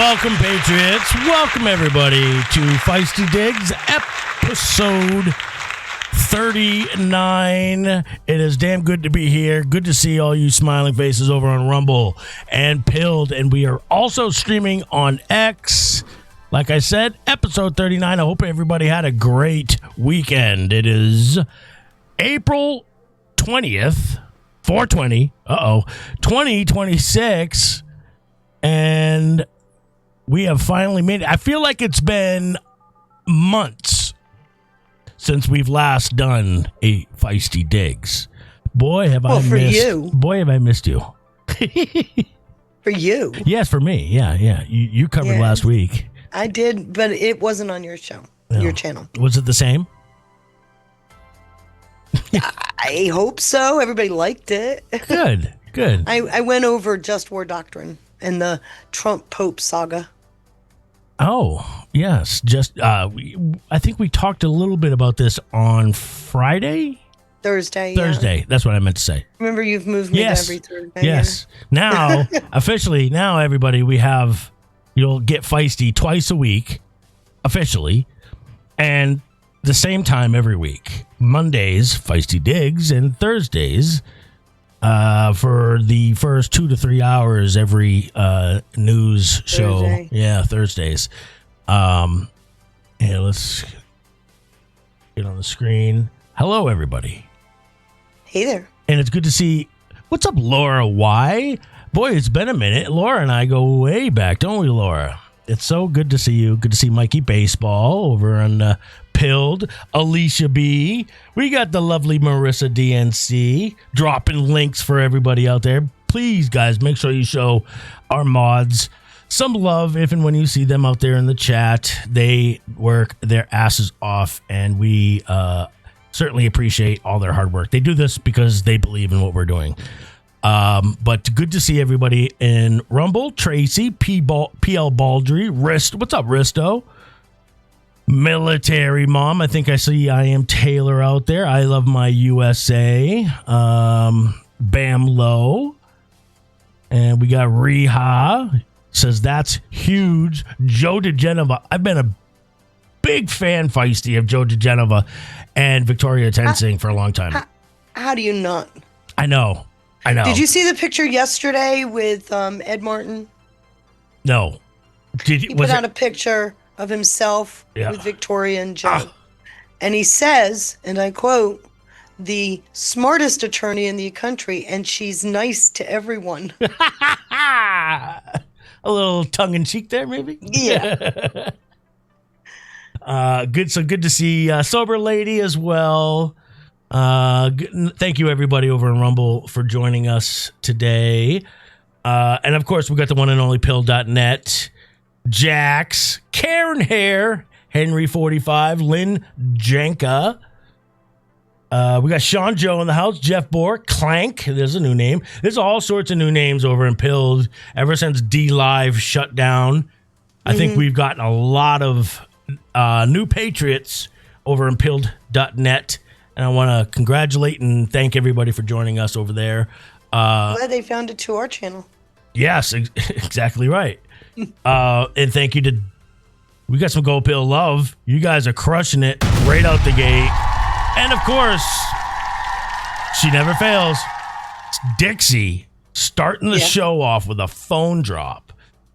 Welcome, Patriots. Welcome, everybody, to Feisty Diggs episode 39. It is damn good to be here. Good to see all you smiling faces over on Rumble and Pilled. And we are also streaming on X. Like I said, episode 39. I hope everybody had a great weekend. It is April 20th, 420, 2026. And we have finally made it. I feel like it's been months since we've last done a Feisty Diggs. Boy, have I missed you. For you? Yes, for me. Yeah. You covered last week. I did, but it wasn't on your show, your channel. Was it the same? I hope so. Everybody liked it. Good. I went over Just War Doctrine and the Trump Pope saga. Oh, yes. I think we talked a little bit about this on Friday? Thursday. That's what I meant to say. Remember, you've moved me to every Thursday. Yes. Now, officially, everybody, you'll get Feisty twice a week, officially, and the same time every week. Mondays, Feisty Diggs, and Thursdays, for the first 2 to 3 hours every news show. Thursday. Yeah, Thursdays. Let's get on the screen. Hello, everybody. Hey there. And it's good to see. What's up, Laura Y? Boy, it's been a minute. Laura and I go way back, don't we, Laura? It's so good to see you. Good to see Mikey Baseball over on Pilled. Alicia B. We got the lovely Marissa DNC dropping links for everybody out there. Please, guys, make sure you show our mods some love if and when you see them out there in the chat. They work their asses off, and we certainly appreciate all their hard work. They do this because they believe in what we're doing. But good to see everybody in Rumble. Tracy, PL Baldry, Rist. What's up, Risto? Military Mom. I think I see I Am Taylor out there. I Love My USA. Bam Low. And we got Reha. Says that's huge. Joe DeGenova. I've been a big fan, Feisty, of Joe DeGenova and Victoria Tensing for a long time. How do you not? I know. Did you see the picture yesterday with Ed Martin? No. He put out a picture of himself with Victoria and Joe. And he says, and I quote, "the smartest attorney in the country, and she's nice to everyone." A little tongue-in-cheek there, maybe? Yeah. Good to see Sober Lady as well. Thank you, everybody over in Rumble, for joining us today. And, of course, we got the one and only Pill.net, Jax, Karen Hare, Henry 45, Lynn Janka. We got Sean Joe in the house, Jeff Bork, Clank. There's a new name. There's all sorts of new names over in Pilled ever since D-Live shut down. I think we've gotten a lot of new patriots over in Pilled.net. And I want to congratulate and thank everybody for joining us over there. Glad they found it to our channel. Yes, exactly right. And thank you to... We got some Gold Pill love. You guys are crushing it right out the gate. And, of course, she never fails. It's Dixie starting the show off with a phone drop.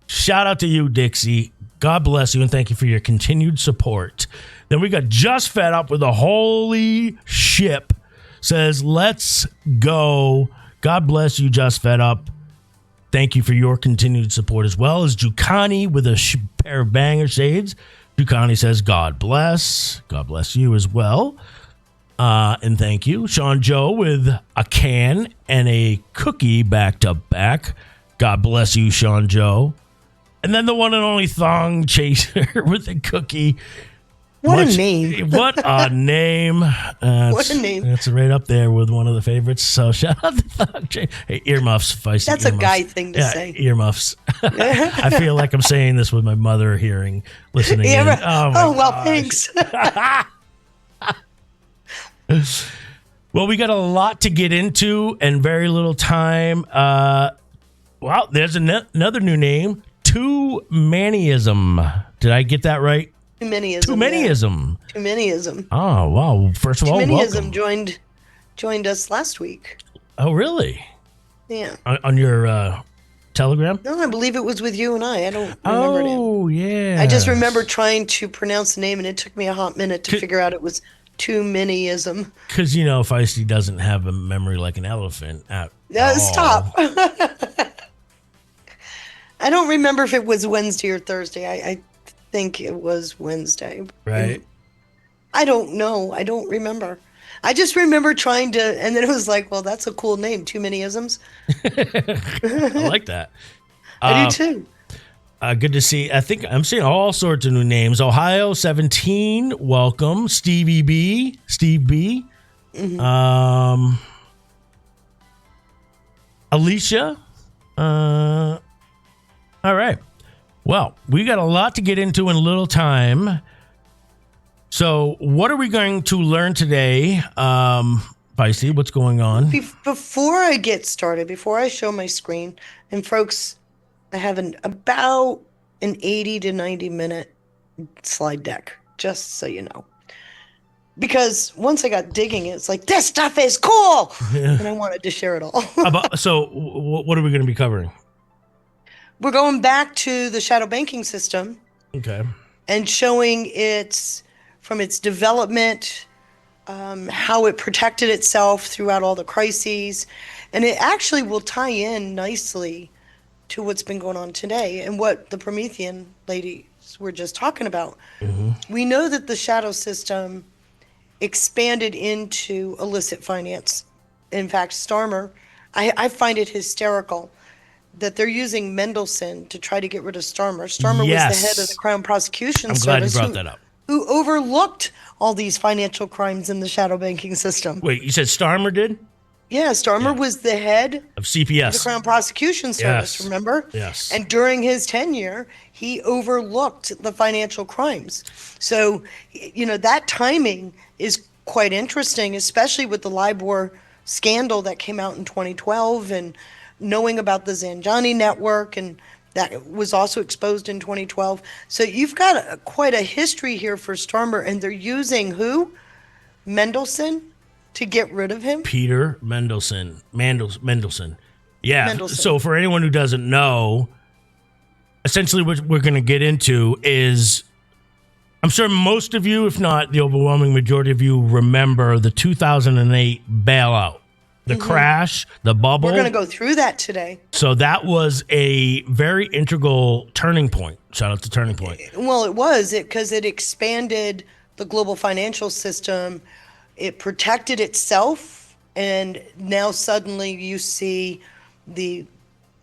Shout out to you, Dixie. God bless you, and thank you for your continued support. Then we got Just Fed Up with a holy ship. Says, let's go. God bless you, Just Fed Up. Thank you for your continued support, as well as Jucani with a pair of banger shades. Jucani says, God bless. God bless you as well. And thank you. Sean Joe with a can and a cookie back to back. God bless you, Sean Joe. And then the one and only Thong Chaser with a cookie. What a name. What a name. What a name. It's right up there with one of the favorites. So shout out to Thong Chaser. Hey, earmuffs, Feisty. That's earmuffs. a guy thing to say. Earmuffs. I feel like I'm saying this with my mother listening in. Oh, well, thanks. Well, we got a lot to get into and very little time. Wow, there's another new name. Two-manyism. Did I get that right? Two-manyism. Two-manyism. Yeah. Two-manyism. Oh, wow. First of all, welcome. Two-manyism joined us last week. Oh, really? Yeah. On your Telegram? No, I believe it was with you and I. I don't remember it. Oh, yeah. I just remember trying to pronounce the name, and it took me a hot minute to figure out it was two-manyism. Because, Feisty doesn't have a memory like an elephant at Stop. I don't remember if it was Wednesday or Thursday. I think it was Wednesday. Right. I don't know. I don't remember. I just remember trying to, and then it was like, well, that's a cool name. Two-manyisms. I like that. I do too. Good to see. I think I'm seeing all sorts of new names. Ohio 17, welcome. Steve B. Mm-hmm. Alicia. All right. Well, we got a lot to get into in a little time. So what are we going to learn today? Feisty, what's going on? Before I get started, before I show my screen, and folks, I have about an 80 to 90 minute slide deck, just so you know. Because once I got digging it, it's like, this stuff is cool! And I wanted to share it all. So what are we going to be covering? We're going back to the shadow banking system. Okay. And showing from its development, how it protected itself throughout all the crises. And it actually will tie in nicely to what's been going on today and what the Promethean ladies were just talking about. Mm-hmm. We know that the shadow system expanded into illicit finance. In fact, Starmer, I find it hysterical that they're using Mendelsohn to try to get rid of Starmer. Starmer was the head of the Crown Prosecution Service. I'm glad you brought that up. Who overlooked all these financial crimes in the shadow banking system. Wait, you said Starmer did? Yeah, Starmer was the head of CPS, of the Crown Prosecution Service, remember? Yes. And during his tenure, he overlooked the financial crimes. So, that timing is quite interesting, especially with the LIBOR scandal that came out in 2012 and knowing about the Zanjani network, and that was also exposed in 2012. So you've got quite a history here for Starmer, and they're using who? Mendelsohn to get rid of him? Peter Mendelsohn. Mendelsohn. Yeah. Mendelsohn. So for anyone who doesn't know, essentially what we're going to get into is, I'm sure most of you, if not the overwhelming majority of you, remember the 2008 bailout. The crash, the bubble. We're going to go through that today. So that was a very integral turning point. Shout out to Turning Point. Well, it was because it expanded the global financial system. It protected itself. And now suddenly you see the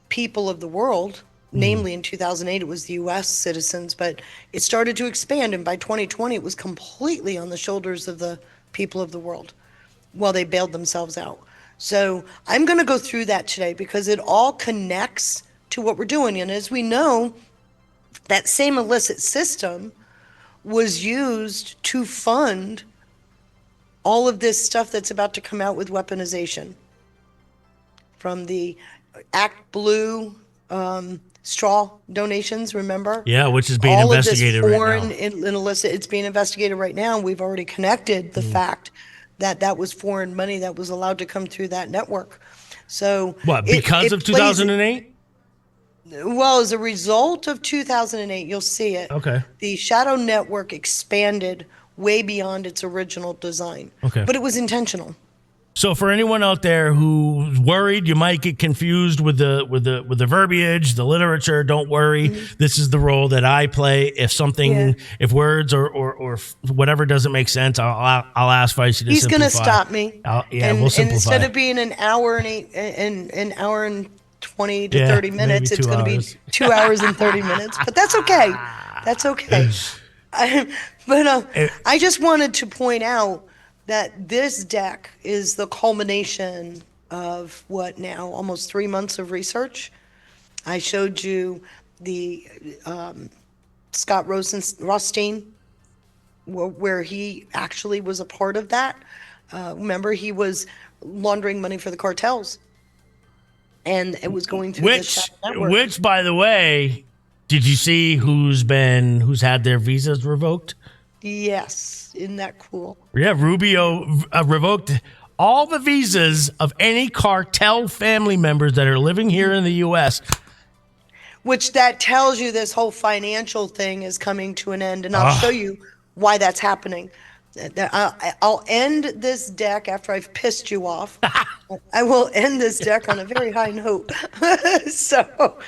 people of the world, namely in 2008, it was the U.S. citizens, but it started to expand. And by 2020, it was completely on the shoulders of the people of the world while they bailed themselves out. So I'm going to go through that today because it all connects to what we're doing. And as we know, that same illicit system was used to fund all of this stuff that's about to come out with weaponization. From the Act Blue straw donations, remember? Yeah, which is being investigated right now. All of this foreign and illicit, it's being investigated right now. We've already connected the fact that was foreign money that was allowed to come through that network. So what, because of 2008? Well, as a result of 2008, you'll see it. Okay. The shadow network expanded way beyond its original design. Okay. But it was intentional. So for anyone out there who's worried you might get confused with the verbiage, the literature, don't worry. This is the role that I play. If something, if words or whatever doesn't make sense, I'll ask Feisty to simplify. He's going to stop me. We'll simplify. And instead of being an hour and 20 to 30 minutes, it's going to be 2 hours and 30 minutes. But that's okay. That's okay. I just wanted to point out that this deck is the culmination of what now, almost 3 months of research. I showed you the Scott Rothstein, where he actually was a part of that. Remember, he was laundering money for the cartels, and it was going through the shadow network. Which, by the way, Did you see who's had their visas revoked? Yes. Isn't that cool? Yeah, Rubio revoked all the visas of any cartel family members that are living here in the U.S. Which that tells you this whole financial thing is coming to an end. And I'll show you why that's happening. I'll end this deck after I've pissed you off. I will end this deck on a very high note. So,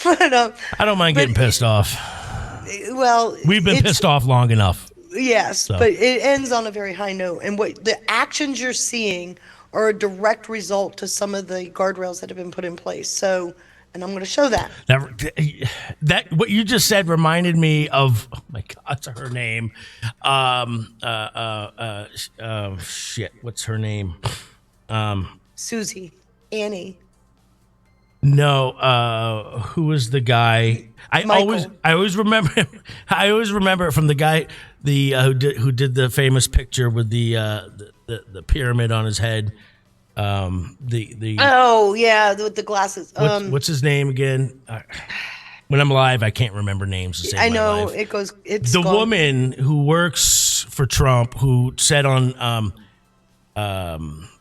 but, I don't mind getting pissed off. Well, we've been pissed off long enough. Yes, so. But it ends on a very high note. And what the actions you're seeing are a direct result to some of the guardrails that have been put in place. So, and I'm going to show that. That what you just said reminded me of, oh my God, what's her name? Shit, what's her name? Susie, Annie. No, who was the guy? I always remember him. I always remember it from the guy who did the famous picture with the pyramid on his head. Oh yeah, with the glasses. What's his name again? When I'm live, I can't remember names to save I know my life. It's the woman who works for Trump, who said on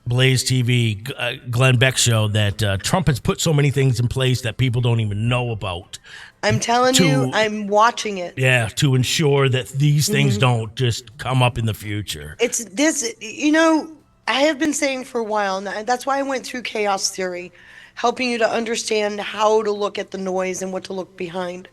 Blaze TV, Glenn Beck show, that Trump has put so many things in place that people don't even know about. I'm telling you, I'm watching it. Yeah, to ensure that these things don't just come up in the future. It's this, I have been saying for a while, and that's why I went through chaos theory, helping you to understand how to look at the noise and what to look behind.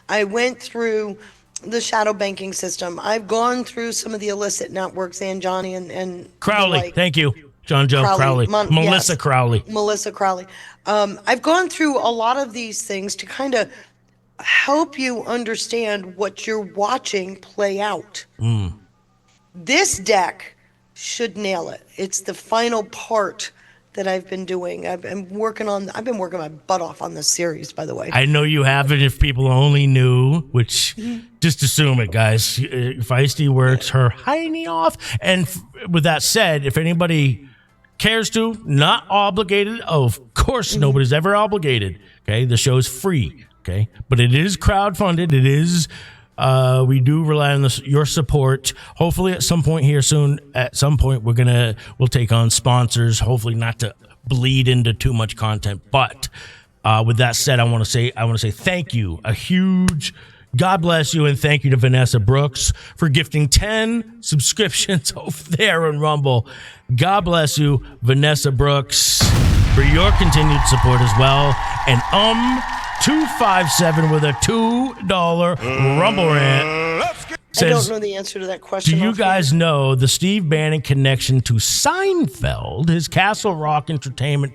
I went through the shadow banking system. I've gone through some of the illicit networks, and Johnny and Crowley. Thank you. John Joe Crowley. Melissa Crowley. Melissa Crowley. I've gone through a lot of these things to kind of help you understand what you're watching play out. This deck should nail it. It's the final part that I've been doing. I've been working my butt off on this series, by the way. I know you have it. If people only knew, which just assume it, guys. Feisty works her hiney off. And with that said, if anybody cares to, not obligated. Oh, of course, nobody's ever obligated. Okay, the show's free. Okay, but it is crowdfunded. It is. We do rely on your support. Hopefully, at some point here soon, we'll take on sponsors. Hopefully, not to bleed into too much content. But with that said, I want to say thank you, a huge God bless you, and thank you to Vanessa Brooks for gifting 10 subscriptions over there on Rumble. God bless you, Vanessa Brooks, for your continued support as well. And 257 with a $2 Rumble rant says, I don't know the answer to that question. Do you guys know the Steve Bannon connection to Seinfeld? His Castle Rock Entertainment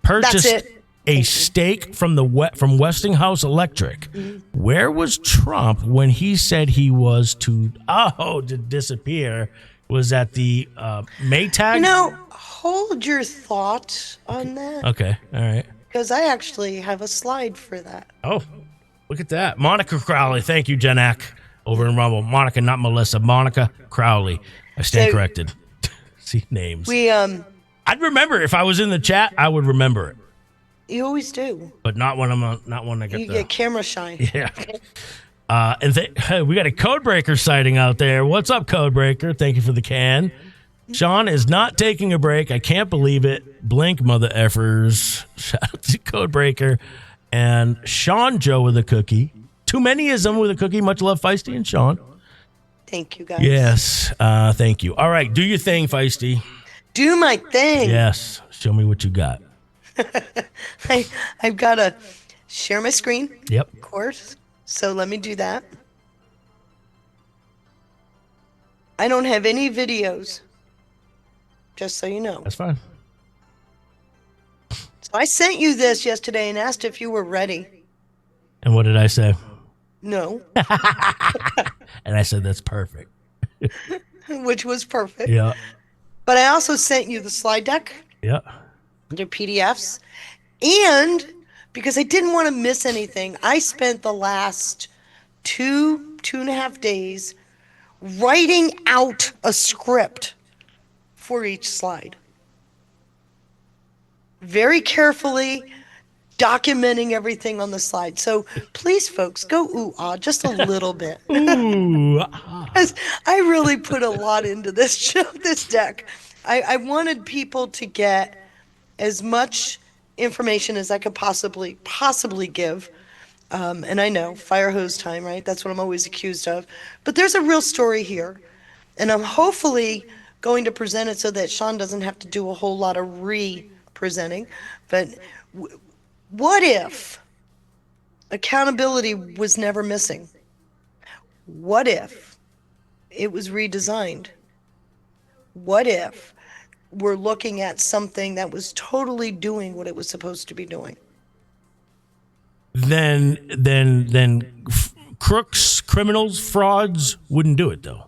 purchased a stake from Westinghouse Electric. Where was Trump when he said he was to disappear? Was at the Maytag? Hold your thought on that. Okay, all right. Because I actually have a slide for that. Oh, look at that. Monica Crowley. Thank you, Jenak, over in Rumble. Monica, not Melissa. Monica Crowley. I stand corrected. See names. I'd remember if I was in the chat. I would remember it. You always do, but not when I get. You get camera shy. Yeah. Hey, we got a Codebreaker sighting out there. What's up, Codebreaker? Thank you for the can. Sean is not taking a break. I can't believe it. Blink, mother effers. Shout out to Codebreaker and Sean Joe with a cookie. Too many is them with a cookie. Much love, Feisty and Sean. Thank you, guys. Yes, thank you. All right, do your thing, Feisty. Do my thing. Yes, show me what you got. I've got to share my screen. Yep. Of course. So let me do that. I don't have any videos. Just so you know. That's fine. So I sent you this yesterday and asked if you were ready. And what did I say? No. And I said, that's perfect. Which was perfect. Yeah. But I also sent you the slide deck. Yeah. Their PDFs. And because I didn't want to miss anything, I spent the last two and a half days writing out a script for each slide. Very carefully, documenting everything on the slide. So please, folks, go ooh-ah just a little bit. Ooh. Because I really put a lot into this show, this deck. I wanted people to get as much information as I could possibly give. And I know, fire hose time, right? That's what I'm always accused of. But there's a real story here. And I'm hopefully going to present it so that Sean doesn't have to do a whole lot of re-presenting. But what if accountability was never missing? What if it was redesigned? What if we're looking at something that was totally doing what it was supposed to be doing? Then crooks, criminals, frauds wouldn't do it, though.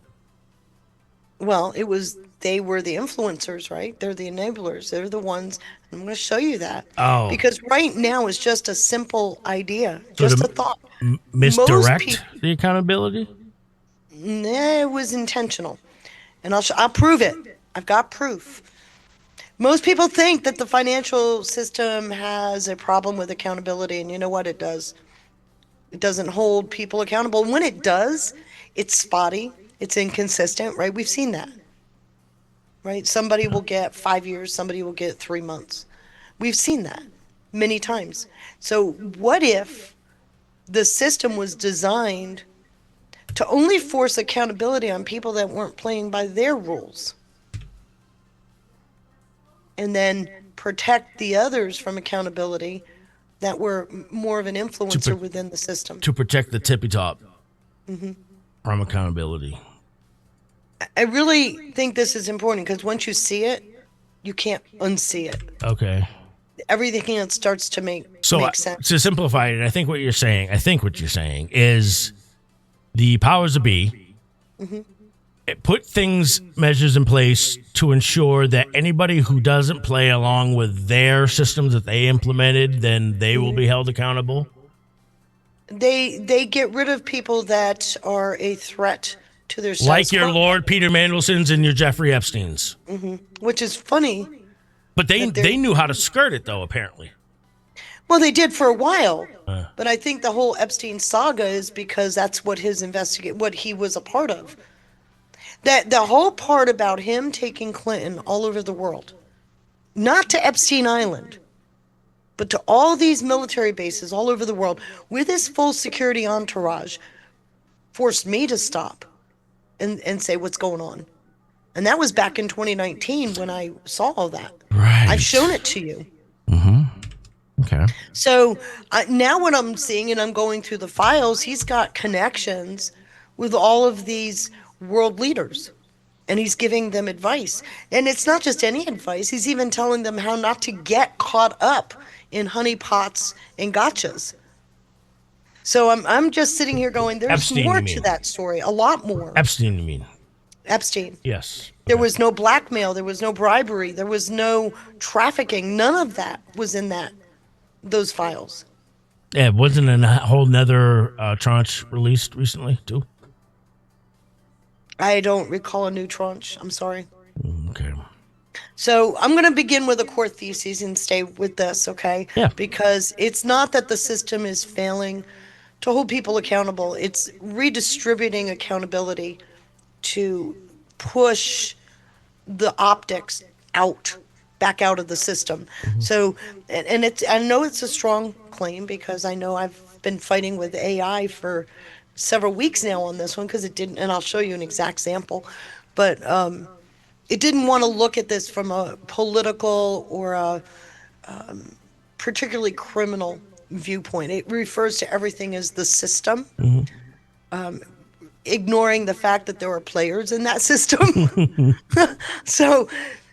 Well, they were the influencers, right? They're the enablers. They're the ones. I'm going to show you that. Oh. Because right now it's just a simple idea, So just to a thought. Misdirect the accountability? Nah, it was intentional. And I'll prove it. I've got proof. Most people think that the financial system has a problem with accountability, and you know what it does? It doesn't hold people accountable. And when it does, it's spotty, it's inconsistent, right? We've seen that, right? Somebody will get 5 years, somebody will get 3 months. We've seen that many times. So what if the system was designed to only force accountability on people that weren't playing by their rules, and then protect the others from accountability that were more of an influencer within the system? To protect the tippy top from accountability. I really think this is important because once you see it, you can't unsee it. Okay. Everything else starts to make sense. To simplify it, I think what you're saying is the powers that be put measures in place to ensure that anybody who doesn't play along with their systems that they implemented, then they will be held accountable. They get rid of people that are a threat to their status like your quo. Lord Peter Mandelsons and your Jeffrey Epsteins. Which is funny. But they knew how to skirt it, though, apparently. Well, they did for a while. But I think the whole Epstein saga is because that's what what he was a part of. That the whole part about him taking Clinton all over the world, not to Epstein Island, but to all these military bases all over the world with his full security entourage, forced me to stop and say what's going on. And that was back in 2019 when I saw all that. Right. I've shown it to you. Okay. So now what I'm seeing, and I'm going through the files, he's got connections with all of these world leaders, and he's giving them advice. And it's not just any advice. He's even telling them how not to get caught up in honeypots and gotchas. So I'm just sitting here going, there's Epstein, more to that story, a lot more. Epstein, you mean? Epstein. Yes. There was no blackmail. There was no bribery. There was no trafficking. None of that was in those files. Yeah, wasn't a whole nother tranche released recently, too? I don't recall a new tranche. I'm sorry. Okay. So I'm going to begin with a core thesis and stay with this, okay? Yeah. Because it's not that the system is failing to hold people accountable. It's redistributing accountability to push the optics back out of the system. So, and I know it's a strong claim because I know I've been fighting with AI for several weeks now on this one because it didn't, and I'll show you an exact sample, but it didn't want to look at this from a political or a particularly criminal viewpoint. It refers to everything as the system, ignoring the fact that there are players in that system.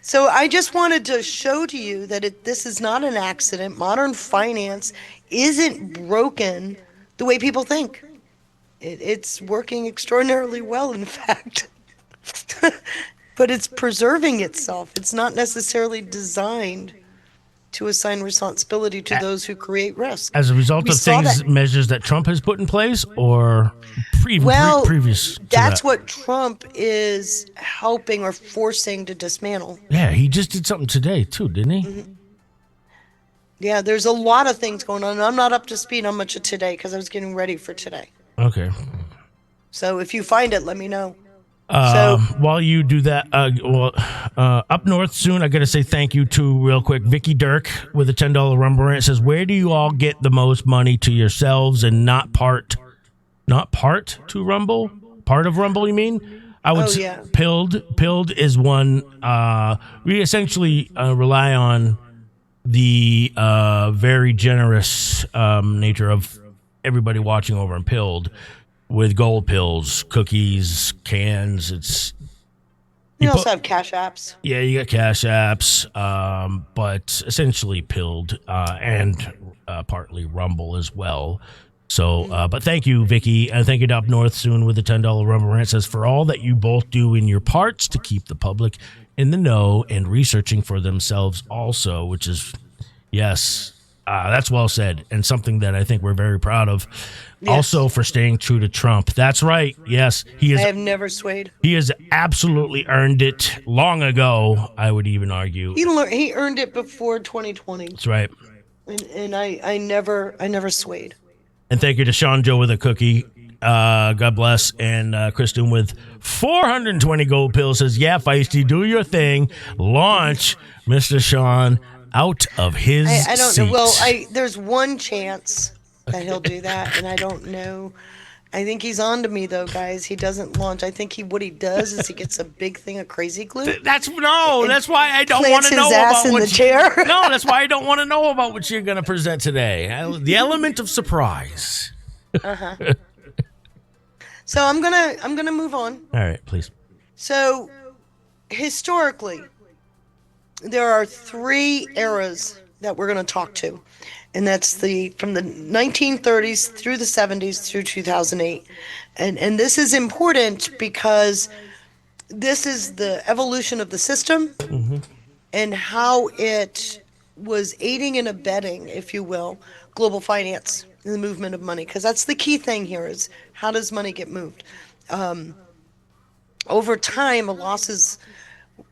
So I just wanted to show to you that this is not an accident. Modern finance isn't broken the way people think. It's working extraordinarily well, in fact. But it's preserving itself. It's not necessarily designed to assign responsibility to those who create risk. As a result of measures that Trump has put in place, or previous to that's that? what Trump is helping or forcing to dismantle. Yeah, he just did something today, too, didn't he? Yeah, there's a lot of things going on. I'm not up to speed on much of today because I was getting ready for today. Okay. So if you find it, let me know. So While you do that, up north soon, I got to say thank you to real quick Vicky Dirk with a $10 Rumble Rant. It says, "Where do you all get the most money to yourselves and not part to Rumble? Part of Rumble, you mean?" I would yeah. Pilled is one. We essentially rely on the very generous nature of everybody watching over in Pilled with gold pills, cookies, cans. It's You also have cash apps. yeah, you got cash apps, but essentially Pilled and partly Rumble as well. So, but thank you, Vicky, and thank you to Up North Soon with the $10 Rumble Rant. It says, "For all that you both do in your parts to keep the public in the know and researching for themselves also," which is, yes, that's well said, and something that I think we're very proud of. Yes. Also for staying true to Trump. That's right. Yes, I have never swayed. He has absolutely earned it long ago, I would even argue. He earned it before 2020. That's right. And I never swayed. And thank you to Sean Joe with a cookie. God bless. And Kristen with 420 gold pills says, "Yeah, Feisty, do your thing. Launch Mr. Sean out of his I don't seat." know. Well, there's one chance that he'll do that, and I don't know. I think he's on to me though, guys. He doesn't launch. I think what he does is he gets a big thing of crazy glue. That's why I don't want to know about what the chair. No, that's why I don't want to know about what you're going to present today. The element of surprise. So I'm gonna move on. All right, please. So historically, there are 3 eras that we're going to talk to, and that's from the 1930s through the 70s through 2008, and this is important because this is the evolution of the system and how it was aiding and abetting, if you will, global finance and the movement of money, because that's the key thing here is how does money get moved. Over time, losses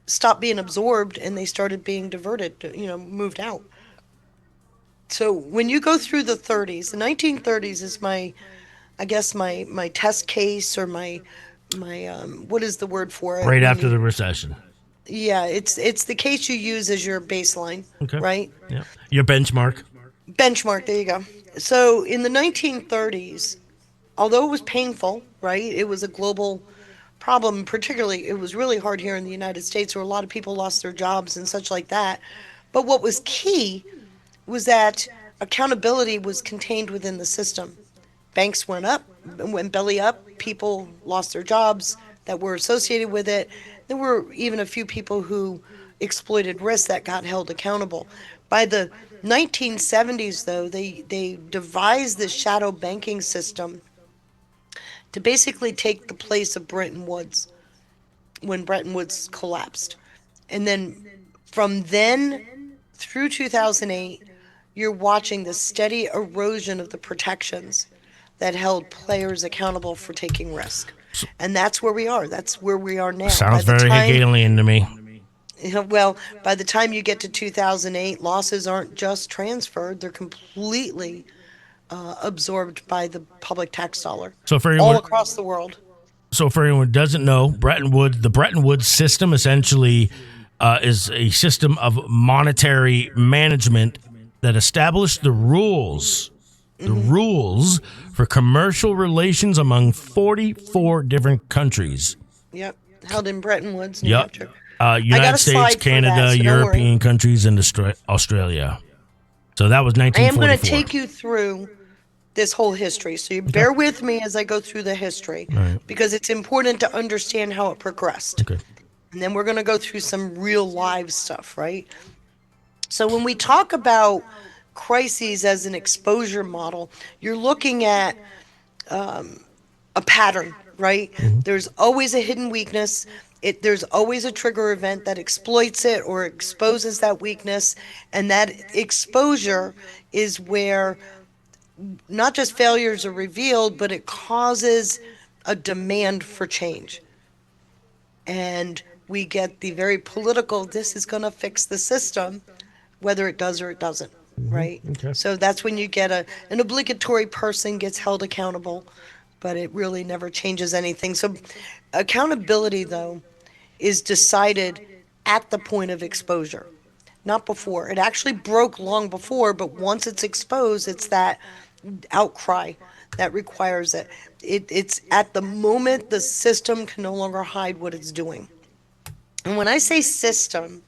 stopped being absorbed and they started being diverted, moved out. So when you go through the 30s, the 1930s is my test case, or my what is the word for it? Right after the recession. Yeah, it's the case you use as your baseline, right? Yeah. Your benchmark. Benchmark, there you go. So in the 1930s, although it was painful, right? It was a global problem. Particularly, it was really hard here in the United States, where a lot of people lost their jobs and such like that. But what was key was that accountability was contained within the system. Banks went belly up. People lost their jobs that were associated with it. There were even a few people who exploited risk that got held accountable. By the 1970s, though, they devised this shadow banking system to basically take the place of Bretton Woods when Bretton Woods collapsed. And then from then through 2008, you're watching the steady erosion of the protections that held players accountable for taking risk. And that's where we are. That's where we are now. Sounds very Hegelian to me. Well, by the time you get to 2008, losses aren't just transferred. They're completely absorbed by the public tax dollar all across the world. So for anyone who doesn't know, the Bretton Woods system essentially is a system of monetary management that established the rules for commercial relations among 44 different countries. Yep, held in Bretton Woods, New Hampshire. United States, Canada, European countries, and Australia. So that was 1944. I am going to take you through this whole history. So you bear with me as I go through the history, because it's important to understand how it progressed. Okay. And then we're going to go through some real live stuff, right? So when we talk about crises as an exposure model, you're looking at a pattern, right? There's always a hidden weakness. There's always a trigger event that exploits it or exposes that weakness. And that exposure is where not just failures are revealed, but it causes a demand for change. And we get the very political, this is going to fix the system, whether it does or it doesn't. right? Okay. So that's when you get an obligatory person gets held accountable, but it really never changes anything. So accountability, though, is decided at the point of exposure, not before. It actually broke long before, but once it's exposed, it's that outcry that requires it. It's at the moment the system can no longer hide what it's doing. And when I say system,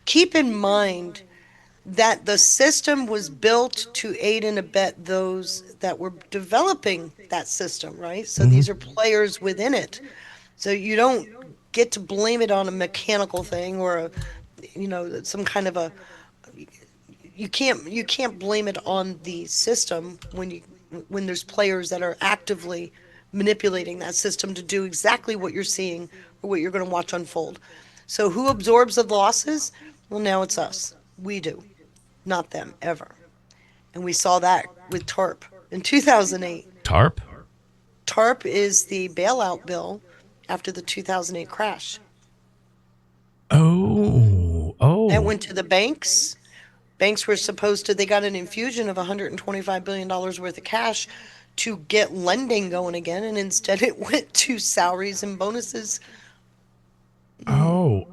keep in mind that the system was built to aid and abet those that were developing that system, right? So these are players within it. So you don't get to blame it on a mechanical thing or some kind of a you can't blame it on the system when there's players that are actively manipulating that system to do exactly what you're seeing or what you're going to watch unfold. So who absorbs the losses? Well, now it's us. We do, not them ever. And we saw that with TARP in 2008. TARP? TARP is the bailout bill after the 2008 crash. That Oh. went to the banks. Banks were supposed to, they got an infusion of $125 billion worth of cash to get lending going again, and instead it went to salaries and bonuses. Oh,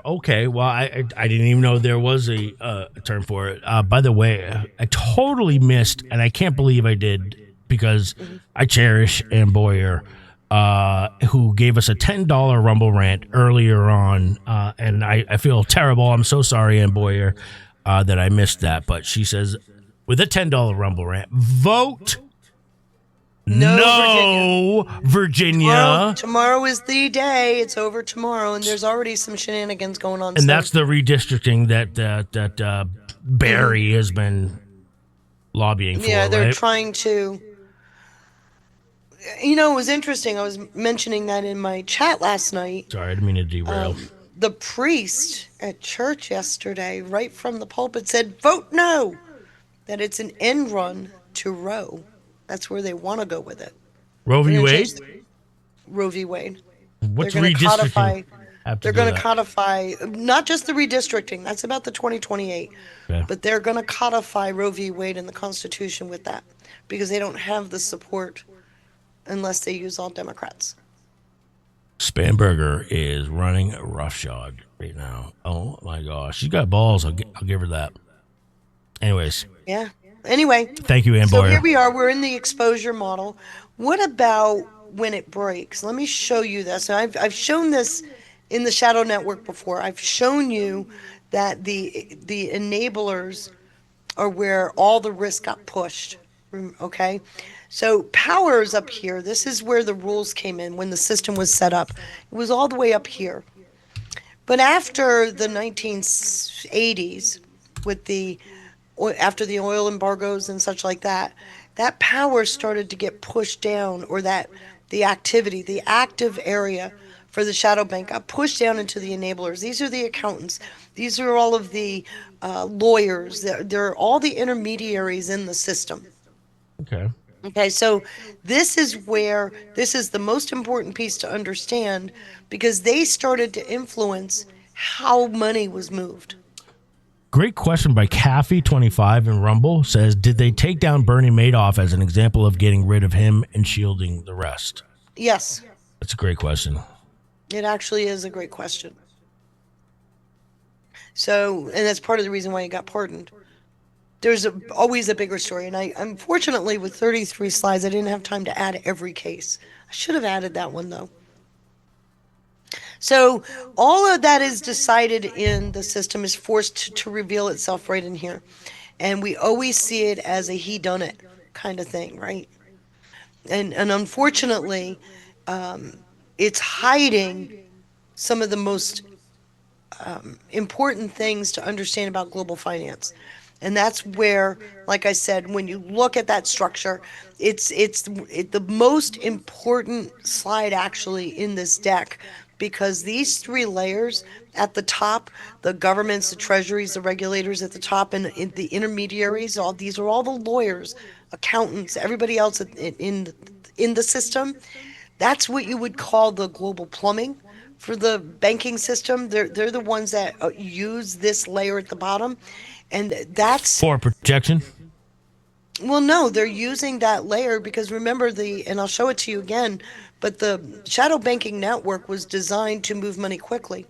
okay. Well, I didn't even know there was a term for it. By the way, I totally missed, and I can't believe I did because I cherish Ann Boyer, who gave us a $10 Rumble rant earlier on, and I feel terrible. I'm so sorry, Ann Boyer, that I missed that. But she says, with a $10 Rumble rant, vote No, no, Virginia. tomorrow is the day. It's over tomorrow, and there's already some shenanigans going on. And So that's the redistricting that Barry has been lobbying for, yeah, they're right? trying to. It was interesting. I was mentioning that in my chat last night. Sorry, I didn't mean to derail. The priest at church yesterday, right from the pulpit, said, "Vote no." That it's an end run to Roe. That's where they want to go with it. Roe They're v. going to change Wade? Roe v. Wade. They're What's going to redistricting codify. have to They're do going with to that? codify not just the redistricting. That's about the 2028. Okay. But they're going to codify Roe v. Wade in the Constitution with that because they don't have the support unless they use all Democrats. Spanberger is running roughshod right now. Oh my gosh. She's got balls. I'll give her that. Anyways, Yeah. Anyway, thank you, Ann so here Boyer. we are. We're in the exposure model. What about when it breaks? Let me show you this. And I've shown this in the Shadow Network before. I've shown you that the enablers are where all the risk got pushed. Okay, so powers up here. This is where the rules came in when the system was set up. It was all the way up here. But after the 1980s, with after the oil embargoes and such like that, that power started to get pushed down, or that the activity, the active area for the shadow bank got pushed down into the enablers. These are the accountants. These are all of the lawyers. They're all the intermediaries in the system. Okay. Okay, so this is the most important piece to understand because they started to influence how money was moved. Great question by Caffey25 in Rumble says, did they take down Bernie Madoff as an example of getting rid of him and shielding the rest? Yes, That's a great question. it actually is a great question. So, and that's part of the reason why he got pardoned. There's always a bigger story, and unfortunately, with 33 slides, I didn't have time to add every case. I should have added that one, though. So all of that is decided in the system is forced to reveal itself right in here. And we always see it as a he done it kind of thing, right? And unfortunately, it's hiding some of the most important things to understand about global finance. And that's where, like I said, when you look at that structure, it's the most important slide actually in this deck, because these three layers at the top, the governments, the treasuries, the regulators at the top, and the intermediaries, all these are all the lawyers, accountants, everybody else in the system. That's what you would call the global plumbing for the banking system. They're the ones that use this layer at the bottom. And that's For protection. well, no, they're using that layer because remember and I'll show it to you again, but the shadow banking network was designed to move money quickly.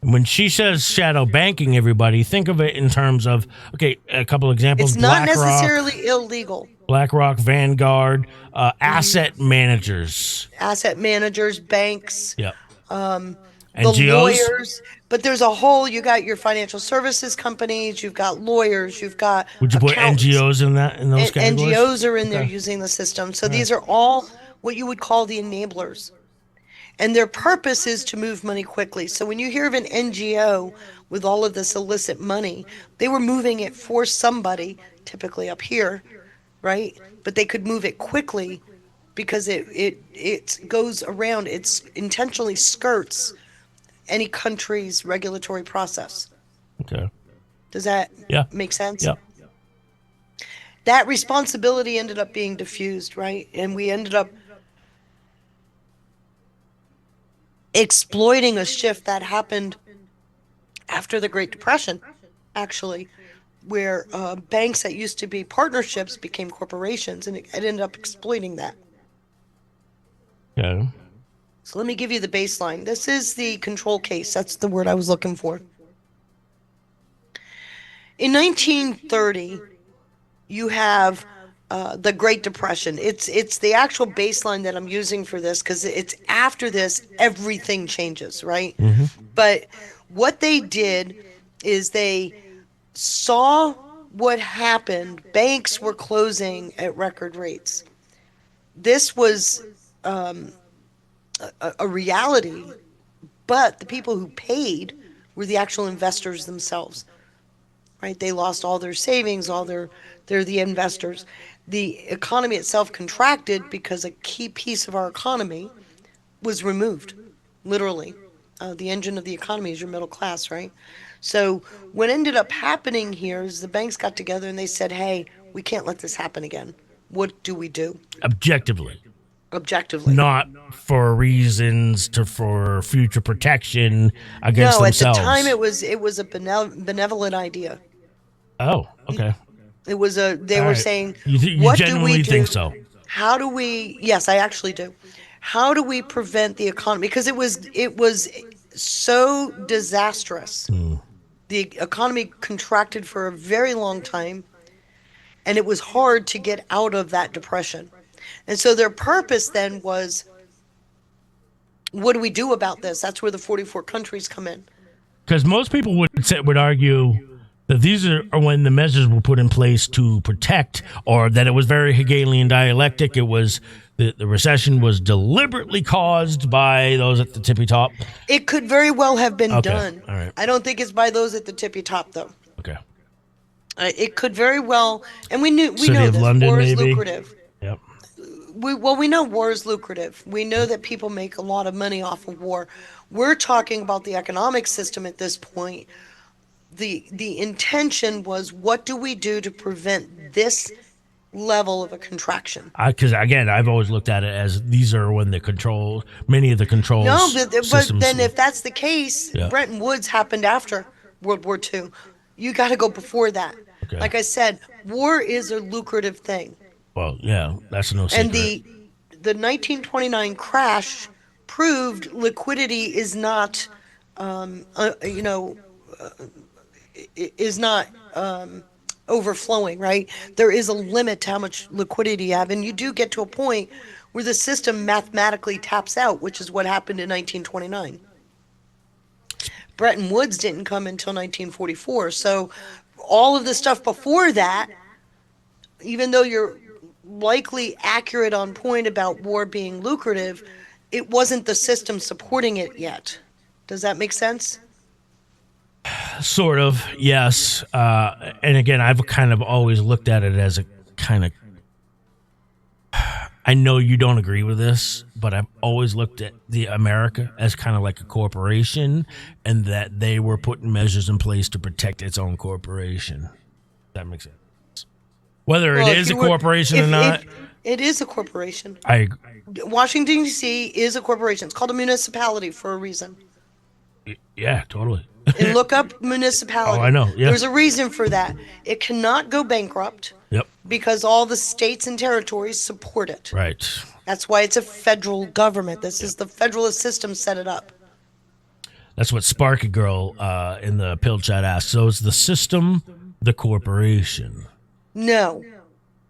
When she says shadow banking, everybody, think of it in terms of, okay, a couple examples. It's not necessarily illegal. BlackRock, Vanguard, asset managers. Asset managers, banks, Yep. the NGOs? lawyers, but there's a whole, you got your financial services companies, you've got lawyers, you've got Would you put accountants. NGOs in those categories? NGOs are in there using the system. So these are all what you would call the enablers. And their purpose is to move money quickly. So when you hear of an NGO with all of this illicit money, they were moving it for somebody, typically up here, right? But they could move it quickly because it goes around, it's intentionally skirts any country's regulatory process. Okay. Does that make sense? Yeah. That responsibility ended up being diffused, right? And we ended up exploiting a shift that happened after the Great Depression, actually, where banks that used to be partnerships became corporations, and it ended up exploiting that. Yeah. So let me give you the baseline. This is the control case. That's the word I was looking for. In 1930, you have the Great Depression. It's the actual baseline that I'm using for this because it's after this, everything changes, right? Mm-hmm. But what they did is they saw what happened. Banks were closing at record rates. This was a reality, but the people who paid were the actual investors themselves, right? They lost all their savings, they're the investors. The economy itself contracted because a key piece of our economy was removed, literally. The engine of the economy is your middle class, right? So what ended up happening here is the banks got together and they said, hey, we can't let this happen again. What do we do? Objectively. Not for reasons for future protection against themselves. No, at the time it was a benevolent idea. Oh, okay. It was they were saying, you what genuinely do we do? think so? How do we, yes, I actually do. How do we prevent the economy? Because it was so disastrous. The economy contracted for a very long time, and it was hard to get out of that depression. And so their purpose then was, what do we do about this? That's where the 44 countries come in. Because most people would argue that these are when the measures were put in place to protect, or that it was very Hegelian dialectic. It was the recession was deliberately caused by those at the tippy top. It could very well have been done. All right. I don't think it's by those at the tippy top, though. Okay. It could very well, and we know this. London, war is maybe? lucrative. Yep. We know war is lucrative. We know that people make a lot of money off of war. We're talking about the economic system at this point. The intention was, what do we do to prevent this level of a contraction? Because again, I've always looked at it as these are when many of the controls. No, but systems, then if that's the case, Bretton Woods happened after World War II. You got to go before that. Okay. Like I said, war is a lucrative thing. Well, yeah, that's no secret. And the 1929 crash proved liquidity is not, overflowing, right? There is a limit to how much liquidity you have, and you do get to a point where the system mathematically taps out, which is what happened in 1929. Bretton Woods didn't come until 1944, so all of the stuff before that, even though you're likely accurate on point about war being lucrative, it wasn't the system supporting it yet. Does that make sense? Sort of, yes. And again, I've kind of always looked at it as a kind of, I know you don't agree with this, but I've always looked at the America as kind of like a corporation, and that they were putting measures in place to protect its own corporation. That makes sense. Whether it is a corporation or not. It is a corporation. I agree. Washington, D.C. is a corporation. It's called a municipality for a reason. Yeah, totally. And look up Oh, municipality. I know. Yeah. There's a reason for that. It cannot go bankrupt Yep. because all the states and territories support it. Right. That's why it's a federal government. This Yep. is the federalist system set it up. That's what Sparky Girl in the pill chat asked. So is the system the corporation? No.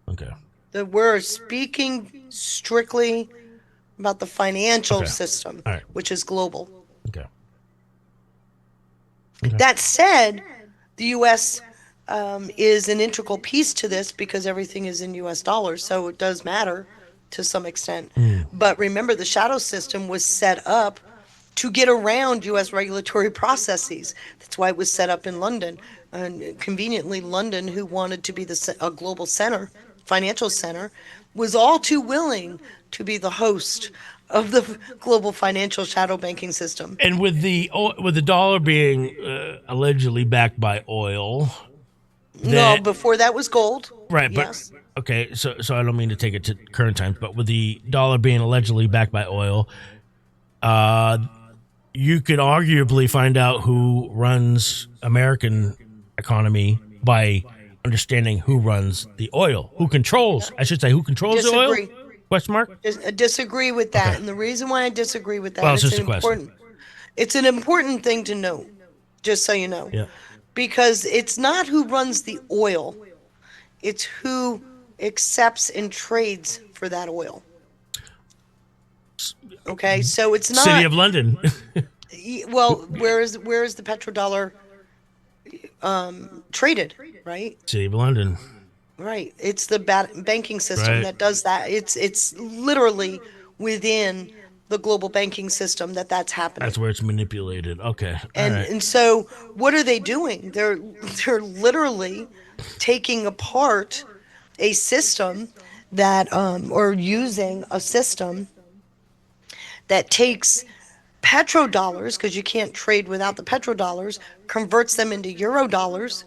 Okay. We're speaking strictly about the financial Okay. system, All right. which is global. Okay. That said, the U.S. Is an integral piece to this because everything is in U.S. dollars, so it does matter to some extent. But remember, the shadow system was set up to get around U.S. regulatory processes. That's why it was set up in London. And conveniently, London, who wanted to be a global center, financial center, was all too willing to be the host of the global financial shadow banking system. And with the dollar being allegedly backed by oil, No, before that was gold. right? Yes. But okay, so I don't mean to take it to current times, but with the dollar being allegedly backed by oil, you could arguably find out who runs American economy by understanding who runs the oil, who controls. I should say, who controls the oil? Disagree. Question mark. I disagree with that, Okay. and the reason why I disagree with that, Well, it's just a question. It's an important thing to know, just so you know, Yeah. because it's not who runs the oil, it's who accepts and trades for that oil. Okay, so it's not City of London. well. Where is the petrodollar traded? Right. City of London. Right. It's the banking system Right. that does that. It's literally within the global banking system that's happening. That's where it's manipulated. Okay. All and right. and so what are they doing? They're literally taking apart a system that or using a system that takes petrodollars, because you can't trade without the petrodollars, converts them into euro dollars,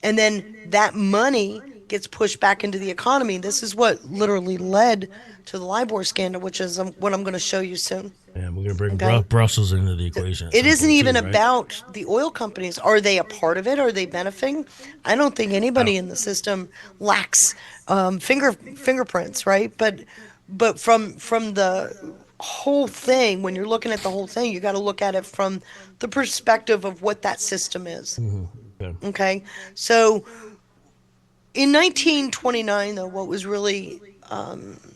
and then that money gets pushed back into the economy. This is what literally led to the LIBOR scandal, which is what I'm going to show you soon. Yeah, we're gonna bring Okay. Brussels into the equation. It isn't even right? about the oil companies. Are they a part of it? Are they benefiting? I don't think anybody in the system lacks fingerprints, right? But from the whole thing, when you're looking at the whole thing, you got to look at it from the perspective of what that system is. Okay. Okay, so in 1929, though, what was really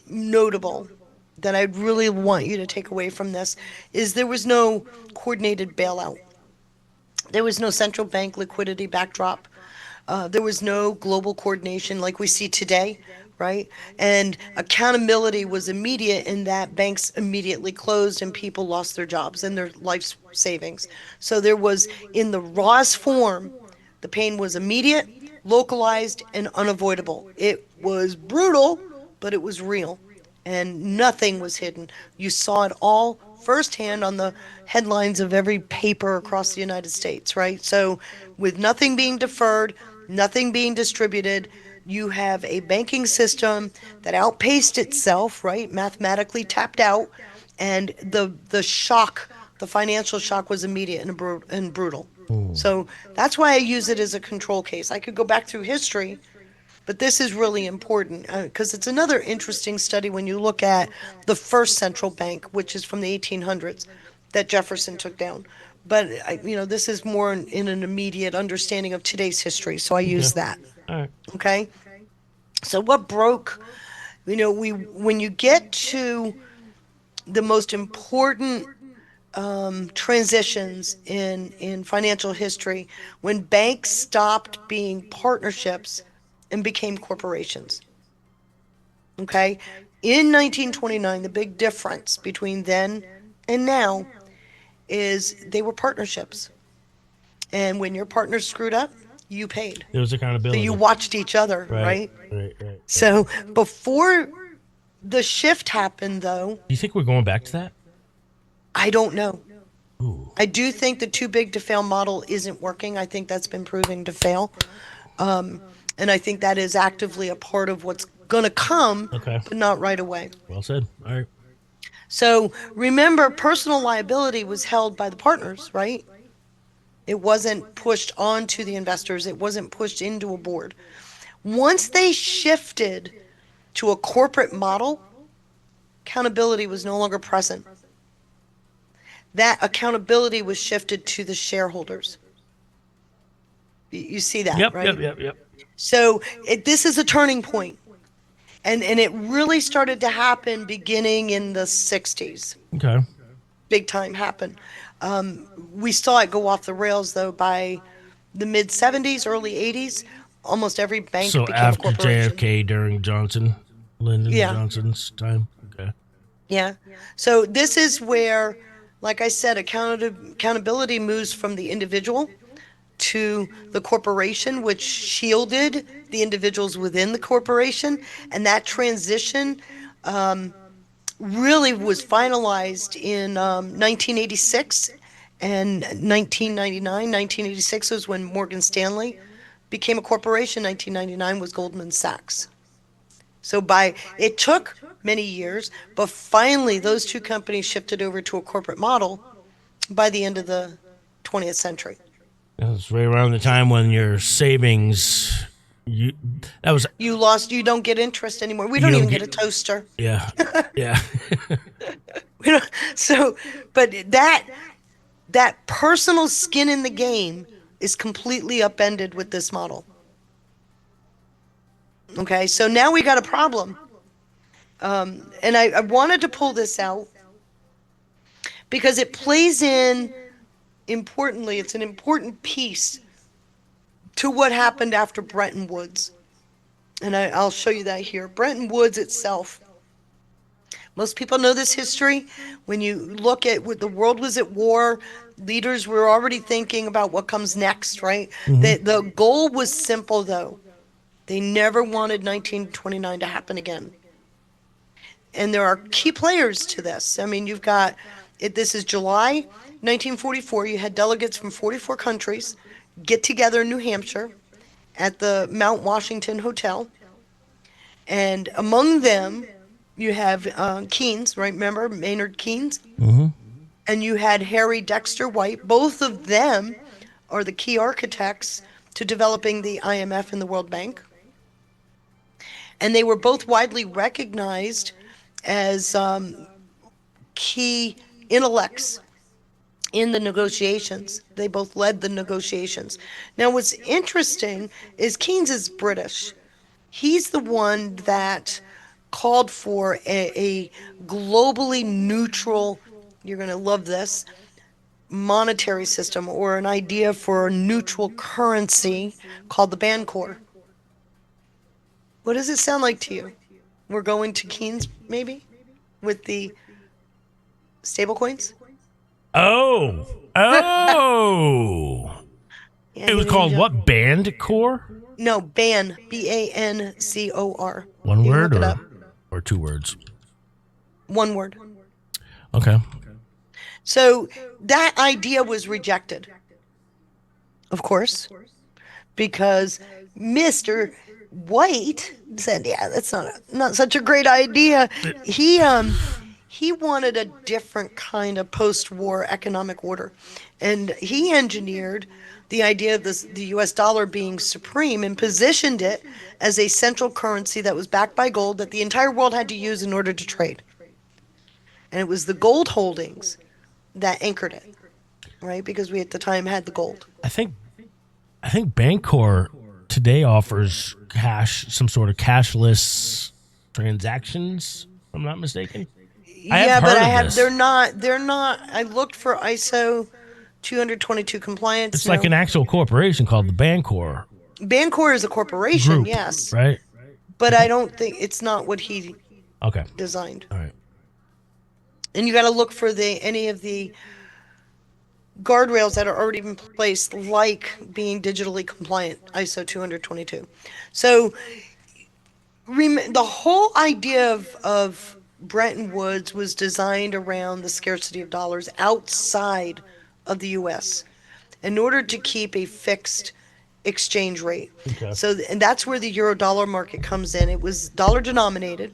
notable that I'd really want you to take away from this is there was no coordinated bailout. There was no central bank liquidity backdrop. There was no global coordination like we see today, right? And accountability was immediate in that banks immediately closed and people lost their jobs and their life savings. So there was, in the rawest form, the pain was immediate, localized, and unavoidable. It was brutal, but it was real. And nothing was hidden. You saw it all firsthand on the headlines of every paper across the United States, right? So, with nothing being deferred, nothing being distributed, you have a banking system that outpaced itself, right? Mathematically tapped out, and the shock, the financial shock, was immediate and brutal. So that's why I use it as a control case. I could go back through history, but this is really important because it's another interesting study when you look at the first central bank, which is from the 1800s, that Jefferson took down. But this is more in an immediate understanding of today's history, so I use that. All right. Okay. So what broke? When you get to the most important transitions in financial history, when banks stopped being partnerships and became corporations. Okay? In 1929, the big difference between then and now is they were partnerships. And when your partner screwed up, you paid. There was So accountability. you watched each other, right? Right. So before the shift happened, though, Do you think we're going back to that? I don't know. Ooh. I do think the too big to fail model isn't working. I think that's been proving to fail. And I think that is actively a part of what's going to come, Okay. but not right away. Well said. All right. So remember, personal liability was held by the partners, right? It wasn't pushed onto the investors. It wasn't pushed into a board. Once they shifted to a corporate model, accountability was no longer present. That accountability was shifted to the shareholders. You see that, right? Yep. So this is a turning point. And it really started to happen beginning in the 60s. Okay. Big time happen. We saw it go off the rails, though, by the mid 70s, early 80s. Almost every bank So became a after corporation. JFK, during Lyndon Yeah. Johnson's time. Okay. Yeah. So this is where, like I said, accountability moves from the individual to the corporation, which shielded the individuals within the corporation. And that transition really was finalized in 1986 and 1999. 1986 was when Morgan Stanley became a corporation. 1999 was Goldman Sachs. So it took many years, but finally those two companies shifted over to a corporate model by the end of the 20th century. That's right around the time when your savings, you don't get interest anymore. We don't even get a toaster. Yeah. We don't, so, but that personal skin in the game is completely upended with this model. Okay, so now we got a problem. And I wanted to pull this out because it plays in importantly, it's an important piece to what happened after Bretton Woods. And I'll show you that here. Bretton Woods itself. Most people know this history. When you look at what the world was at war, leaders were already thinking about what comes next, right? Mm-hmm. The goal was simple, though. They never wanted 1929 to happen again. And there are key players to this. I mean, you've got, this is July 1944. You had delegates from 44 countries get together in New Hampshire at the Mount Washington Hotel. And among them, you have Keynes, right? Remember Maynard Keynes? Mm-hmm. And you had Harry Dexter White. Both of them are the key architects to developing the IMF and the World Bank. And they were both widely recognized as key intellects in the negotiations. They both led the negotiations. Now, what's interesting is Keynes is British. He's the one that called for a globally neutral, you're going to love this, monetary system, or an idea for a neutral currency called the Bancor. What does it sound like to you? We're going to Keynes, maybe, with the stablecoins? Oh. Yeah, It was called what? Bandcor? No, BAN. BANCOR. One word or two words? One word. Okay. So that idea was rejected, of course, because Mr. White said, "Yeah, that's not such a great idea." He wanted a different kind of post-war economic order, and he engineered the idea of the U.S. dollar being supreme and positioned it as a central currency that was backed by gold that the entire world had to use in order to trade. And it was the gold holdings that anchored it, right? Because we at the time had the gold. I think Bancor today offers some sort of cashless transactions, if I'm not mistaken. They're not. I looked for ISO 222 compliance. It's like an actual corporation called the Bancor. Bancor is a corporation, Group, yes. Right. But I don't think it's not what he designed. All right. And you got to look for any of the guardrails that are already in place, like being digitally compliant, ISO 222. So the whole idea of Bretton Woods was designed around the scarcity of dollars outside of the U.S. in order to keep a fixed exchange rate. Okay. And that's where the euro-dollar market comes in. It was dollar denominated.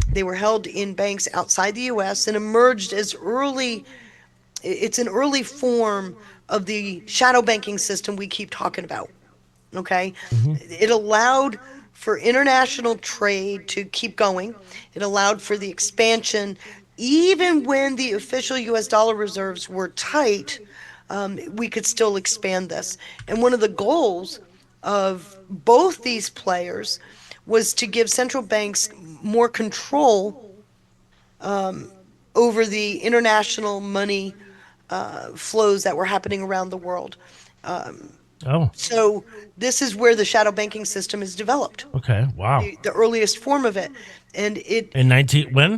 They were held in banks outside the U.S. and emerged as early it's an early form of the shadow banking system we keep talking about. Okay? It allowed for international trade to keep going. It allowed for the expansion. Even when the official US dollar reserves were tight, we could still expand this. And one of the goals of both these players was to give central banks more control over the international money flows that were happening around the world. Oh, So this is where the shadow banking system is developed, okay. Wow. the earliest form of it, and it In 19 when?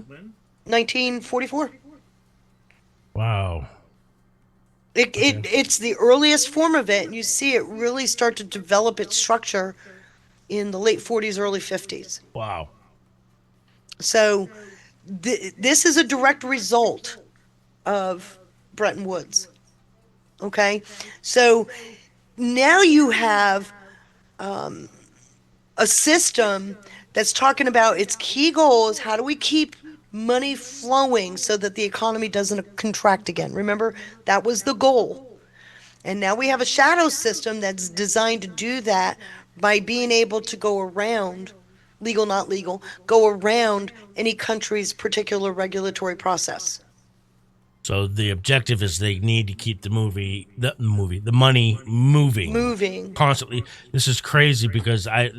1944. Wow. It's the earliest form of it, and you see it really start to develop its structure in the late 40s, early 50s. Wow. So this is a direct result of Bretton Woods. Okay, so now you have a system that's talking about its key goal is how do we keep money flowing so that the economy doesn't contract again. Remember, that was the goal. And now we have a shadow system that's designed to do that by being able to go around, legal, not legal, go around any country's particular regulatory process. So the objective is they need to keep the money moving Moving. constantly. This is crazy because I,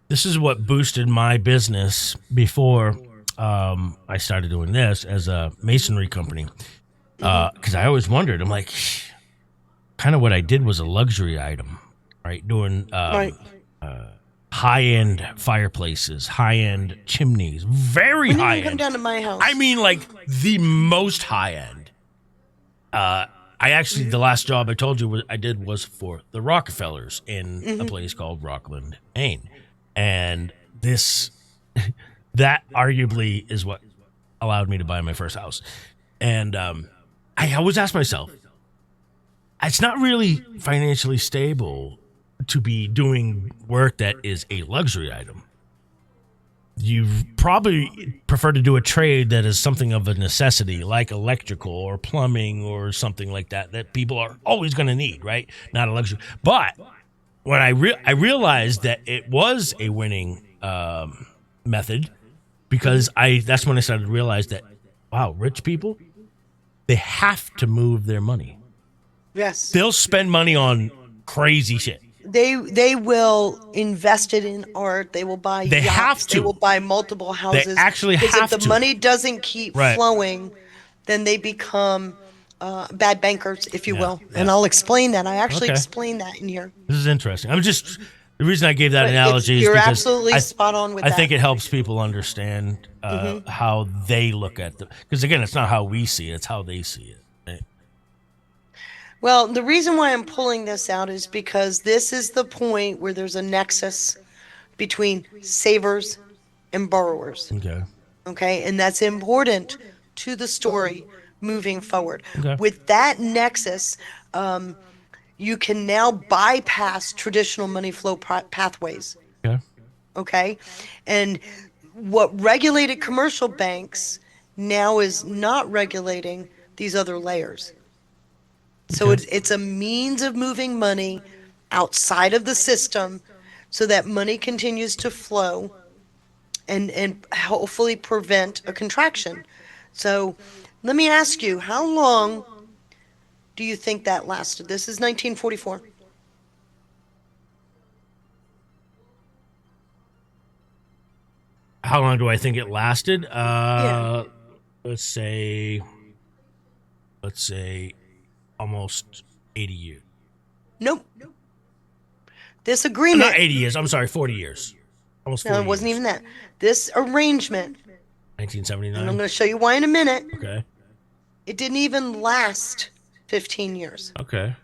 this is what boosted my business before I started doing this as a masonry company. Because I always wondered, I'm like, kind of what I did was a luxury item, right? Doing Right. high-end fireplaces, high-end chimneys, very When you can come high-end. down to my house. I mean, like the most high-end. I actually, the last job I told you I did was for the Rockefellers in a place called Rockland, Maine. And this, that arguably is what allowed me to buy my first house. And I always ask myself, it's not really financially stable to be doing work that is a luxury item. You probably prefer to do a trade that is something of a necessity, like electrical or plumbing or something like that, that people are always going to need, right? Not a luxury. But when I realized that it was a winning method, because that's when I started to realize that, wow, rich people, they have to move their money. Yes. They'll spend money on crazy shit. They will invest it in art. They will buy They yachts. have to. They will buy multiple houses. actually because have if the to. money doesn't keep Right. flowing, then they become bad bankers, if you will. yeah. And I'll explain that. I actually Okay. explain that in here. This is interesting. The reason I gave that But analogy is you're because absolutely spot on with I that. think it helps people understand how they look at because again, it's not how we see it; it's how they see it. Right? Well, the reason why I'm pulling this out is because this is the point where there's a nexus between savers and borrowers. Okay. Okay, and that's important to the story moving forward. Okay. With that nexus, you can now bypass traditional money flow pathways. Okay. Okay, and what regulated commercial banks now is not regulating these other layers. So Okay. it's a means of moving money outside of the system so that money continues to flow and hopefully prevent a contraction. So let me ask you, how long do you think that lasted? This is 1944. How long do I think it lasted? Yeah. Let's say almost 80 years. Nope. This Not agreement, 80 years. I'm sorry, 40 years. Almost 40 no, it wasn't years. even that. This arrangement, and I'm 1979. going to show you why in a minute, Okay. it didn't even last 15 years. Okay.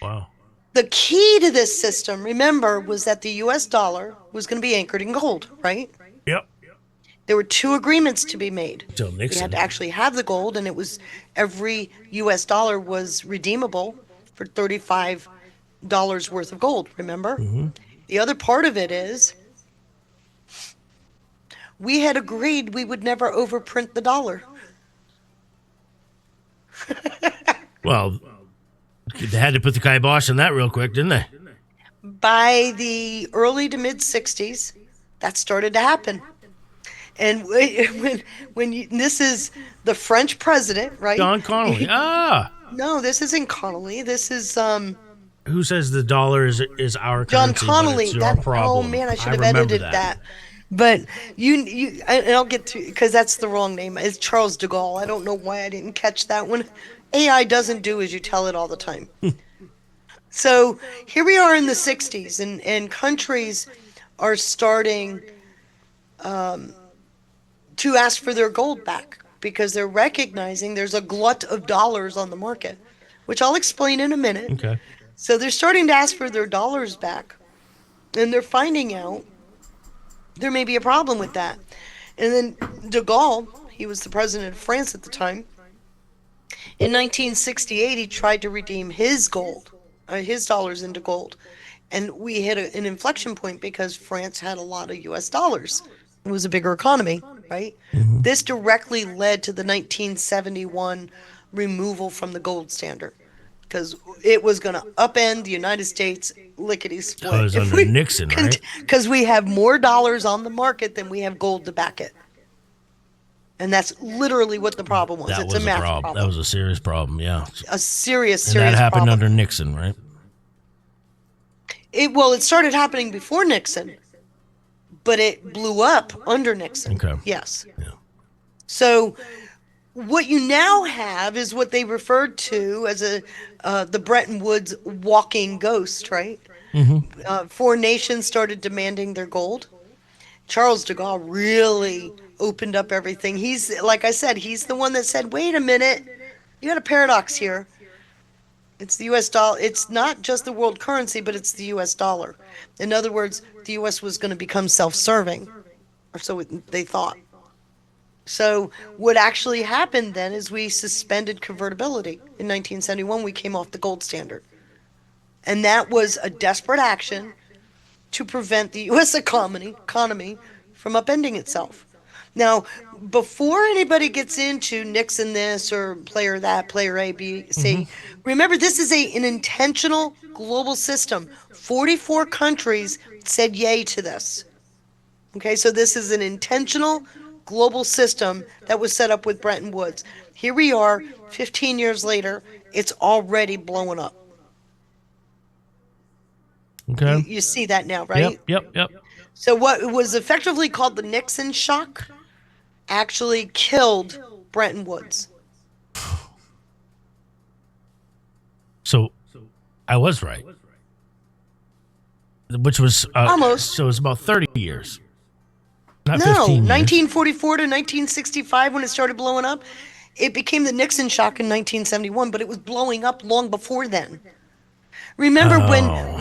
Wow. The key to this system, remember, was that the US dollar was going to be anchored in gold, right? Yep. There were two agreements to be made. Till We Nixon. had to actually have the gold, and it was every US dollar was redeemable for $35 worth of gold, remember? The other part of it is we had agreed we would never overprint the dollar. Well, they had to put the kibosh on that real quick, didn't they? By the early to mid 60s, that started to happen. And this is the French president, right? John Connolly. No, this isn't Connolly. This is Who says the dollar is our John currency, Connolly. but it's your problem? Oh man, I should have edited that. But and I'll get to, because that's the wrong name. It's Charles de Gaulle. I don't know why I didn't catch that one. AI doesn't do as you tell it all the time. So here we are in the 60s, and countries are starting to ask for their gold back because they're recognizing there's a glut of dollars on the market, which I'll explain in a minute. Okay. So they're starting to ask for their dollars back, and they're finding out there may be a problem with that. And then de Gaulle, he was the president of France at the time. In 1968, he tried to redeem his gold, his dollars into gold. And we hit an inflection point because France had a lot of US dollars. It was a bigger economy, right? Mm-hmm. This directly led to the 1971 removal from the gold standard, because it was going to upend the United States lickety split. That was under Nixon, right? Because we have more dollars on the market than we have gold to back it. And that's literally what the problem was. It's a math problem. That was a serious problem, yeah. A serious problem. And that happened problem. under Nixon, right? It started happening before Nixon, but it blew up under Nixon. Okay. Yes. Yeah. So what you now have is what they referred to as the Bretton Woods walking ghost, right? Mm-hmm. Foreign nations started demanding their gold. Charles de Gaulle really opened up everything. He's, like I said, he's the one that said, wait a minute, you got a paradox here. It's the U.S. dollar. It's not just the world currency, but it's the U.S. dollar. In other words, the U.S. was going to become self-serving, or so they thought. So what actually happened then is we suspended convertibility. In 1971, we came off the gold standard. And that was a desperate action to prevent the U.S. economy from upending itself. Now, before anybody gets into Nixon this or player that, player A, B, C, remember this is an intentional global system. 44 countries said yay to this. Okay, so this is an intentional global system that was set up with Bretton Woods. Here we are, 15 years later, it's already blowing up. Okay. You see that now, right? Yep. So what was effectively called the Nixon shock actually killed Bretton Woods. So I was right. Which was almost. So it was about 30 years. Not no, 15 years. 1944 to 1965 when it started blowing up. It became the Nixon shock in 1971, but it was blowing up long before then. Remember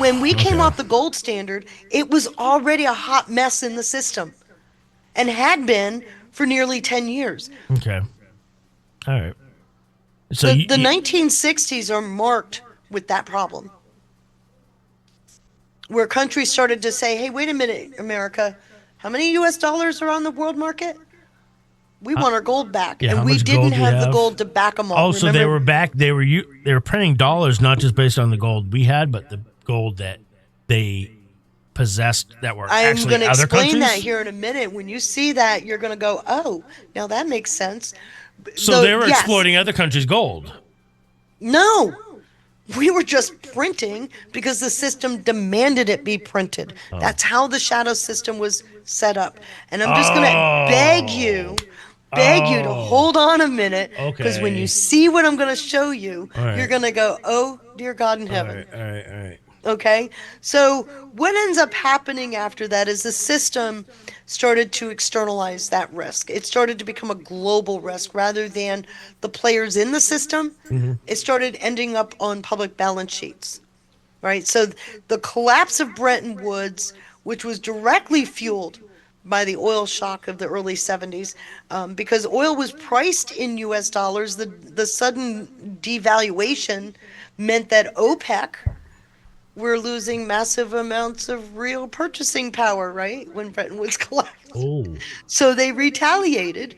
when we came off the gold standard, it was already a hot mess in the system and had been for nearly 10 years. Okay. All right. So the 1960s are marked with that problem, where countries started to say, hey, wait a minute, America, how many U.S. dollars are on the world market? We want our gold back. Yeah, and we didn't have the gold to back them all. Oh, so they were back. They were printing dollars, not just based on the gold we had, but the gold that they possessed that were actually other countries? I'm going to explain that here in a minute. When you see that, you're going to go, oh, now that makes sense. So they were exploiting other countries' gold? No. We were just printing because the system demanded it be printed. Oh. That's how the shadow system was set up. And I'm just going to beg you to hold on a minute, because when you see what I'm going to show you, you're going to go, oh, dear God in heaven. All right. Okay? So what ends up happening after that is the system started to externalize that risk. It started to become a global risk rather than the players in the system. Mm-hmm. It started ending up on public balance sheets, right? So the collapse of Bretton Woods, which was directly fueled by the oil shock of the early 70s, because oil was priced in U.S. dollars, the sudden devaluation meant that OPEC were losing massive amounts of real purchasing power, right, when Bretton Woods collapsed. Oh. So they retaliated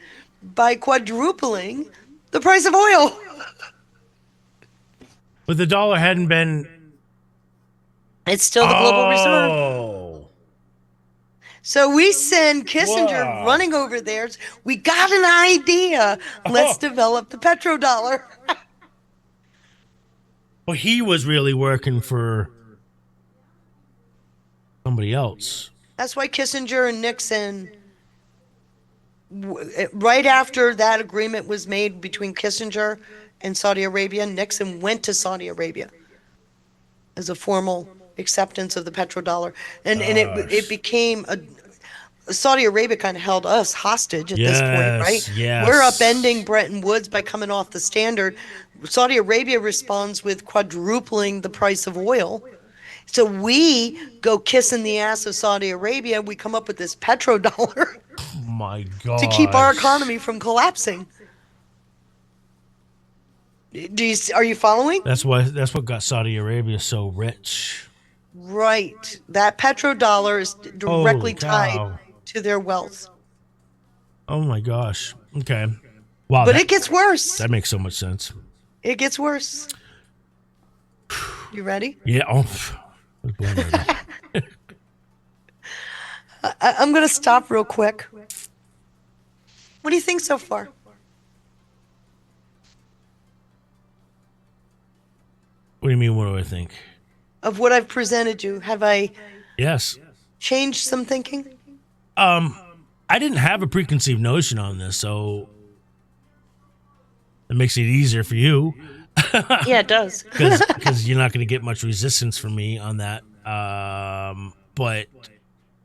by quadrupling The price of oil. But the dollar hadn't been. It's still the global reserve. Oh. So we send Kissinger Wow. running over there. We got an idea. Let's develop the petrodollar. Well, he was really working for somebody else. That's why Kissinger and Nixon, right after that agreement was made between Kissinger and Saudi Arabia, Nixon went to Saudi Arabia as a formal acceptance of the petrodollar. And it became Saudi Arabia kind of held us hostage at this point, right? Yes. We're upending Bretton Woods by coming off the standard. Saudi Arabia responds with quadrupling the price of oil. So we go kissing the ass of Saudi Arabia. We come up with this petrodollar Oh my God. to keep our economy from collapsing. Are you following? That's what got Saudi Arabia so rich. Right. That petrodollar is directly Holy cow. tied to their wealth. Oh my gosh. Okay. Wow. But it gets worse. That makes so much sense. It gets worse. You ready? Yeah. Oh. I was born ready. I'm going to stop real quick. What do you think so far? What do you mean? What do I think? Of what I've presented you, have I Yes. changed some thinking? I didn't have a preconceived notion on this, so it makes it easier for you. Yeah, it does. Because you're not going to get much resistance from me on that. But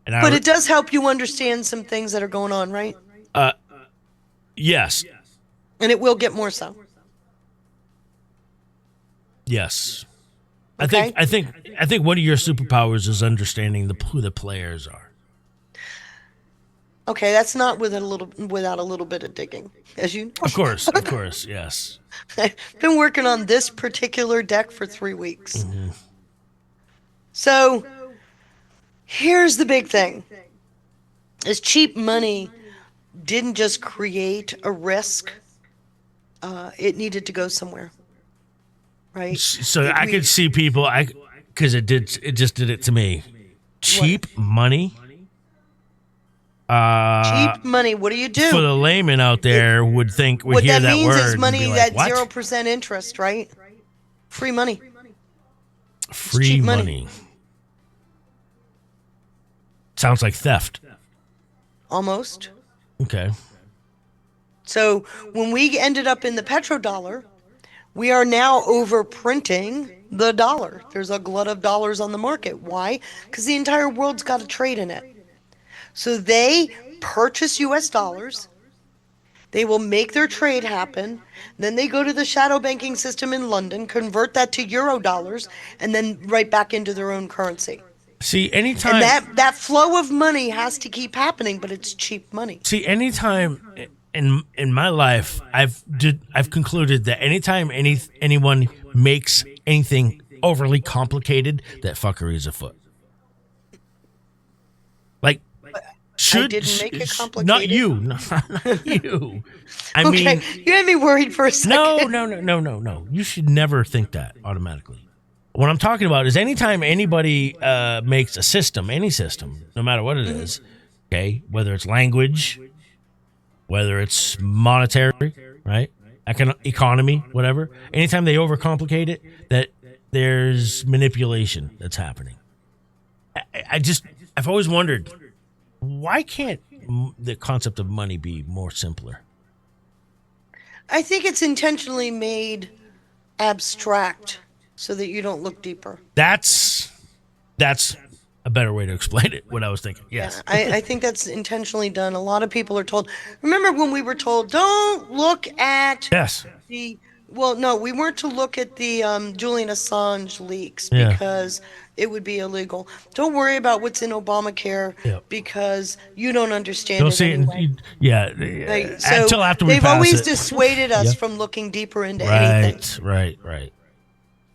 it does help you understand some things that are going on, right? Yes. And it will get more so. Yes. Okay. I think one of your superpowers is understanding who the players are. Okay, that's not without a little bit of digging, as you know. Of course, yes. I've been working on this particular deck for 3 weeks. Mm-hmm. So here's the big thing. Is cheap money didn't just create a risk. It needed to go somewhere. Right? So I could see people, because it just did it to me. Cheap money. Cheap money. What do you do? For the layman out there would hear that word. What that means is money like, at 0% interest, right? Free money. Free money. Sounds like theft. Almost. Okay. So when we ended up in the petrodollar, we are now overprinting the dollar. There's a glut of dollars on the market. Why? Because the entire world's got a trade in it. So they purchase U.S. dollars. They will make their trade happen. Then they go to the shadow banking system in London, convert that to euro dollars, and then right back into their own currency. See, anytime... And that flow of money has to keep happening, but it's cheap money. See, anytime in my life, I've concluded that anytime anyone makes anything overly complicated, that fuckery is afoot. Like... I didn't make it complicated. Not you. Not you. I mean, you had me worried for a second. No. You should never think that automatically. What I'm talking about is anytime anybody makes a system, any system, no matter what it is, okay, whether it's language, whether it's monetary, right, economy, whatever, anytime they overcomplicate it, that there's manipulation that's happening. I've always wondered, why can't the concept of money be more simpler? I think it's intentionally made abstract so that you don't look deeper. That's a better way to explain it, what I was thinking. Yes. Yeah, I think that's intentionally done. A lot of people are told, remember when we were told, don't look at no, we weren't to look at the Julian Assange leaks because it would be illegal. Don't worry about what's in Obamacare because you don't understand it anyway. Until after we pass it. They've always dissuaded us from looking deeper into anything. Right.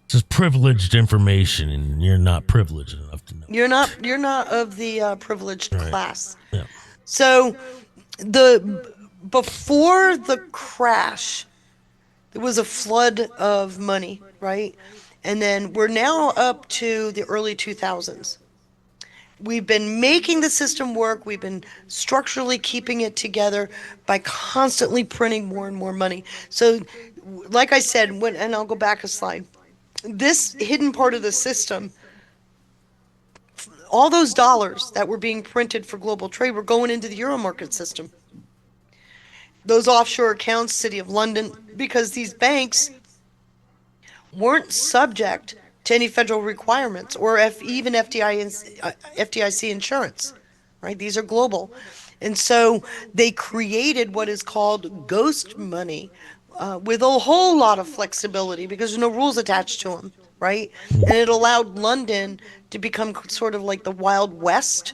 This is privileged information, and you're not privileged enough to know. You're not of the privileged class. Yeah. So before the crash There was a flood of money, right? And then we're now up to the early 2000s. We've been making the system work. We've been structurally keeping it together by constantly printing more and more money. So, like I said, and I'll go back a slide. This hidden part of the system, all those dollars that were being printed for global trade were going into the euro market system. Those offshore accounts, City of London, because these banks weren't subject to any federal requirements or even FDIC insurance, right? These are global. And so they created what is called ghost money with a whole lot of flexibility because there's no rules attached to them, right? And it allowed London to become sort of like the Wild West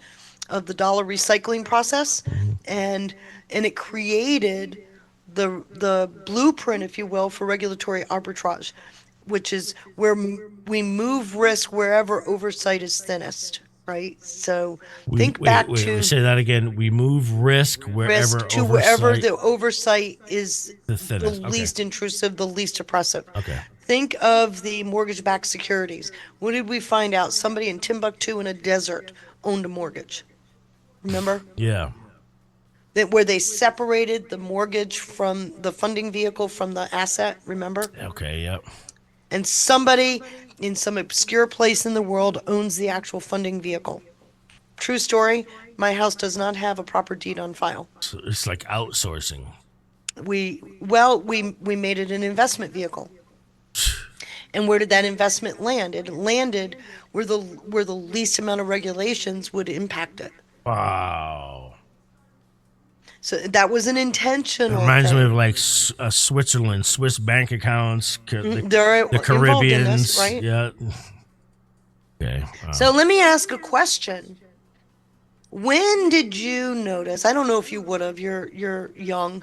of the dollar recycling process. And it created the blueprint, if you will, for regulatory arbitrage, which is where we move risk wherever oversight is thinnest, right? So think back to Say that again. We move risk risk wherever to wherever oversight the oversight is the the thinnest. Okay. least intrusive, the least oppressive. Okay. Think of the mortgage-backed securities. What did we find out? Somebody in Timbuktu in a desert owned a mortgage. Remember? Yeah. That where they separated the mortgage from the funding vehicle from the asset, remember? Okay. Yep. And somebody in some obscure place in the world owns the actual funding vehicle. True story, my house does not have a proper deed on file. So it's like outsourcing. We made it an investment vehicle. And where did that investment land? It landed where the least amount of regulations would impact it. Wow. So that was an intentional Reminds me thing. of like Switzerland, Swiss bank accounts, They're the involved in Caribbeans. this, right? Yeah. Okay. So let me ask a question. When did you notice? I don't know if you would have. You're young.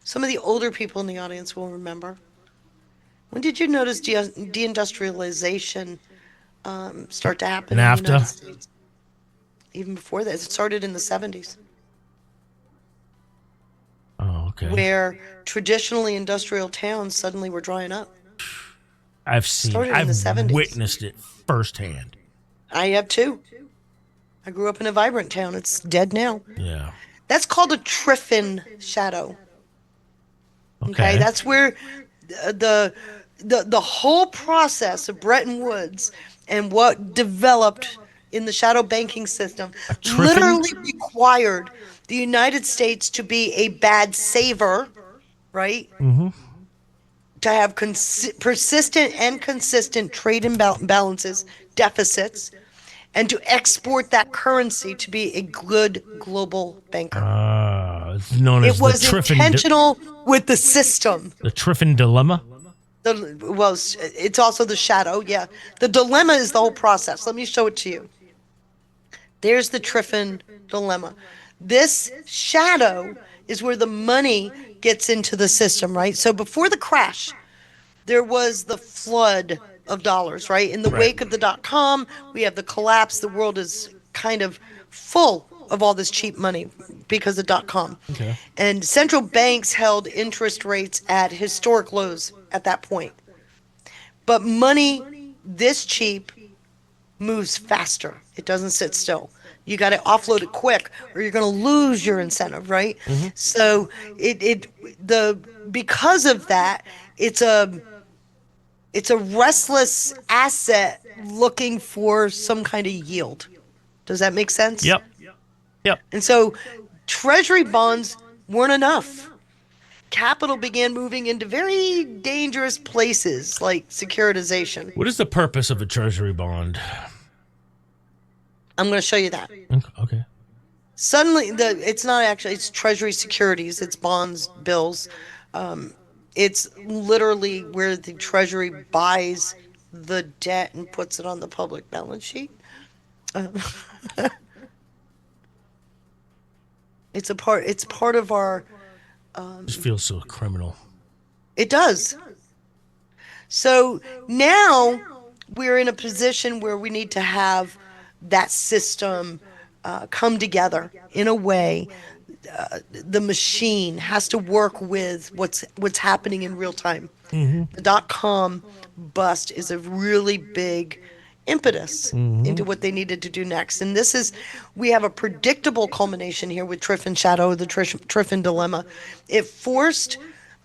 Some of the older people in the audience will remember. When did you notice deindustrialization start to happen in the United NAFTA. States? Even before that, it started in the 70s, Oh, okay. where traditionally industrial towns suddenly were drying up. I've seen. Started in I've the 70s. witnessed it firsthand. I have too. I grew up in a vibrant town. It's dead now. Yeah. That's called a Triffin shadow. Okay, Okay. that's where the whole process of Bretton Woods and what developed in the shadow banking system Triffin? literally required the United States to be a bad saver, right? Mm-hmm. To have persistent and consistent trade imbalances, deficits, and to export that currency to be a good global banker. It's known as It was the Triffin. intentional with the system. The Triffin dilemma. It's also the shadow, yeah. The dilemma is the whole process. Let me show it to you. There's the Triffin dilemma. This shadow is where the money gets into the system, right? So before the crash, there was the flood of dollars, right? In the wake of the dot-com, we have the collapse. The world is kind of full of all this cheap money because of dot-com. Okay. And central banks held interest rates at historic lows at that point. But money this cheap moves faster. It doesn't sit still. You got to offload it quick or you're going to lose your incentive, right? Mm-hmm. So because of that, it's a restless asset looking for some kind of yield. Does that make sense? Yep. Yep. And so treasury bonds weren't enough. Capital began moving into very dangerous places like securitization. What is the purpose of a treasury bond? I'm going to show you that. Okay. Suddenly, it's treasury securities, it's bonds, bills. It's literally where the treasury buys the debt and puts it on the public balance sheet. It's part of our. Just feels so criminal. It does. So now we're in a position where we need to have that system come together in a way. The machine has to work with what's happening in real time. The .com bust is a really big impetus into what they needed to do next. And we have a predictable culmination here with Triffin Shadow, the Triffin dilemma. It forced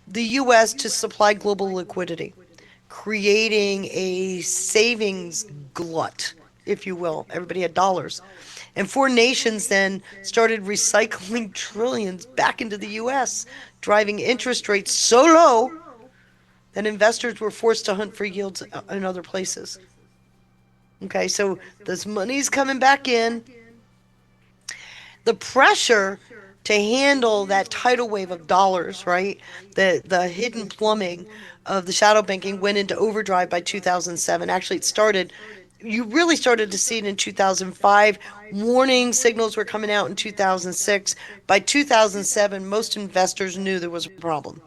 the U.S. to supply global liquidity, creating a savings glut, if you will. Everybody had dollars. And foreign nations then started recycling trillions back into the U.S., driving interest rates so low that investors were forced to hunt for yields in other places. Okay, so this money's coming back in. The pressure to handle that tidal wave of dollars, right? The hidden plumbing of the shadow banking went into overdrive by 2007. Actually, you really started to see it in 2005. Warning signals were coming out in 2006. By 2007, most investors knew there was a problem.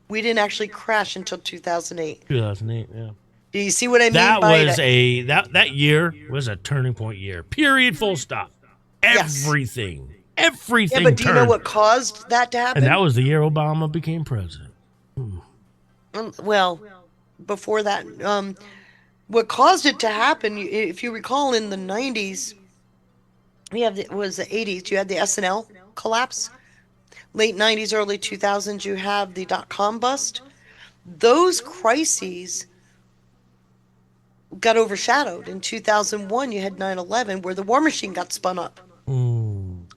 We didn't actually crash until 2008. 2008, yeah. Do you see what I mean That by was that year was a turning point year. Period. Full stop. Yes. Everything Yeah, but do you know turned. what caused that to happen? And that was the year Obama became president. Well, before that, what caused it to happen, if you recall, in the 90s, it was the 80s, you had the SNL collapse. Late 90s, early 2000s, you have the .com bust. Those crises got overshadowed. In 2001, you had 9/11, where the war machine got spun up.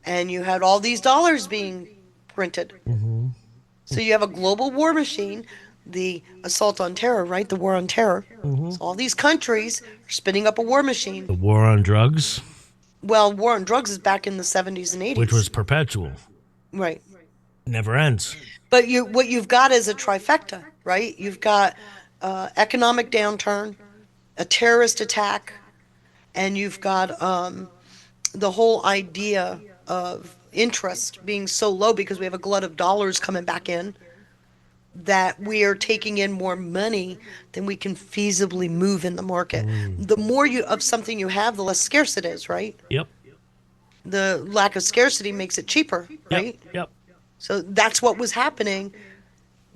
And you had all these dollars being printed. So you have a global war machine, the assault on terror, right? The war on terror. So all these countries are spinning up a war machine. The war on drugs. Well, war on drugs is back in the 70s and 80s. Which was perpetual. Right. Never ends. But what you've got is a trifecta, right? You've got economic downturn, a terrorist attack, and you've got the whole idea of interest being so low because we have a glut of dollars coming back in, that we are taking in more money than we can feasibly move in the market. The more of something you have, the less scarce it is, right? Yep. The lack of scarcity makes it cheaper, right? Yep. So that's what was happening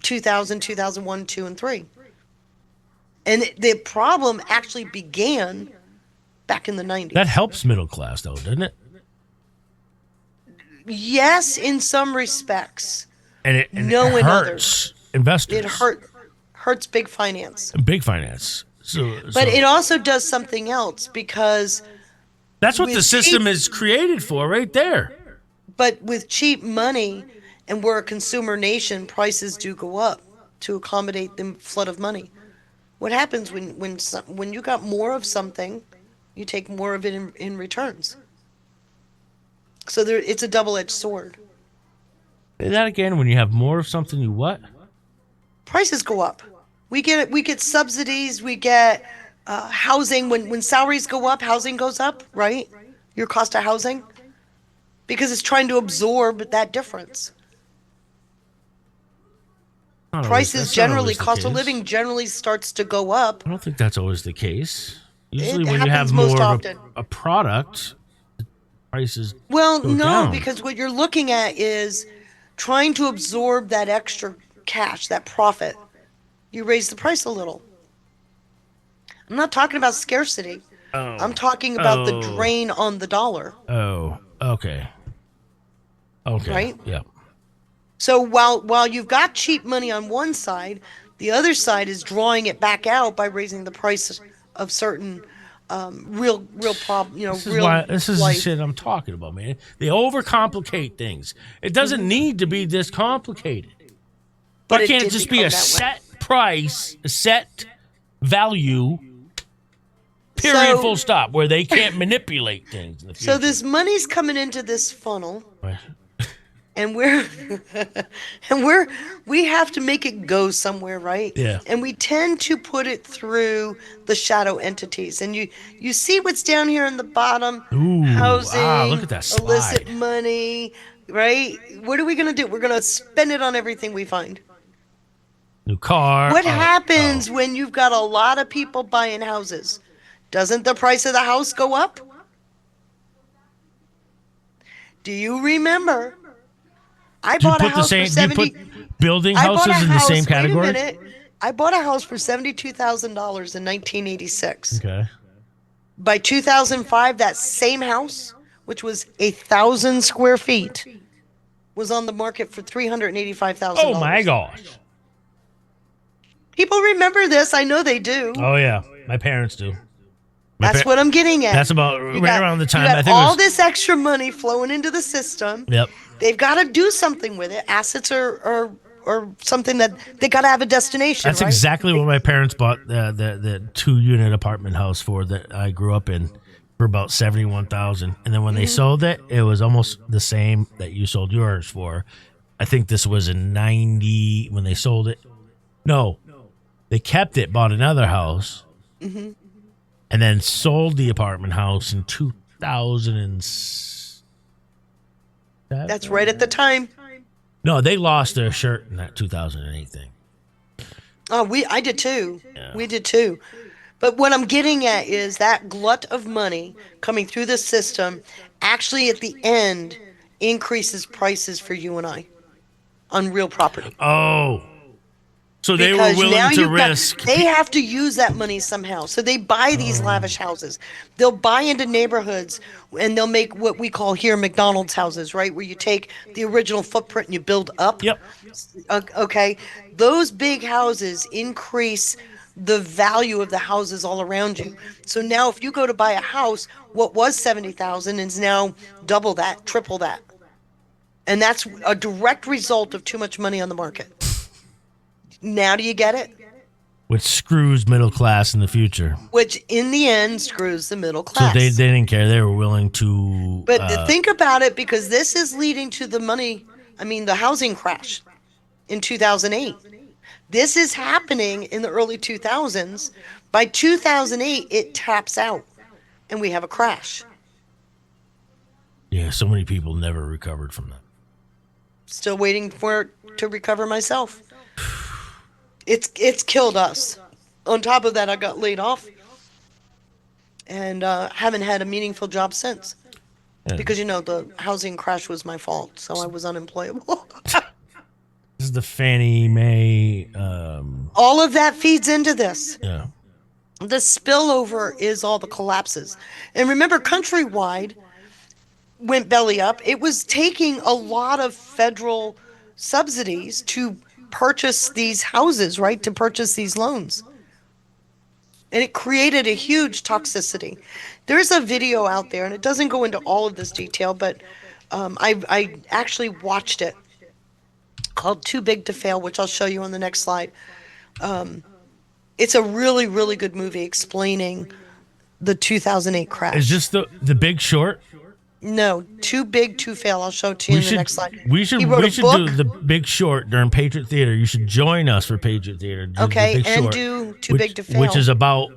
2000, 2001, 2, and 3. And the problem actually began back in the 90s. That helps middle class, though, doesn't it? Yes, in some respects. And it No, in hurts investors. It hurts big finance. Big finance. But it also does something else, because that's what the system is created for, right there. But with cheap money, and we're a consumer nation, prices do go up to accommodate the flood of money. What happens when you got more of something, you take more of it in returns. So it's a double-edged sword. Say that again. When you have more of something, you what? Prices go up. We get subsidies. We get housing. When salaries go up, housing goes up, right? Your cost of housing, because it's trying to absorb that difference. Prices generally, cost of living generally starts to go up. I don't think that's always the case. Usually, when you happens have most more of often. a product, prices Well, go no, down. because what you're looking at is trying to absorb that extra cash, that profit. You raise the price a little. I'm not talking about scarcity. I'm talking about the drain on the dollar. Oh, okay. Okay. Right? Yeah. So while you've got cheap money on one side, the other side is drawing it back out by raising the price of certain real problem. This is the shit I'm talking about, man. They overcomplicate things. It doesn't need to be this complicated. But Why can't it just be a set price, a set value? Period. Full stop. Where they can't manipulate things. In the future. So this money's coming into this funnel. Right. And we have to make it go somewhere, right? Yeah. And we tend to put it through the shadow entities. And you see what's down here in the bottom? Ooh, housing, look at that slide. illicit money, right? What are we going to do? We're going to spend it on everything we find. New car. What happens when you've got a lot of people buying houses? Doesn't the price of the house go up? Do you remember? I bought a house for 70. Building houses in the same category? Wait a minute. I bought a house for $72,000 in 1986. Okay. By 2005, that same house, which was 1,000 square feet, was on the market for $385,000. Oh my gosh. People remember this. I know they do. Oh yeah, my parents do. That's what I'm getting at. That's about right around the time. You got I think all this extra money flowing into the system. Yep. They've got to do something with it. Assets are something that they got to have a destination. That's right? exactly what my parents bought the 2-unit apartment house for that I grew up in for about $71,000, and then when they sold it, it was almost the same that you sold yours for. I think this was in '90 when they sold it. No, they kept it, bought another house, and then sold the apartment house in 2007. That's right at the time. No, they lost their shirt in that 2008 thing. Oh, I did too. Yeah. We did too. But what I'm getting at is that glut of money coming through the system actually at the end increases prices for you and I on real property. Oh. So they Because were now willing to risk. they have to use that money somehow. So they buy these lavish houses. They'll buy into neighborhoods and they'll make what we call here McDonald's houses, right? Where you take the original footprint and you build up. Yep. Okay. Those big houses increase the value of the houses all around you. So now if you go to buy a house, what was 70,000 is now double that, triple that. And that's a direct result of too much money on the market. Now do you get it? Which screws middle class in the future. Which in the end screws the middle So class. they didn't care. They were willing to. But think about it, because this is leading to the housing crash in 2008. This is happening in the early 2000s. By 2008, it taps out and we have a crash. Yeah, so many people never recovered from that. Still waiting for it to recover myself. It's killed us. On top of that, I got laid off and haven't had a meaningful job since. Yeah. Because, the housing crash was my fault, so I was unemployable. This is the Fannie Mae. All of that feeds into this. Yeah. The spillover is all the collapses. And remember, Countrywide went belly up. It was taking a lot of federal subsidies to purchase these houses, right? To purchase these loans. And it created a huge toxicity. There's a video out there, and it doesn't go into all of this detail, but I actually watched it, called Too Big to Fail, which I'll show you on the next slide. It's a really, really good movie explaining the 2008 crash. Is this the Big Short? No, Too Big to Fail. I'll show it to you in the next slide. We should do the Big Short during Patriot Theater. You should join us for Patriot Theater. Do Okay, the Big and Short, do Too Big to Fail. which is about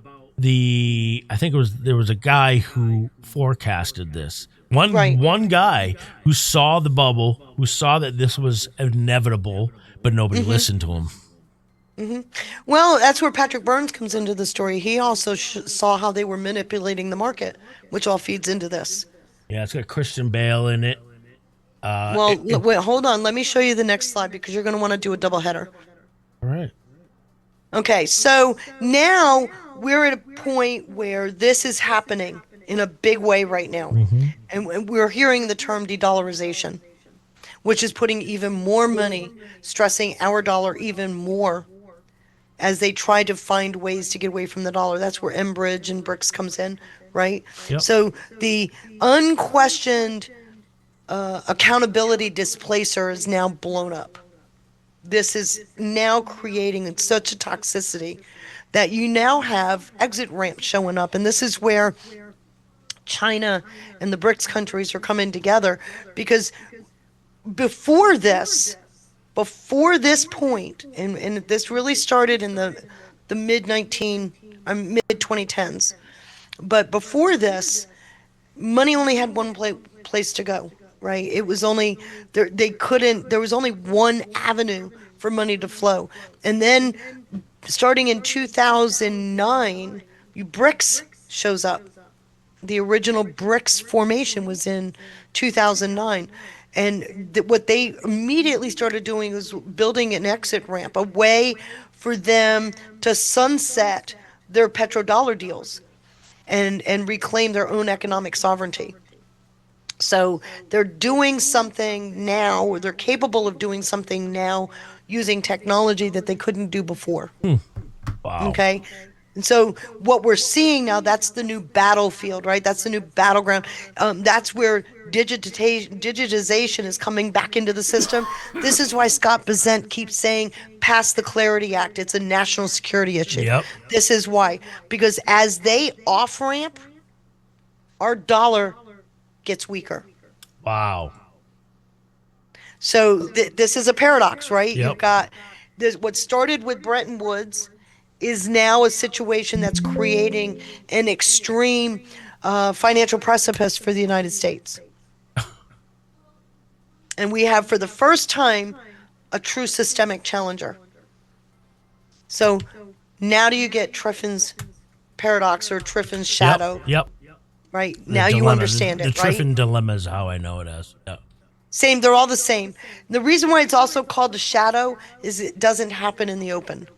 I think there was a guy who forecasted this. One guy who saw the bubble, who saw that this was inevitable, but nobody listened to him. Well, that's where Patrick Burns comes into the story. He also saw how they were manipulating the market, which all feeds into this. Yeah, it's got Christian Bale in it. Wait, hold on. Let me show you the next slide because you're going to want to do a double header. All right. Okay, so now we're at a point where this is happening in a big way right now. And we're hearing the term de-dollarization, which is putting even more money, stressing our dollar even more as they try to find ways to get away from the dollar. That's where Enbridge and BRICS comes in, right? Yep. So the unquestioned accountability displacer is now blown up. This is now creating such a toxicity that you now have exit ramps showing up. And this is where China and the BRICS countries are coming together, because before this point, and this really started in the mid 2010s, but before this, money only had one place to go, right? It was only there was only one avenue for money to flow. And then starting in 2009, BRICS shows up. The original BRICS formation was in 2009. And what they immediately started doing was building an exit ramp, a way for them to sunset their petrodollar deals and reclaim their own economic sovereignty. So they're doing something now, or they're capable of doing something now using technology that they couldn't do before. Wow. Okay. And so what we're seeing now, that's the new battlefield, right? That's the new battleground. That's where digitization is coming back into the system. This is why Scott Bessent keeps saying, pass the Clarity Act. It's a national security issue. Yep. This is why. Because as they off-ramp, our dollar gets weaker. Wow. So this is a paradox, right? Yep. You've got this, what started with Bretton Woods is now a situation that's creating an extreme financial precipice for the United States. And we have, for the first time, a true systemic challenger. So now do you get Triffin's paradox or Triffin's shadow? Yep. Right? The Now you dilemma. understand The it, right? Triffin dilemma is how I know it as. Yep. Same, they're all the same. The reason why it's also called a shadow is it doesn't happen in the open.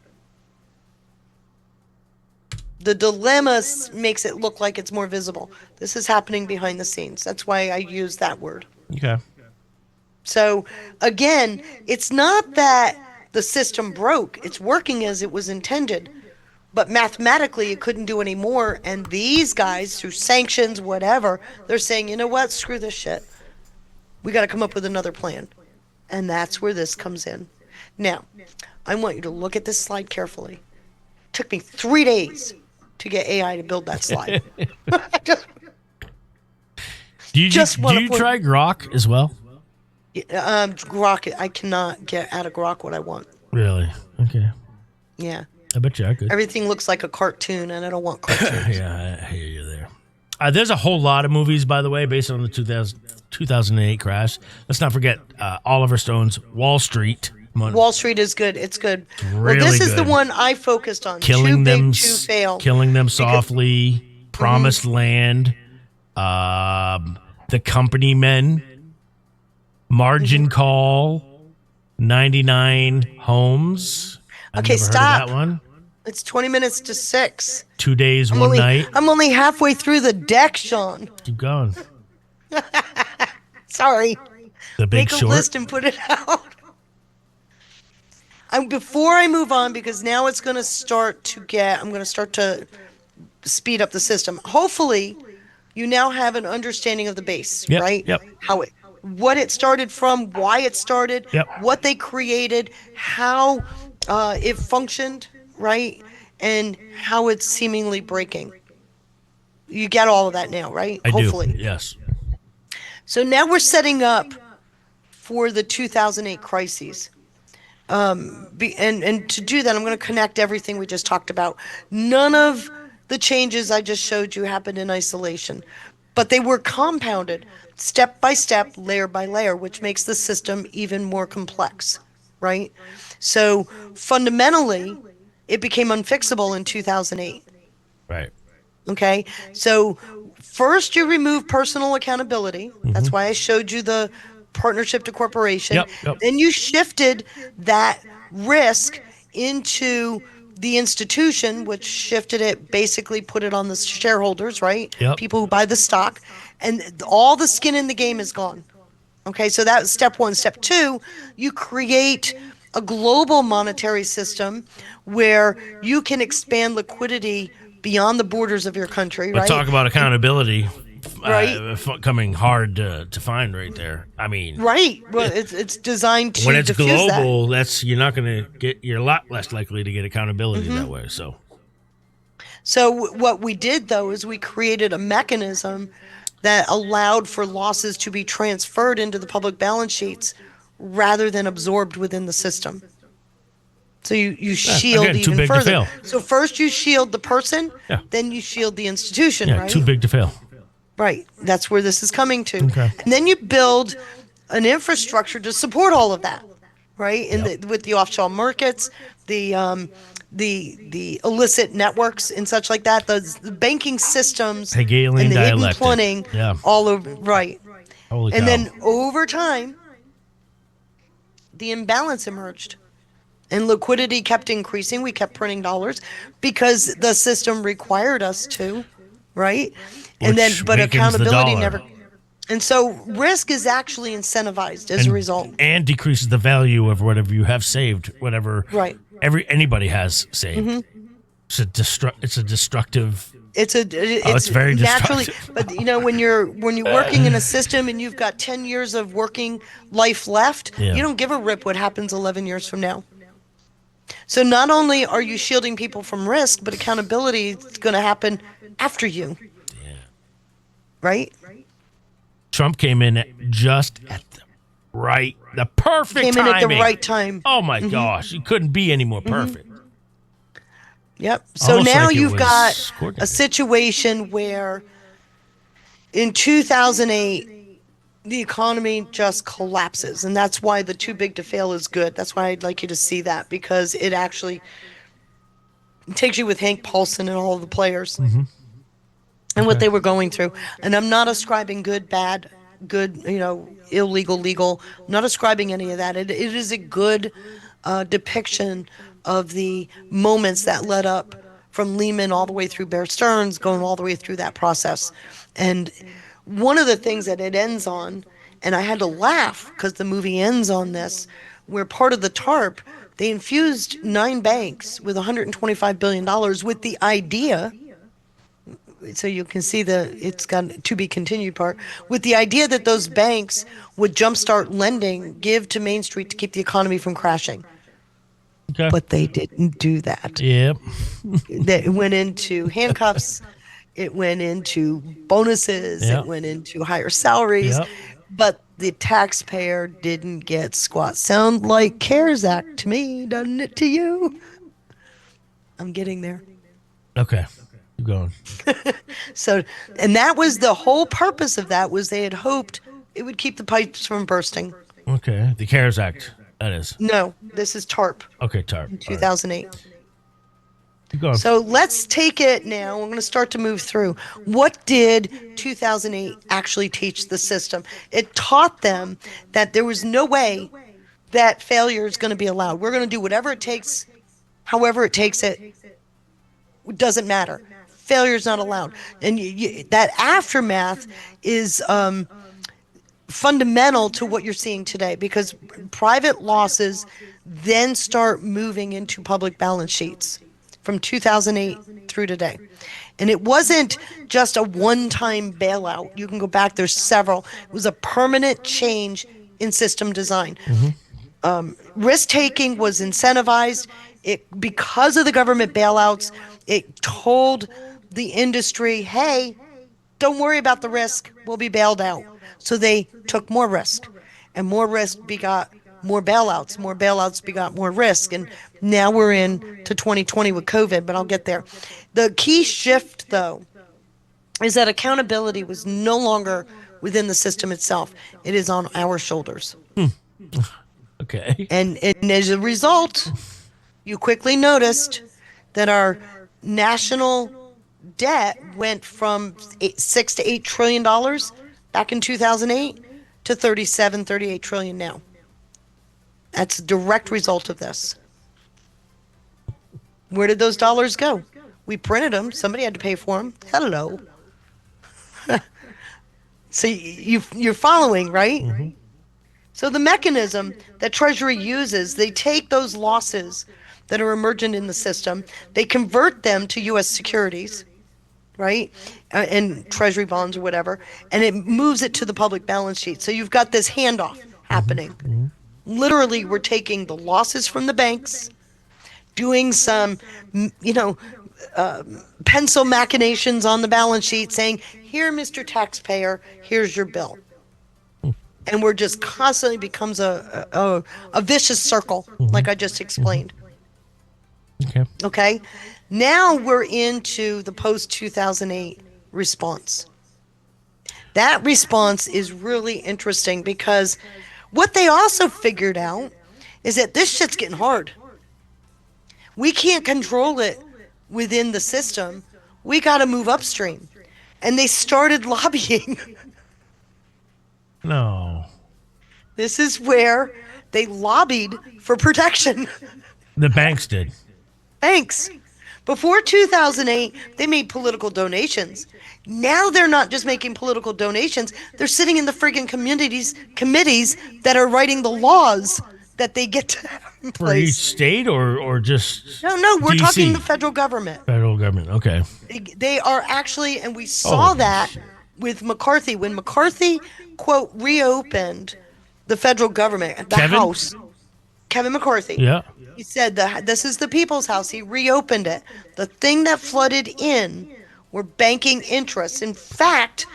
The dilemma makes it look like it's more visible. This is happening behind the scenes. That's why I use that word. Okay. So, again, it's not that the system broke. It's working as it was intended. But mathematically, it couldn't do any more. And these guys, through sanctions, whatever, they're saying, you know what? Screw this shit. We got to come up with another plan. And that's where this comes in. Now, I want you to look at this slide carefully. It took me 3 days to get AI to build that slide. Do you try Grok as well? Grok, I cannot get out of Grok what I want. Really? Okay. Yeah. I bet you I could. Everything looks like a cartoon, and I don't want cartoons. Yeah, I hear you there. There's a whole lot of movies, by the way, based on the 2008 crash. Let's not forget Oliver Stone's Wall Street. Wall Street is good. It's good. Really well, this is good. the one I focused on. Killing Too them, big to fail. Killing Them Softly, Promised Land, The Company Men, Margin Call, 99 Homes. I've never stop. heard of that one. It's 20 minutes to 6. 2 days, one night. I'm only halfway through the deck, Sean. Keep going. Sorry. The Big Make a Short. list and put it out. Before I move on, because now it's going to start to speed up the system. Hopefully, you now have an understanding of the base, right? Yep. What it started from, why it started, what they created, how it functioned, right? And how it's seemingly breaking. You get all of that now, right? Hopefully. Do. Yes. So now we're setting up for the 2008 crises. And to do that, I'm going to connect everything we just talked about. None of the changes I just showed you happened in isolation, but they were compounded step by step, layer by layer, which makes the system even more complex, right? So fundamentally, it became unfixable in 2008. Right. Okay? So first you remove personal accountability. That's why I showed you the partnership to corporation. Yep. Then you shifted that risk into the institution, which shifted it, basically put it on the shareholders, right? Yep. People who buy the stock. And all the skin in the game is gone. Okay, so that was step one. Step two, you create a global monetary system where you can expand liquidity beyond the borders of your country, right? Let's talk about accountability. Right. Coming hard to find right there. I mean, right. Well, it's designed to when it's diffuse global, that. you're not going to get. You're a lot less likely to get accountability that way. So what we did though is we created a mechanism that allowed for losses to be transferred into the public balance sheets rather than absorbed within the system. So you shield again, too even big to further. fail. So first you shield the person, Yeah. then you shield the institution, Yeah, right? too big to fail. Right. That's where this is coming to. Okay. And then you build an infrastructure to support all of that, right? With the offshore markets, the illicit networks and such like that, the banking systems, Hegelian and the hidden dialectic. plumbing, Yeah. all over, right. Holy And cow. then over time, the imbalance emerged. And liquidity kept increasing. We kept printing dollars because the system required us to, right? And then, Which but weakens the accountability dollar. never. And so risk is actually incentivized as a result. And decreases the value of whatever you have saved, whatever Right. anybody has saved. It's a destructive. It's very naturally, destructive. but when you're working in a system and you've got 10 years of working life left, Yeah. you don't give a rip what happens 11 years from now. So not only are you shielding people from risk, but accountability is going to happen after you. Yeah. Right? Trump came in just at the perfect Came timing. in at the right time. Oh my gosh, he couldn't be any more perfect. Yep. So Almost now like it you've was got coordinated. a situation where in 2008, the economy just collapses. And that's why the too big to fail is good. That's why I'd like you to see that, because it actually takes you with Hank Paulson and all of the players and what they were going through. And I'm not ascribing good, bad, good, illegal, legal. I'm not ascribing any of that. It is a good depiction of the moments that led up from Lehman all the way through Bear Stearns, going all the way through that process. And one of the things that it ends on, and I had to laugh because the movie ends on this, where part of the TARP, they infused 9 banks with $125 billion with the idea, so you can see it's got to be continued part, with the idea that those banks would jumpstart lending, give to Main Street to keep the economy from crashing. Okay. But they didn't do that. Yep. It went into handcuffs. It went into bonuses. Yep. It went into higher salaries. Yep. But the taxpayer didn't get squat. Sound like CARES Act to me, doesn't it to you? I'm getting there. Okay. Keep going. So, and that was the whole purpose of that, was they had hoped it would keep the pipes from bursting. Okay. The CARES Act. That is. No, this is TARP. Okay, TARP. In 2008. Right. Keep going. So let's take it now. We're going to start to move through. What did 2008 actually teach the system? It taught them that there was no way that failure is going to be allowed. We're going to do whatever it takes, however it takes it. It doesn't matter. Failure is not allowed. And that aftermath is fundamental to what you're seeing today, because private losses then start moving into public balance sheets from 2008 through today. And it wasn't just a one-time bailout. You can go back, there's several. It was a permanent change in system design. Risk-taking was incentivized. Because of the government bailouts, it told the industry, hey, don't worry about the risk, we'll be bailed out. So they took more risk, and more risk begot more bailouts begot more risk, and now we're in to 2020 with COVID, but I'll get there. The key shift, though, is that accountability was no longer within the system itself. It is on our shoulders. Okay. And as a result, you quickly noticed that our national debt went from $6 to $8 trillion back in 2008 to 38 trillion now. That's a direct result of this. Where did those dollars go? We printed them. Somebody had to pay for them. Hello. So you're following, right? Mm-hmm. So the mechanism that Treasury uses, they take those losses that are emergent in the system, they convert them to U.S. securities, right, and Treasury bonds or whatever, and it moves it to the public balance sheet. So you've got this handoff happening. Mm-hmm. Literally, we're taking the losses from the banks, doing some, pencil machinations on the balance sheet, saying, here, Mr. Taxpayer, here's your bill. And we're just constantly becomes a vicious circle, like I just explained. Okay. Now we're into the post-2008 response. That response is really interesting, because what they also figured out is that this shit's getting hard. We can't control it within the system. We got to move upstream. And they started lobbying. No. This is where they lobbied for protection. The banks did. Banks. Before 2008, they made political donations. Now they're not just making political donations, they're sitting in the friggin' committees that are writing the laws that they get to have in For each place. state or just No, we're DC? talking the federal government. Federal government. Okay. They are actually, and we saw that with McCarthy. When McCarthy, quote, reopened the federal government, the Kevin? House, Kevin McCarthy. Yeah. He said that this is the people's house. He reopened it. The thing that flooded in were banking interests. In fact,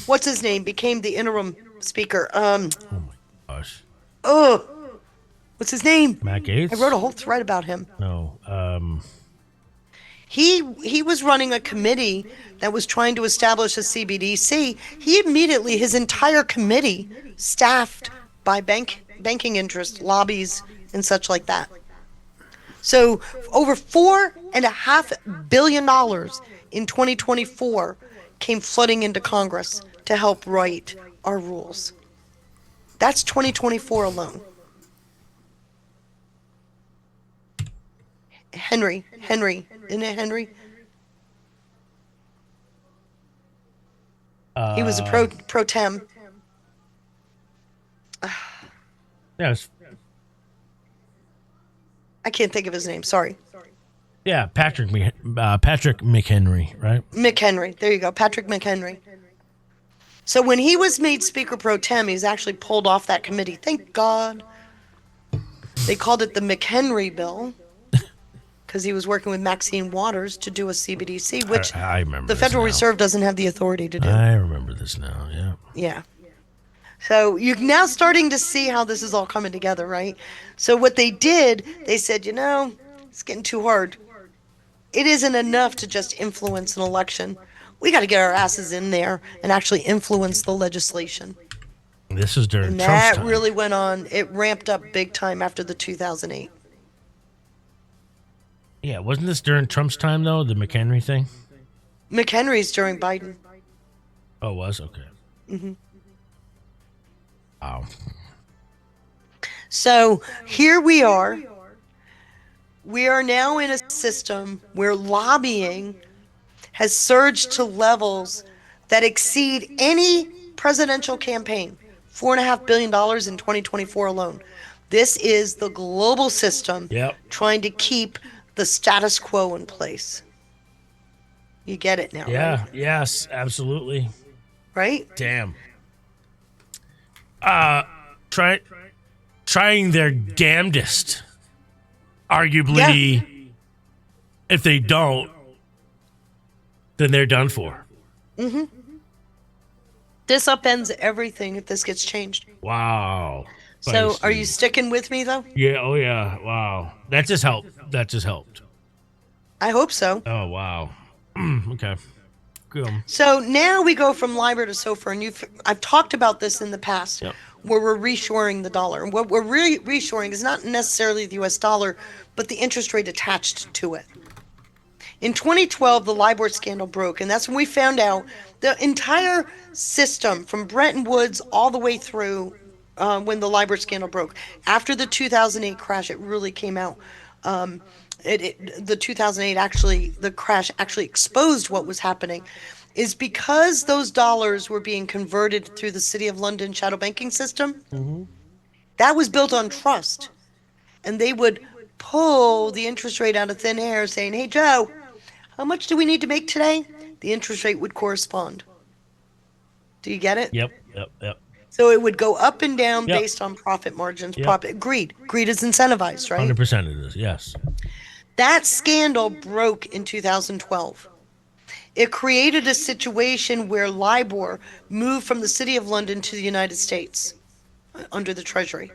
what's his name became the interim speaker. Oh my gosh. Oh, what's his name? Matt Gaetz? I wrote a whole thread about him. No. He was running a committee that was trying to establish a CBDC. He immediately, his entire committee, staffed by banking interest, lobbies, and such like that. So over $4.5 billion in 2024 came flooding into Congress to help write our rules. That's 2024 alone. Henry, isn't it Henry? He was a pro tem. Yes. I can't think of his name. Sorry. Yeah, Patrick McHenry, right? McHenry. There you go. Patrick McHenry. So when he was made Speaker Pro Tem, he's actually pulled off that committee. Thank God. They called it the McHenry bill because he was working with Maxine Waters to do a CBDC, which I remember the Federal now. Reserve doesn't have the authority to do. I remember this now, yeah. Yeah. So you're now starting to see how this is all coming together, right? So what they did, they said, it's getting too hard. It isn't enough to just influence an election. We got to get our asses in there and actually influence the legislation. This is during And Trump's that time. really went on. It ramped up big time after the 2008. Yeah, wasn't this during Trump's time, though, the McHenry thing? McHenry's during Biden. Oh, it was? Okay. Mm-hmm. Wow. So here we are. We are now in a system where lobbying has surged to levels that exceed any presidential campaign. $4.5 billion in 2024 alone. This is the global system trying to keep the status quo in place. You get it now, Yeah, right? yes, absolutely. Right? Damn. Trying their damnedest. Arguably, if they don't, then they're done for. Mm-hmm. This upends everything if this gets changed. Wow. So Feisty. are you sticking with me, though? Yeah, oh yeah, wow. That just helped. I hope so. Oh, wow. Okay. Cool. So now we go from LIBOR to SOFR, and I've talked about this in the past, where we're reshoring the dollar. And what we're reshoring is not necessarily the U.S. dollar, but the interest rate attached to it. In 2012, the LIBOR scandal broke, and that's when we found out the entire system, from Bretton Woods all the way through when the LIBOR scandal broke. After the 2008 crash, it really came out. The 2008 the crash actually exposed what was happening, is because those dollars were being converted through the City of London shadow banking system. Mm-hmm. That was built on trust, and they would pull the interest rate out of thin air, saying, "Hey Joe, how much do we need to make today?" The interest rate would correspond. Do you get it? Yep. So it would go up and down based on profit margins, greed. Greed is incentivized, right? 100% it is, yes. That scandal broke in 2012. It created a situation where LIBOR moved from the City of London to the United States under the Treasury.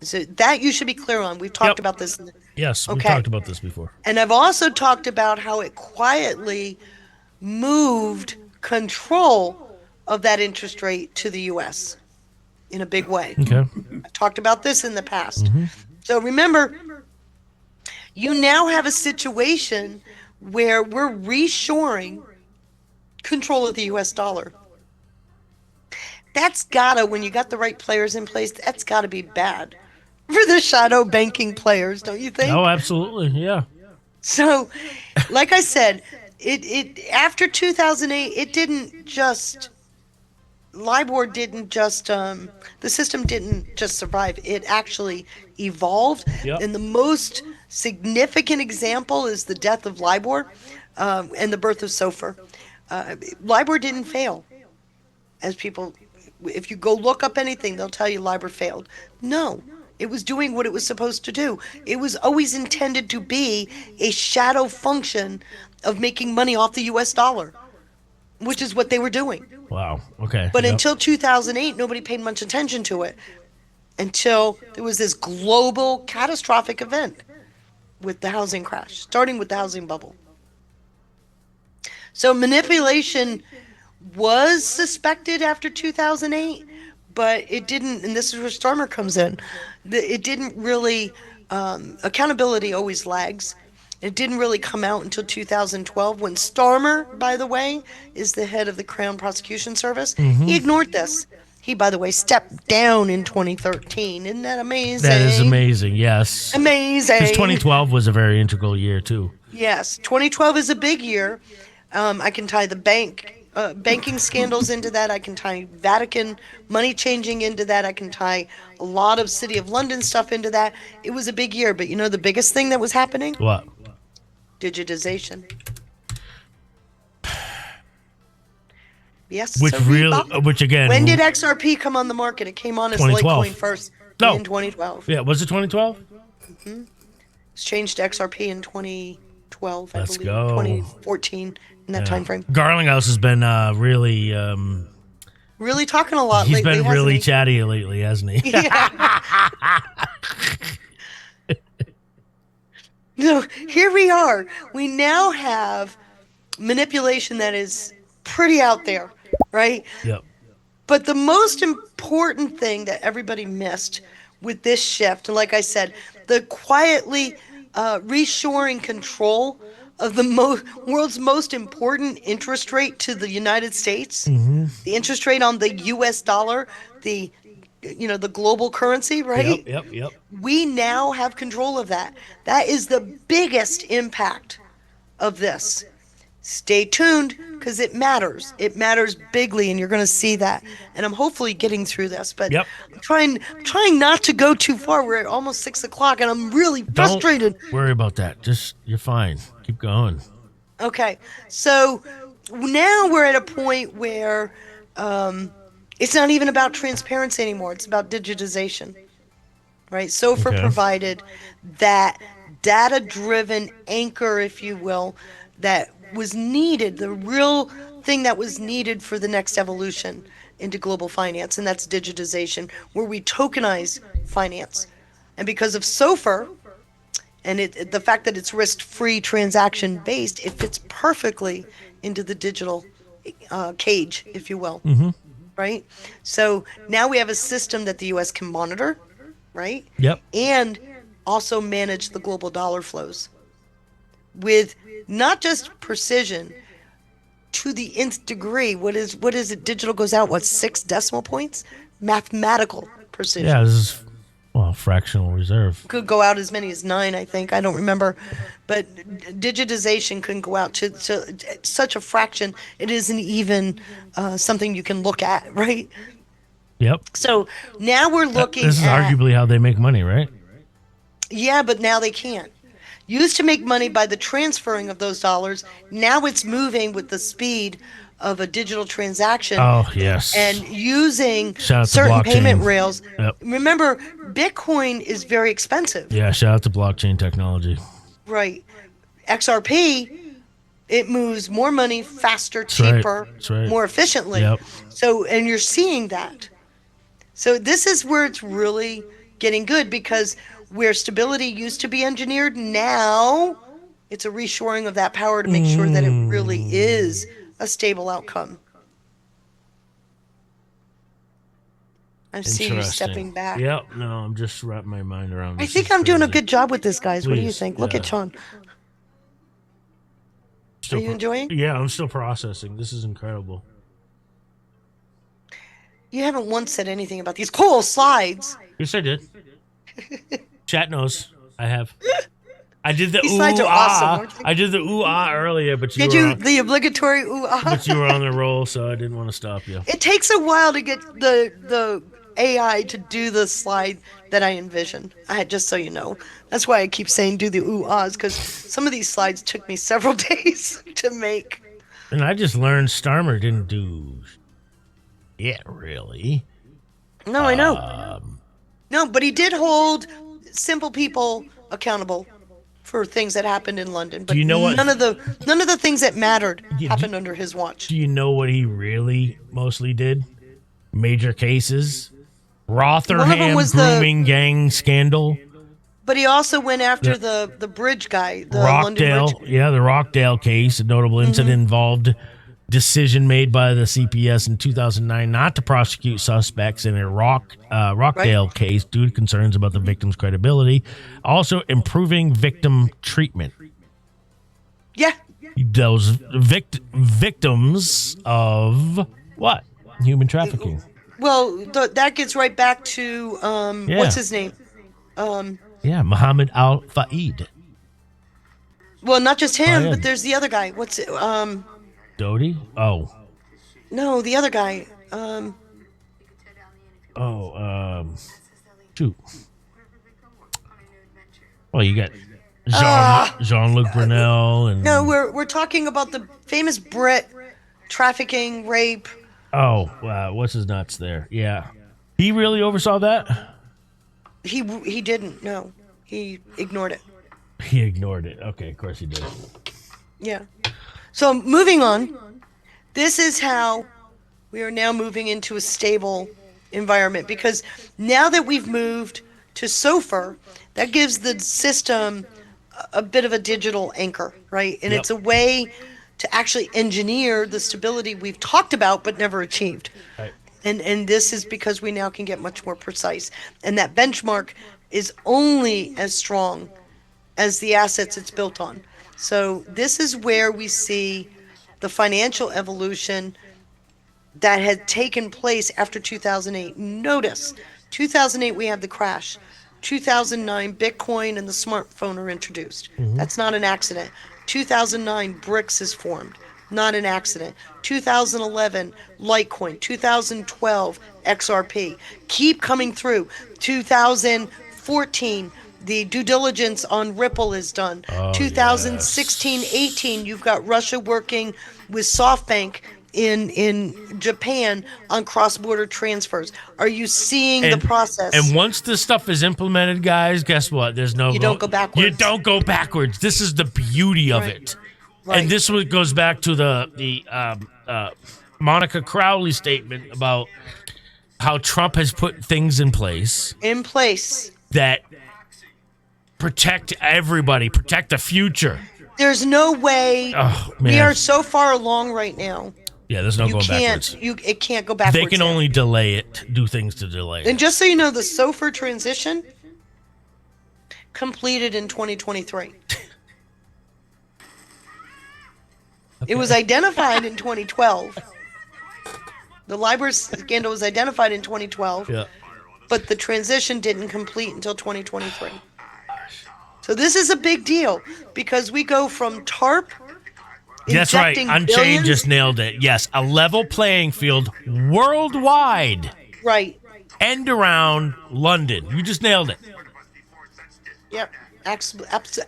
So that you should be clear on. We've talked about this. Yes, we've talked about this before. And I've also talked about how it quietly moved control of that interest rate to the U.S. in a big way. Okay. I've talked about this in the past. Mm-hmm. So remember, you now have a situation where we're reshoring control of the U.S. dollar. That's gotta, when you got the right players in place, that's gotta be bad for the shadow banking players, don't you Oh, think? absolutely. Yeah. So, like I said, it after 2008, it didn't just LIBOR didn't just the system didn't just survive. It actually evolved, Yep. and the most significant example is the death of LIBOR and the birth of SOFR. LIBOR didn't fail, as people, if you go look up anything, they'll tell you LIBOR failed. No, it was doing what it was supposed to do. It was always intended to be a shadow function of making money off the US dollar, which is what they were doing. Wow. Okay. But Yep. until 2008, nobody paid much attention to it until there was this global catastrophic event with the housing crash, starting with the housing bubble. So manipulation was suspected after 2008, but it didn't, and this is where Stormer comes in. It didn't really, accountability always lags. It didn't really come out until 2012 when Stormer, by the way, is the head of the Crown Prosecution Service. He ignored this. He, by the way, stepped down in 2013. Isn't that amazing? That is amazing. Yes. Amazing. Because 2012 was a very integral year too. Yes, 2012 is a big year. I can tie the banking scandals into that. I can tie Vatican money changing into that. I can tie a lot of City of London stuff into that. It was a big year, but you know the biggest thing that was happening? What? Digitization. Yes. Which so really, which again, when did XRP come on the market? It came on as 2012. Litecoin first No. in 2012. Yeah, was it 2012? It's changed to XRP in 2012, I Let's believe. go. 2014, in that time frame. Garlinghouse has been really, Really talking a lot he's lately, been hasn't really he? chatty lately, hasn't he? So here we are. We now have manipulation that is pretty out there, right? Yep. But the most important thing that everybody missed with this shift, like I said, the quietly reshoring control of the world's most important interest rate to the United States, the interest rate on the U.S. dollar, the the global currency, right? Yep. We now have control of that. That is the biggest impact of this. Stay tuned because it matters. It matters bigly, and you're going to see that. And I'm hopefully getting through this, but Yep. I'm trying not to go too far. We're at almost 6 o'clock, and I'm really frustrated. Don't worry about that. Just, you're fine. Keep going. Okay, so now we're at a point where it's not even about transparency anymore. It's about digitization, right? SOFR Okay. provided that data-driven anchor, if you will, that was needed, the real thing that was needed for the next evolution into global finance, and that's digitization, where we tokenize finance. And because of SOFR, and the fact that it's risk-free, transaction-based, it fits perfectly into the digital cage, if you will. Right? So now we have a system that the U.S. can monitor, right? Yep. And also manage the global dollar flows with not just precision, to the nth degree. What is it? Digital goes out, what, 6 decimal points? Mathematical precision. Yeah, this is, well, fractional reserve. Could go out as many as 9, I think. I don't remember. But digitization can go out to such a fraction, it isn't even something you can look at, right? Yep. So now we're looking This is at... arguably how they make money, right? Yeah, but now they can't. Used to make money by the transferring of those dollars. Now it's moving with the speed of a digital transaction. Oh, yes. And using Shout out to certain blockchain. payment rails. Yep. Remember, Bitcoin is very expensive. Yeah, shout out to blockchain technology. Right. XRP, it moves more money faster, right. cheaper, That's right. more efficiently. Yep. So, and you're seeing that. So this is where it's really getting good, because where stability used to be engineered, now it's a reshoring of that power to make sure that it really is a stable outcome. I see you Interesting. stepping back. Yep. No, I'm just wrapping my mind around I this. think Is I'm doing a crazy. good job with this, guys. What do you Please, think? Look yeah. at Sean. Still Are you enjoying? Yeah, I'm still processing. This is incredible. You haven't once said anything about these cool slides. Yes, I did. Chat knows I have. I did the These ooh slides are awesome, ah. aren't they? I did the ooh ah earlier, but Did you the obligatory ooh ah? but you were on the roll, so I didn't want to stop you. It takes a while to get the AI to do the slide that I envision. Just so you know. That's why I keep saying do the ooh ahs, because some of these slides took me several days to make. And I just learned Starmer didn't do it really. No, I know. No, but he did hold simple people accountable for things that happened in London. But you know what? none of the things that mattered Yeah, happened under his watch. Do you know what he really mostly did? Major cases. Rotherham was grooming gang scandal. But he also went after the bridge guy, the London Rockdale, Bridge. yeah, the Rockdale case, a notable incident involved decision made by the CPS in 2009 not to prosecute suspects in a Rockdale case due to concerns about the victim's credibility. Also, improving victim treatment. Yeah. Those victims of what? Human trafficking. Well, that gets right back to what's his name? Yeah, Muhammad Al-Fayed. Well, not just him, but there's the other guy. What's it? Doty? Oh. No, the other guy. Shoot. Well, you got Jean-Luc Brunel and No, we're talking about the famous Brit trafficking, rape. Oh, what's his nuts there? Yeah. He really oversaw that? He didn't. No. He ignored it. He ignored it. Okay, of course he did. Yeah. So moving on, this is how we are now moving into a stable environment, because now that we've moved to SOFR, that gives the system a bit of a digital anchor, right? And it's a way to actually engineer the stability we've talked about but never achieved. Right. And this is because we now can get much more precise. And that benchmark is only as strong as the assets it's built on. So this is where we see the financial evolution that had taken place after 2008. Notice, 2008 we had the crash. 2009 Bitcoin and the smartphone are introduced. That's not an accident. 2009 BRICS is formed. Not an accident. 2011 Litecoin. 2012 XRP. Keep coming through. 2014 the due diligence on Ripple is done. 2016-18, you've got Russia working with SoftBank in Japan on cross-border transfers. Are you seeing the process? And once this stuff is implemented, guys, guess what? There's no. You don't go backwards. You don't go backwards. This is the beauty of it. Right. And this goes back to the Monica Crowley statement about how Trump has put things in place. That protect everybody, protect the future. There's no way. Oh, man. We are so far along right now. Yeah, there's no going backwards. It can't go backwards. They can only delay it, do things to delay it. And just so you know, the SOFR transition completed in 2023. It was identified in 2012. The LIBOR scandal was identified in 2012. Yeah. But the transition didn't complete until 2023. So this is a big deal because we go from TARP. That's right. Unchained just nailed it. Yes, a level playing field worldwide. Right. End around London. You just nailed it. Yep. Absolutely.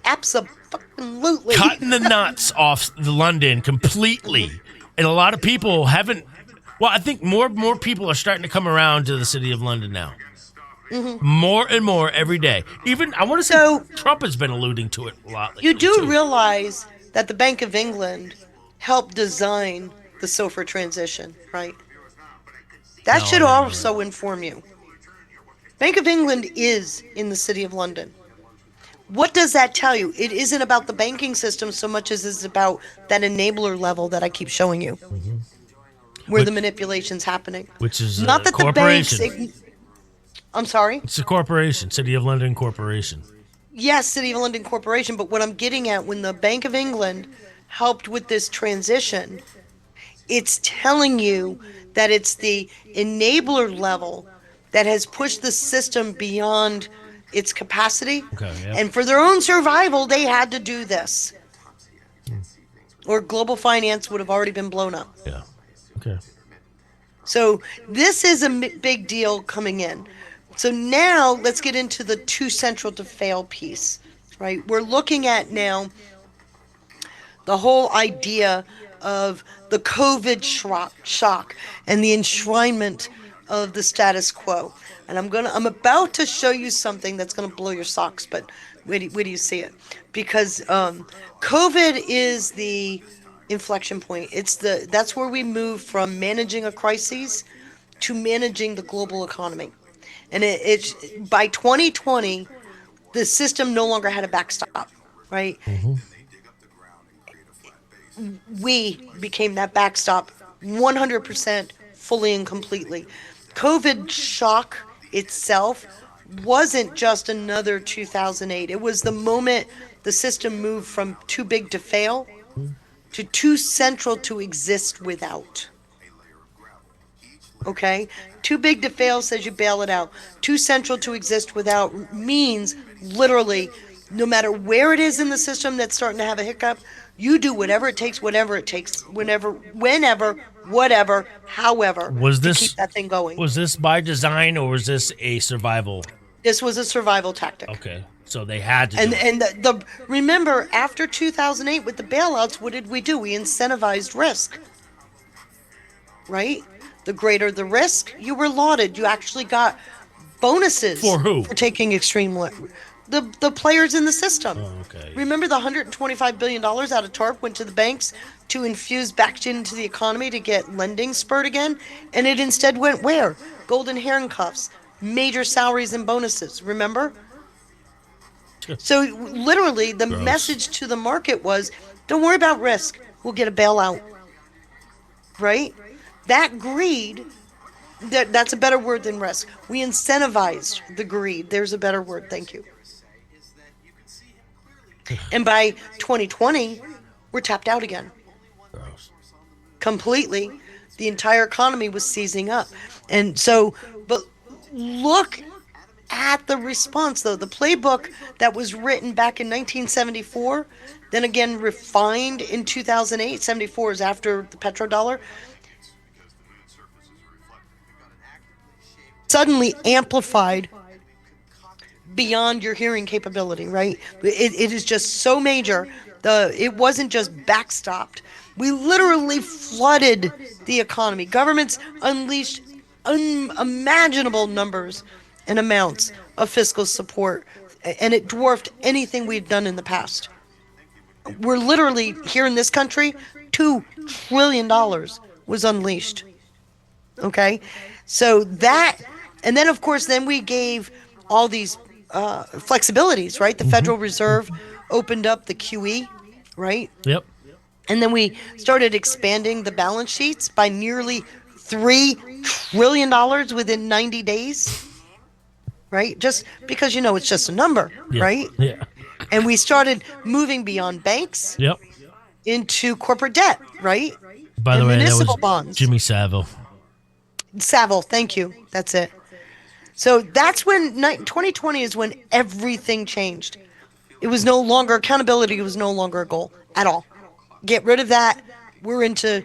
Cutting the nuts off the London completely. And a lot of people haven't. Well, I think more people are starting to come around to the city of London now. More and more every day. Even, I want to say Trump has been alluding to it a lot lately. You do realize that the Bank of England helped design the SOFR transition, right? That should also inform you. Bank of England is in the city of London. What does that tell you? It isn't about the banking system so much as it's about that enabler level that I keep showing you, where the manipulation's happening. Which is not that corporation. The banks. I'm sorry? It's a corporation, City of London Corporation. Yes, City of London Corporation, but what I'm getting at, when the Bank of England helped with this transition, it's telling you that it's the enabler level that has pushed the system beyond its capacity. Okay, yep. And for their own survival, they had to do this. Or global finance would have already been blown up. Yeah. Okay. So this is a big deal coming in. So now let's get into the too central to fail piece, right? We're looking at now the whole idea of the COVID shock and the enshrinement of the status quo. And I'm about to show you something that's gonna blow your socks, but where do you see it? Because COVID is the inflection point. That's where we move from managing a crisis to managing the global economy. And it's by 2020, the system no longer had a backstop, right? Mm-hmm. We became that backstop 100% fully and completely. COVID shock itself wasn't just another 2008. It was the moment the system moved from too big to fail to too central to exist without. Okay? Too big to fail says you bail it out. Too central to exist without means literally no matter where it is in the system that's starting to have a hiccup, you do whatever it takes, whenever, whatever, however, to keep that thing going. Was this by design or was this a survival? This was a survival tactic. Okay. So they had to remember, after 2008 with the bailouts, what did we do? We incentivized risk. Right? The greater the risk, you were lauded. You actually got bonuses. For who? For taking extreme the players in the system. Oh, okay. Remember the $125 billion out of TARP went to the banks to infuse back into the economy to get lending spurred again? And it instead went where? Golden handcuffs, major salaries and bonuses. Remember? So literally the message to the market was, don't worry about risk. We'll get a bailout. Right? That greed, that's a better word than risk. We incentivized the greed. There's a better word. Thank you. And by 2020, we're tapped out again. Gross. Completely. The entire economy was seizing up. And so, but look at the response, though. The playbook that was written back in 1974, then again refined in 2008, 74 is after the petrodollar, suddenly amplified beyond your hearing capability, right? It is just so major. It wasn't just backstopped. We literally flooded the economy. Governments unleashed unimaginable numbers and amounts of fiscal support, and it dwarfed anything we'd done in the past. We're literally, here in this country, $2 trillion was unleashed. Okay? So that, and then of course, then we gave all these flexibilities, right? The Federal Reserve opened up the QE, right? Yep. And then we started expanding the balance sheets by nearly $3 trillion within 90 days, right? Just because, it's just a number, right? Yeah. And we started moving beyond banks into corporate debt, right? By the way, municipal that was bonds. Jimmy Savile. Savile, thank you. That's it. So that's when 2020 is when everything changed. It was no longer accountability. It was no longer a goal at all. Get rid of that. We're into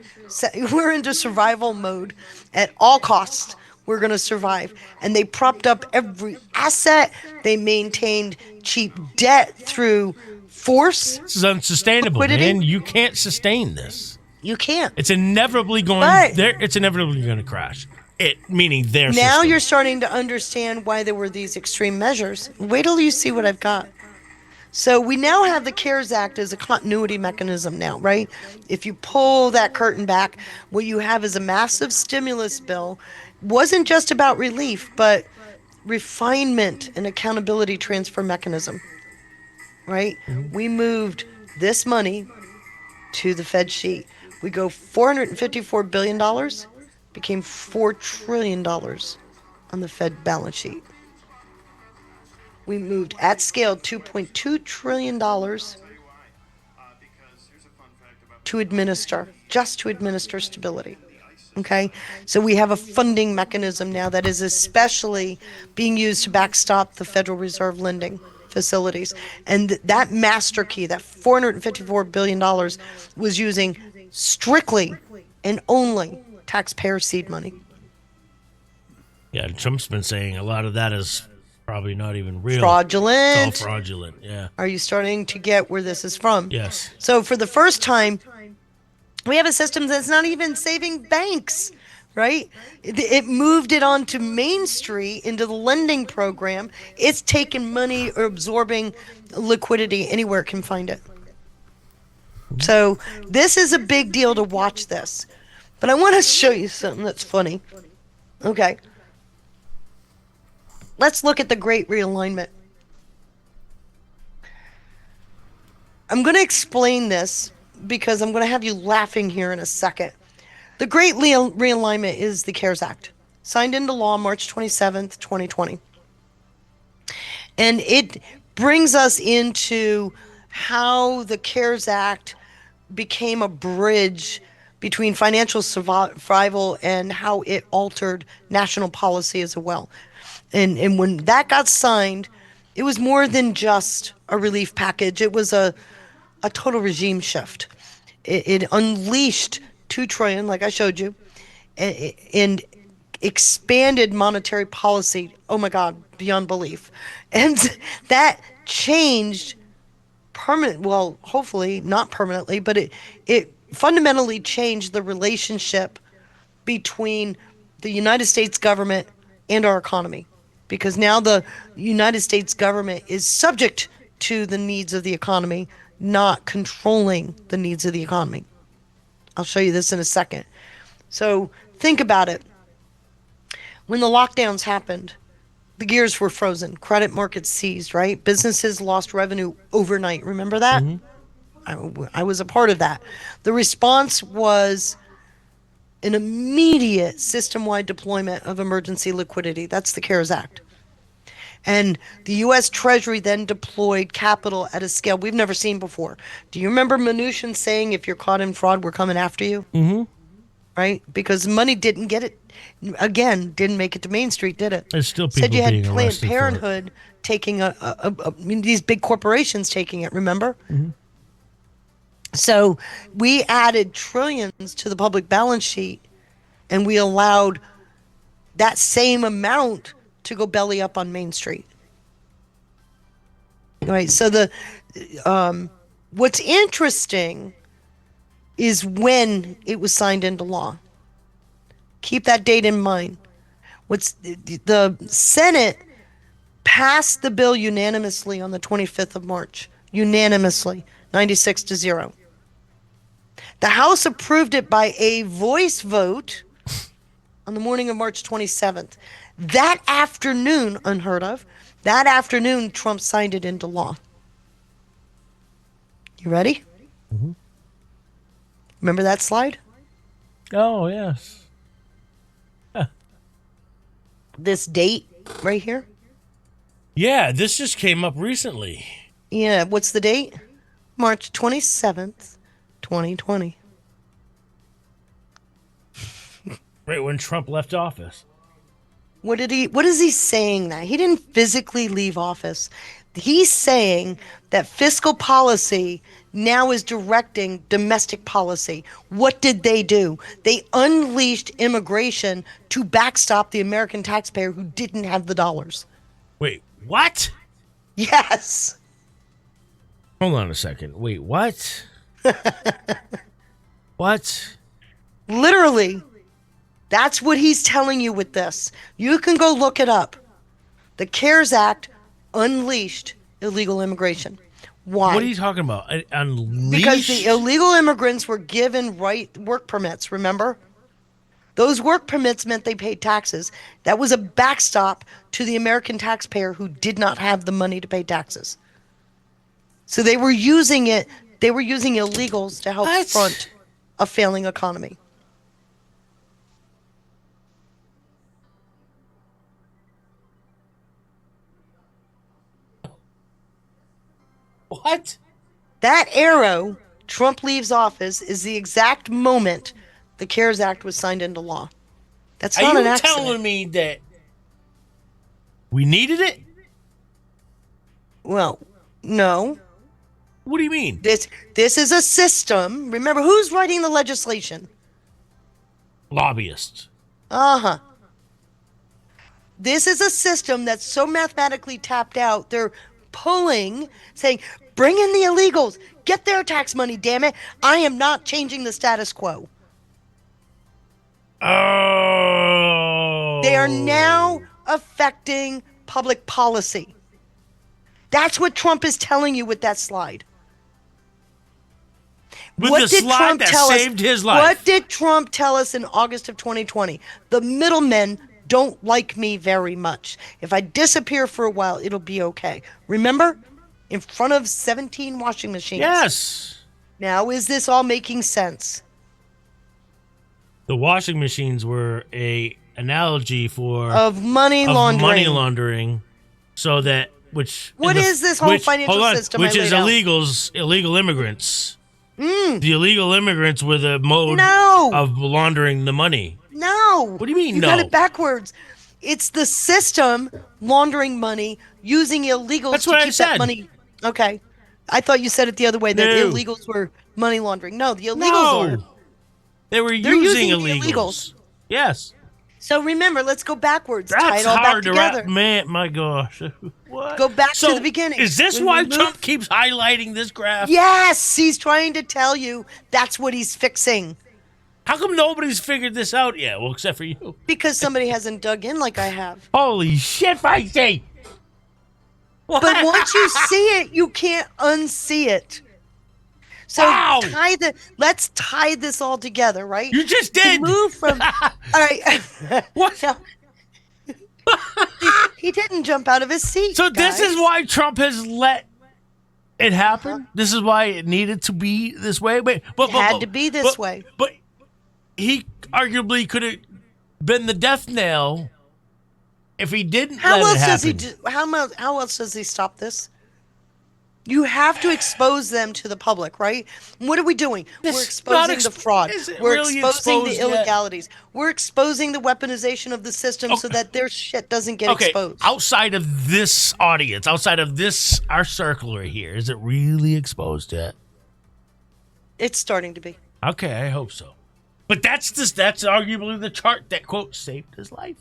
survival mode at all costs. We're going to survive. And they propped up every asset. They maintained cheap debt through force. This is unsustainable, liquidity. Man. You can't sustain this. You can't. It's inevitably going there. It's inevitably going to crash. Meaning their now system. You're starting to understand why there were these extreme measures. Wait till you see what I've got. So we now have the CARES Act as a continuity mechanism now, right? If you pull that curtain back, what you have is a massive stimulus bill. Wasn't just about relief, but refinement and accountability transfer mechanism, right? Mm-hmm. We moved this money to the Fed sheet. We go $454 billion, became $4 trillion on the Fed balance sheet. We moved at scale $2.2 trillion to administer stability. Okay, so we have a funding mechanism now that is especially being used to backstop the Federal Reserve lending facilities. And that master key, that $454 billion, was using strictly and only taxpayer seed money. Yeah, Trump's been saying a lot of that is probably not even real. Fraudulent. It's all fraudulent, yeah. Are you starting to get where this is from? Yes. So for the first time, we have a system that's not even saving banks, right? It moved it onto Main Street into the lending program. It's taking money or absorbing liquidity anywhere it can find it. So this is a big deal to watch this. But I want to show you something that's funny. Okay. Let's look at the Great Realignment. I'm going to explain this because I'm going to have you laughing here in a second. The Great Realignment is the CARES Act, signed into law March 27th, 2020. And it brings us into how the CARES Act became a bridge between financial survival and how it altered national policy as well. And when that got signed, it was more than just a relief package. It was a total regime shift. It unleashed $2 trillion, like I showed you, and expanded monetary policy. Oh my God, beyond belief. And that changed well, hopefully not permanently, but it fundamentally changed the relationship between the United States government and our economy. Because now the United States government is subject to the needs of the economy, not controlling the needs of the economy. I'll show you this in a second. So think about it. When the lockdowns happened, the gears were frozen. Credit markets seized, right? Businesses lost revenue overnight. Remember that? I was a part of that. The response was an immediate system-wide deployment of emergency liquidity. That's the CARES Act. And the U.S. Treasury then deployed capital at a scale we've never seen before. Do you remember Mnuchin saying, if you're caught in fraud, we're coming after you? Mm-hmm. Right? Because money didn't get it, again, didn't make it to Main Street, did it? There's still people Said you had being Planned arrested Parenthood taking these big corporations taking it, remember? Mm-hmm. So we added trillions to the public balance sheet, and we allowed that same amount to go belly up on Main Street. Right. So what's interesting is when it was signed into law. Keep that date in mind. The Senate passed the bill unanimously on the 25th of March. Unanimously, 96-0. The House approved it by a voice vote on the morning of March 27th. That afternoon, unheard of, that afternoon, Trump signed it into law. You ready? Mm-hmm. Remember that slide? Oh, yes. Huh. This date right here? Yeah, this just came up recently. Yeah, what's the date? March 27th, 2020. Right when Trump left office. What is he saying that? He didn't physically leave office. He's saying that fiscal policy now is directing domestic policy. What did they do? They unleashed immigration to backstop the American taxpayer who didn't have the dollars. Wait, what? Yes. Hold on a second. Wait, what? What? Literally. That's what he's telling you with this. You can go look it up. The CARES Act unleashed illegal immigration. Why? What are you talking about? Unleashed? Because the illegal immigrants were given work permits, remember? Those work permits meant they paid taxes. That was a backstop to the American taxpayer who did not have the money to pay taxes. So they were using illegals to help front a failing economy. What? That arrow, Trump leaves office, is the exact moment the CARES Act was signed into law. That's Are not an you accident. telling me that we needed it? Well, no. What do you mean? This is a system. Remember, who's writing the legislation? Lobbyists. Uh-huh. This is a system that's so mathematically tapped out, they're pulling, saying, bring in the illegals. Get their tax money, damn it. I am not changing the status quo. Oh. They are now affecting public policy. That's what Trump is telling you with that slide. With the slide that saved his life. What did Trump tell us in August of 2020? The middlemen don't like me very much. If I disappear for a while, it'll be okay. Remember? In front of 17 washing machines. Yes. Now, is this all making sense? The washing machines were a analogy of money laundering. Money laundering, so that what is this whole financial system? Which is illegal immigrants. The illegal immigrants were the mode of laundering the money. No. What do you mean? You got it backwards. It's the system laundering money, using illegals to keep that money. Okay. I thought you said it the other way, that the illegals were money laundering. No, the illegals are. They're using illegals. Yes. So remember, let's go backwards. That's tie it all hard back to together. wrap. Man, my gosh. What? Go back to the beginning. Is this why Trump keeps highlighting this graph? Yes, he's trying to tell you that's what he's fixing. How come nobody's figured this out yet? Well, except for you. Because somebody hasn't dug in like I have. Holy shit, Feisty! But once you see it, you can't unsee it. So let's tie this all together, right? You just did. Move from. All right. What? He didn't jump out of his seat. So this is why Trump has let it happen. This is why it needed to be this way. It had to be this way. But he arguably could have been the death knell if he didn't let it happen. How else does he stop this? You have to expose them to the public, right? What are we doing? We're exposing the fraud. We're exposing the illegalities. We're exposing the weaponization of the system so that their shit doesn't get exposed. Outside of this audience, outside of this, our circle right here, is it really exposed yet? It's starting to be. Okay, I hope so. But that's arguably the chart that, quote, saved his life.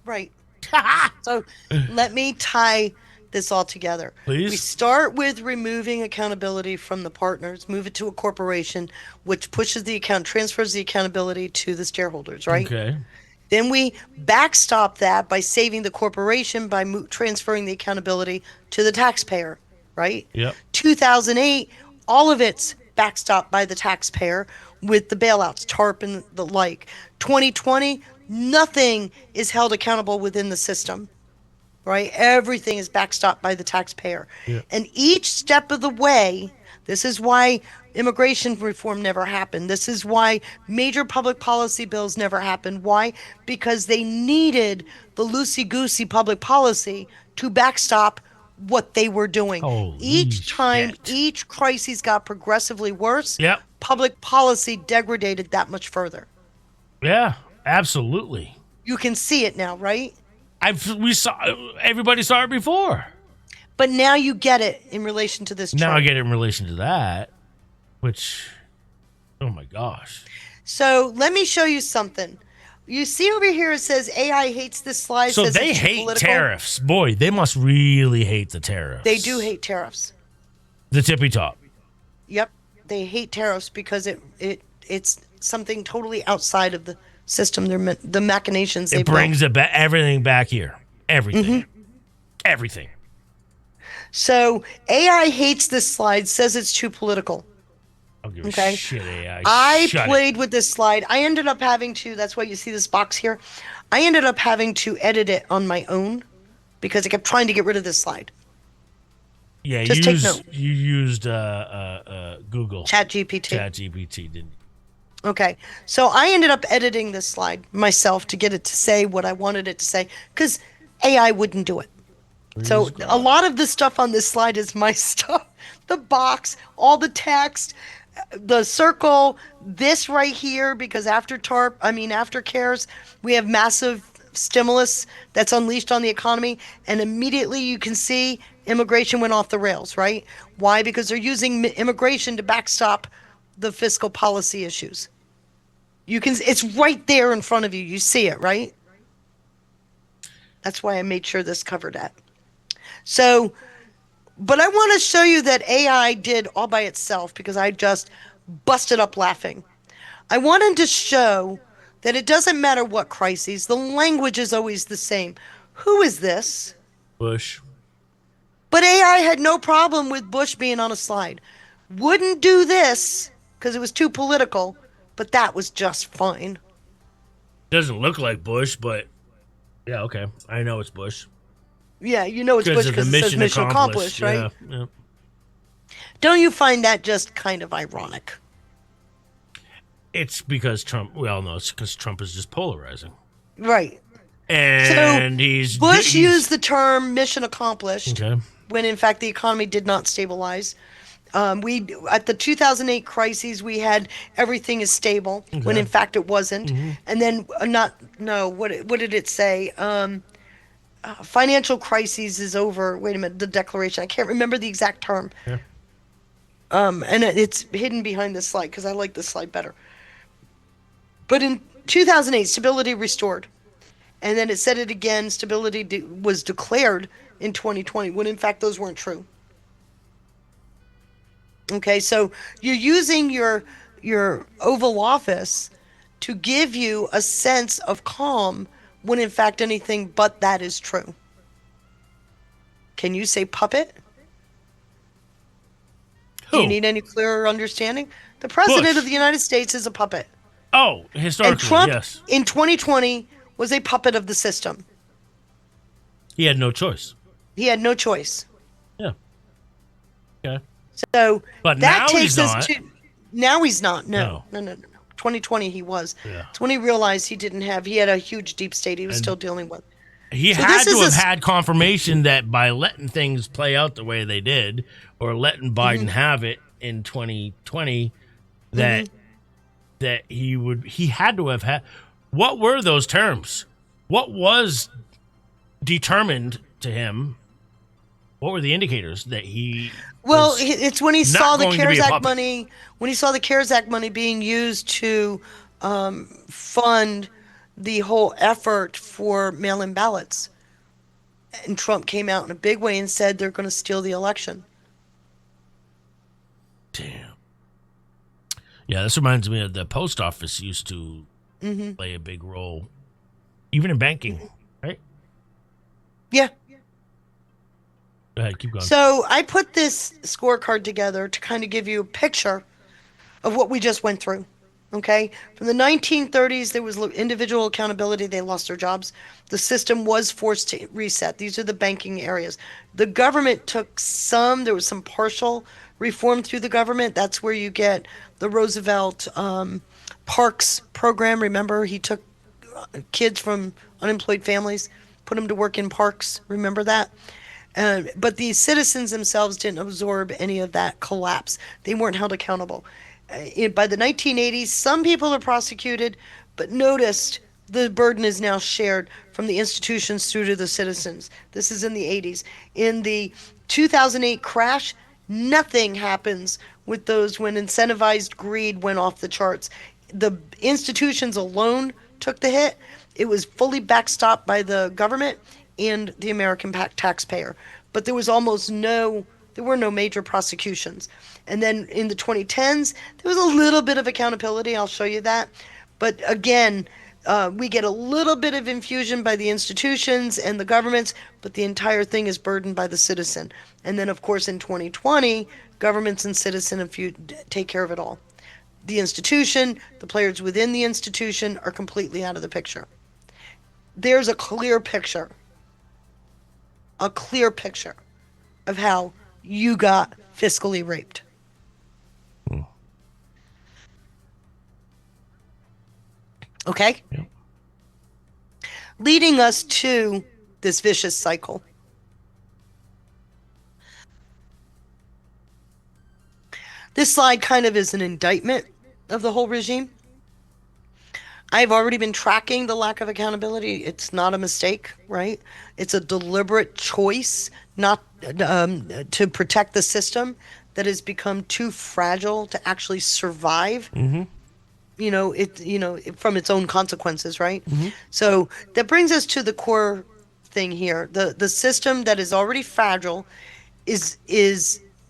Right. So let me tie this all together. Please. We start with removing accountability from the partners, move it to a corporation, which pushes transfers the accountability to the shareholders, right? Okay. Then we backstop that by saving the corporation by transferring the accountability to the taxpayer, right? Yep. 2008, all of it's backstopped by the taxpayer with the bailouts, TARP and the like. 2020, nothing is held accountable within the system. Right? Everything is backstopped by the taxpayer. Yeah. And each step of the way, this is why immigration reform never happened. This is why major public policy bills never happened. Why? Because they needed the loosey-goosey public policy to backstop what they were doing. Each time, each crisis got progressively worse. Yep. Public policy degraded that much further. Yeah, absolutely. You can see it now, right? Everybody saw it before. But now you get it in relation to this chart. Now I get it in relation to that, which, oh my gosh. So let me show you something. You see over here, it says AI hates this slide. So they hate tariffs. Boy, they must really hate the tariffs. They do hate tariffs. The tippy top. Yep. They hate tariffs because it's something totally outside of the system. The machinations. It brings everything back here. Everything. Mm-hmm. Everything. So AI hates this slide. Says it's too political. I'll give a shit, AI. I played with this slide. I ended up having to. That's why you see this box here. I ended up having to edit it on my own because I kept trying to get rid of this slide. Yeah, just take note. You used Google. ChatGPT, didn't you? Okay, so I ended up editing this slide myself to get it to say what I wanted it to say because AI wouldn't do it. So a lot of the stuff on this slide is my stuff. The box, all the text, the circle this right here, because after CARES, we have massive stimulus that's unleashed on the economy, and immediately you can see immigration went off the rails, right? Why? Because they're using immigration to backstop the fiscal policy issues. It's right there in front of you. You see it, right? That's why I made sure this covered that. So, but I want to show you that AI did all by itself because I just busted up laughing. I wanted to show that it doesn't matter what crises, the language is always the same. Who is this? Bush. But AI had no problem with Bush being on a slide. Wouldn't do this because it was too political, but that was just fine. Doesn't look like Bush, but yeah, okay. I know it's Bush. Yeah, you know it's Bush because it says mission accomplished, right? Yeah. Don't you find that just kind of ironic? It's because Trump, we all know it's because Trump is just polarizing. Right. And Bush used the term mission accomplished okay. when in fact the economy did not stabilize. We at the 2008 crises we had everything is stable when in fact it wasn't. Mm-hmm. And then what did it say? Financial crises is over. Wait a minute, the declaration. I can't remember the exact term. Yeah. And it's hidden behind this slide because I like this slide better. But in 2008, stability restored. And then it said it again, stability was declared in 2020, when in fact those weren't true. Okay, so you're using your Oval Office to give you a sense of calm when in fact anything but that is true. Can you say puppet? Who? Do you need any clearer understanding? The President Bush. of the United States is a puppet. Oh, historically, and Trump, yes. In 2020, was a puppet of the system. He had no choice. He had no choice. Yeah. Okay. So but that now takes he's us not. to. Now he's not. No. 2020 he was. Yeah. It's when he realized he had a huge deep state he was still dealing with. He had to have had confirmation that by letting things play out the way they did, or letting Biden have it in 2020, that he had to have had. What were those terms? What was determined to him? What were the indicators that he? Well, it's when he saw the CARES Act puppet. money. When he saw the CARES Act money being used to fund the whole effort for mail-in ballots, and Trump came out in a big way and said they're going to steal the election. Damn. Yeah, this reminds me of the post office used to play a big role, even in banking, right? Yeah. Go ahead, keep going. So I put this scorecard together to kind of give you a picture of what we just went through. Okay? From the 1930s, there was individual accountability. They lost their jobs. The system was forced to reset. These are the banking areas. The government took there was some partial reform through the government. That's where you get the Roosevelt Parks program. Remember, he took kids from unemployed families, put them to work in parks. Remember that? But the citizens themselves didn't absorb any of that collapse. They weren't held accountable. By the 1980s, some people are prosecuted, but noticed the burden is now shared from the institutions through to the citizens. This is in the 80s. In the 2008 crash, nothing happens with those when incentivized greed went off the charts. The institutions alone took the hit. It was fully backstopped by the government and the American taxpayer. But there were no major prosecutions. And then in the 2010s, there was a little bit of accountability. I'll show you that. But again, we get a little bit of infusion by the institutions and the governments, but the entire thing is burdened by the citizen. And then, of course, in 2020, governments and citizens take care of it all. The institution, the players within the institution are completely out of the picture. There's a clear picture of how you got fiscally raped. Okay? Yep. Leading us to this vicious cycle. This slide kind of is an indictment of the whole regime. I've already been tracking the lack of accountability. It's not a mistake, right? It's a deliberate choice not to protect the system that has become too fragile to actually survive. From its own consequences, right? So that brings us to the core thing here. The system that is already fragile is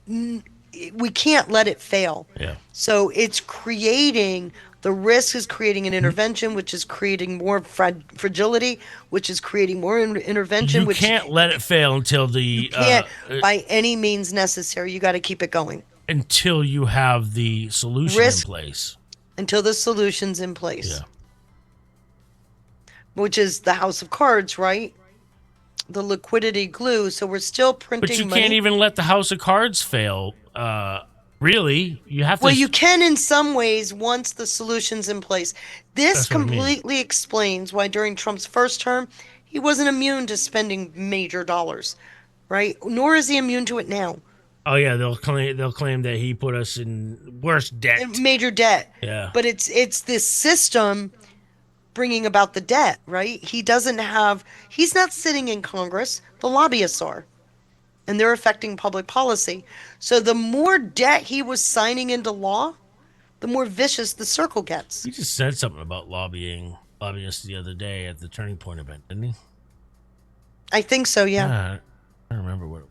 we can't let it fail. Yeah. So it's creating the risk is creating an intervention, which is creating more fragility, which is creating more intervention. You can't let it fail until the can't by any means necessary. You got to keep it going until you have the solution in place. Until the solution's in place. Yeah. Which is the house of cards, right? The liquidity glue. So we're still printing money. But you can't even let the house of cards fail. Really, you have to. Well, you can in some ways once the solution's in place. This completely explains why during Trump's first term, he wasn't immune to spending major dollars, right? Nor is he immune to it now. Oh yeah, they'll claim that he put us in worse debt, major debt. Yeah, but it's this system bringing about the debt, right? He's not sitting in Congress. The lobbyists are. And they're affecting public policy. So the more debt he was signing into law, the more vicious the circle gets. He just said something about lobbyists the other day at the Turning Point event, didn't he? I think so, yeah. I don't remember what.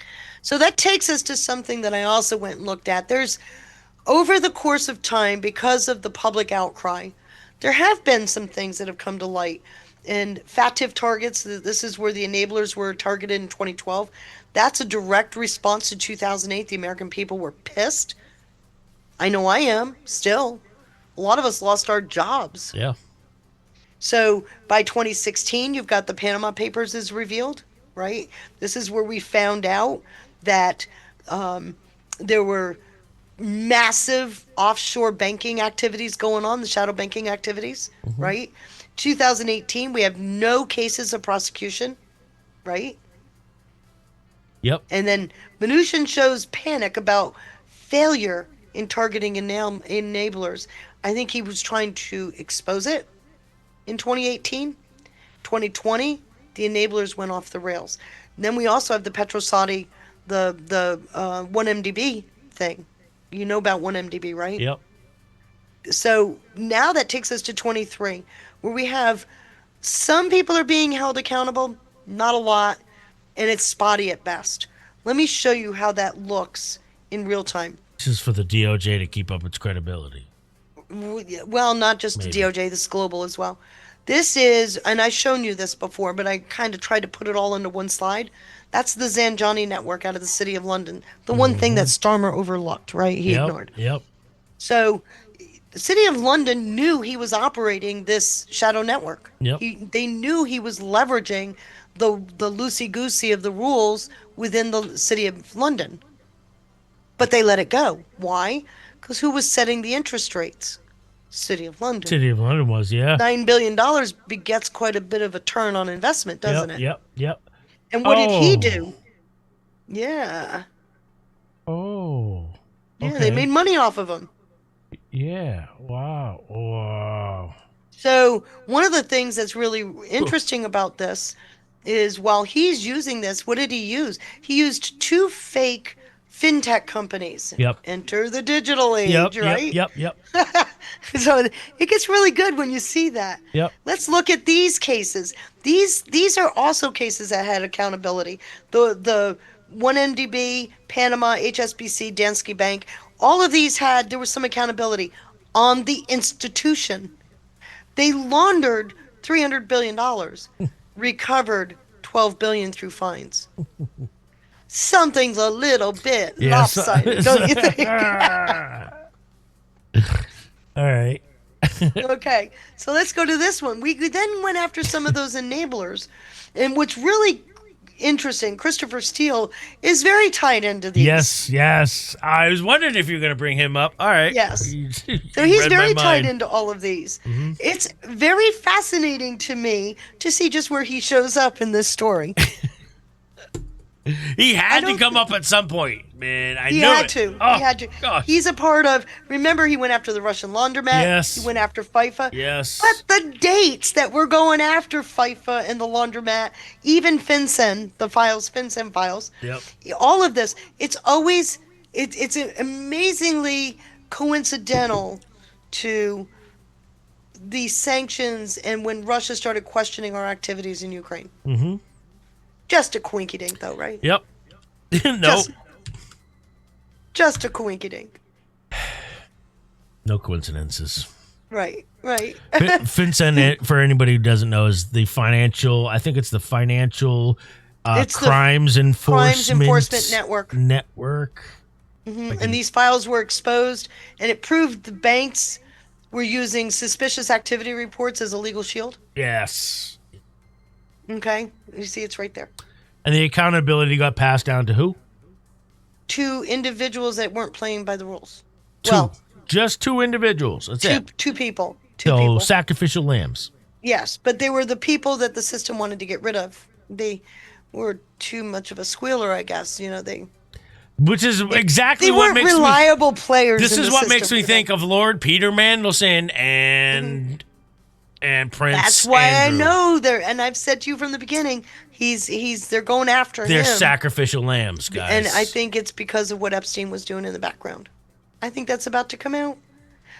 So that takes us to something that I also went and looked at. There's, over the course of time, because of the public outcry, there have been some things that have come to light. And FATF targets, this is where the enablers were targeted in 2012. That's a direct response to 2008. The American people were pissed. I know I am, still. A lot of us lost our jobs. Yeah. So by 2016, you've got the Panama Papers is revealed, right? This is where we found out that there were massive offshore banking activities going on, the shadow banking activities, right? 2018, we have no cases of prosecution, right? Yep. And then Mnuchin shows panic about failure in targeting enablers. I think he was trying to expose it in 2018. 2020, the enablers went off the rails. And then we also have the Petro-Saudi, the 1MDB thing. You know about 1MDB, right? Yep. So now that takes us to 23, where we have some people are being held accountable, not a lot, and it's spotty at best. Let me show you how that looks in real time. This is for the DOJ to keep up its credibility. Well, not just the DOJ, this global as well. This is, and I've shown you this before, but I kind of tried to put it all into one slide. That's the Zanjani network out of the City of London. The one thing that Starmer overlooked, right? He ignored. Yep. So the City of London knew he was operating this shadow network. Yep. They knew he was leveraging the loosey-goosey of the rules within the City of London. But they let it go. Why? Because who was setting the interest rates? City of London. City of London was, yeah. $9 billion begets quite a bit of a turn on investment, doesn't it? Yep. And what did he do? Yeah. Oh. Yeah, they made money off of him. Yeah. Wow. So one of the things that's really interesting about this is while he's using this, what did he use? He used two fake fintech companies. Yep. Enter the digital age, right? Yep. So it gets really good when you see that. Yep. Let's look at these cases. These are also cases that had accountability. The 1MDB, Panama, HSBC, Danske Bank, all of these there was some accountability on the institution. They laundered $300 billion, recovered $12 billion through fines. Something's a little bit lopsided, don't you think? All right. Okay, so let's go to this one. We then went after some of those enablers, and what's really interesting, Christopher Steele is very tied into these. Yes. I was wondering if you were going to bring him up. All right. Yes. So he's very tied into all of these. Mm-hmm. It's very fascinating to me to see just where he shows up in this story. He had to come up at some point, man. He had to. Oh, he had to. gosh. He's a part of. Remember, he went after the Russian laundromat. Yes. He went after FIFA. Yes. But the dates that we're going after FIFA and the laundromat, even FinCEN, the files, FinCEN files. Yep. All of this, it's always it's amazingly coincidental to the sanctions and when Russia started questioning our activities in Ukraine. Mm-hmm. Just a quinky dink, though, right? Yep. No. Just a quinky dink. No coincidences. Right. FinCEN, for anybody who doesn't know, is the financial. I think it's the financial It's the crimes enforcement network. Mm-hmm. And these files were exposed, and it proved the banks were using suspicious activity reports as a legal shield. Yes. Okay, you see, it's right there. And the accountability got passed down to who? To individuals that weren't playing by the rules. Just two individuals. That's it. Two people. Sacrificial lambs. Yes, but they were the people that the system wanted to get rid of. They were too much of a squealer, I guess. Which is exactly they what weren't makes reliable players. This is what makes me think of Lord Peter Mandelson and Prince. That's why Andrew. I know and I've said to you from the beginning, they're going after him. They're sacrificial lambs, guys. And I think it's because of what Epstein was doing in the background. I think that's about to come out.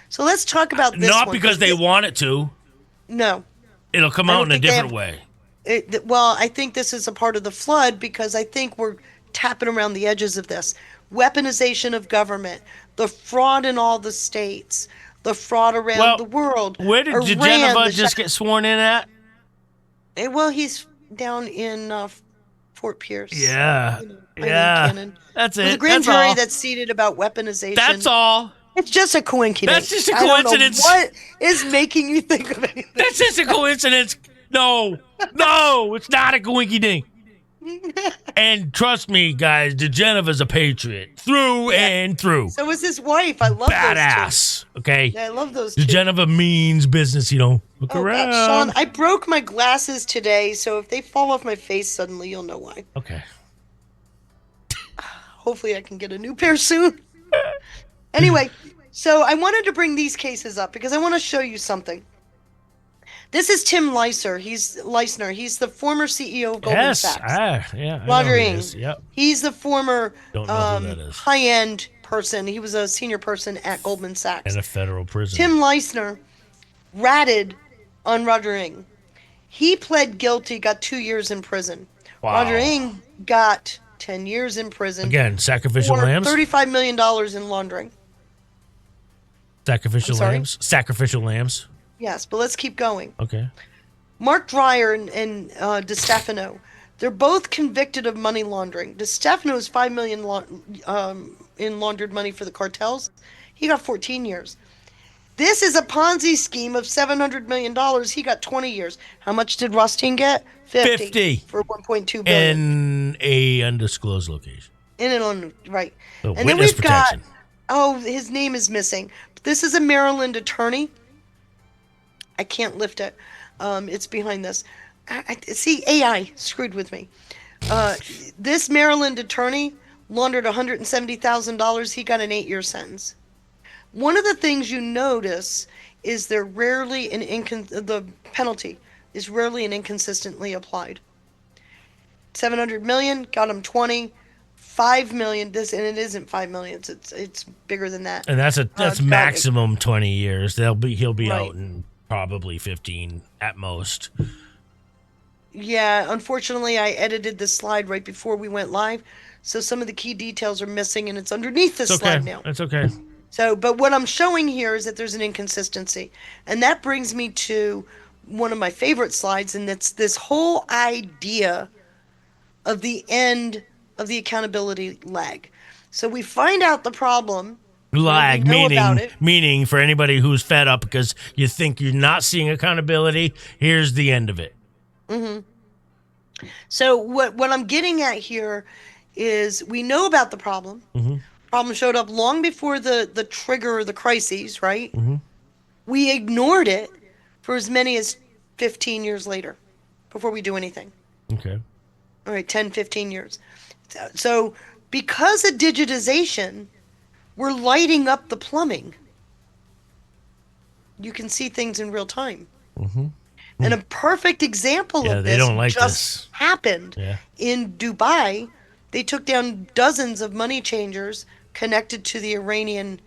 So let's talk about this. Not because they want it to. No. It'll come out in a different way. I think this is a part of the flood because I think we're tapping around the edges of this. Weaponization of government, the fraud in all the states, the fraud around the world. Where did Geneva just get sworn in at? He's down in Fort Pierce. Yeah. That's it. With a grand jury that's seated about weaponization. That's all. It's just a coincidence. That's just a coincidence. What is making you think of anything? That's just a coincidence. No, it's not a coinky dink. And trust me, guys, DeGeneva's a patriot through and through. So is his wife. I love badass. Those two. Okay. Yeah, I love those two. DeGeneva means business. Look around. God, Sean, I broke my glasses today, so if they fall off my face suddenly, you'll know why. Okay. Hopefully, I can get a new pair soon. Anyway, so I wanted to bring these cases up because I want to show you something. This is Tim Leissner. He's the former CEO of Goldman Sachs. Roger Ng. Yep. He's the former is. high-end person. He was a senior person at Goldman Sachs. In a federal prison. Tim Leissner ratted on Roger Ng. He pled guilty, got 2 years in prison. Wow. Roger Ng got 10 years in prison. Again, sacrificial lambs? $35 million in laundering. Sacrificial lambs. Yes, but let's keep going. Okay. Mark Dreyer and DeStefano, they're both convicted of money laundering. DeStefano's $5 million in laundered money for the cartels. He got 14 years. This is a Ponzi scheme of $700 million. He got 20 years. How much did Rothstein get? 50 for $1.2 billion. In a undisclosed location. Right. So and then we've got, his name is missing. This is a Maryland attorney. I can't lift it. It's behind this. See, AI screwed with me. This Maryland attorney laundered $170,000. He got an 8-year sentence. One of the things you notice is the penalty is rarely and inconsistently applied. $700 million got him 20. $5 million. And it isn't $5 million. It's bigger than that. And that's maximum 20 years. He'll be right. out in probably 15 at most. Yeah, unfortunately, I edited this slide right before we went live, so some of the key details are missing, and it's underneath this slide now. That's okay. So, but what I'm showing here is that there's an inconsistency, and that brings me to one of my favorite slides, and it's this whole idea of the end of the accountability lag. So we find out the problem. Lag, meaning for anybody who's fed up because you think you're not seeing accountability, here's the end of it. Mm-hmm. So what I'm getting at here is we know about the problem. Mm-hmm. Problem showed up long before the trigger or the crises, right? Mm-hmm. We ignored it for as many as 15 years later before we do anything. Okay. All right, 10, 15 years. So because of digitization, we're lighting up the plumbing. You can see things in real time. And a perfect example Yeah, of they this don't like just this. happened Yeah. in Dubai. They took down dozens of money changers connected to the Iranian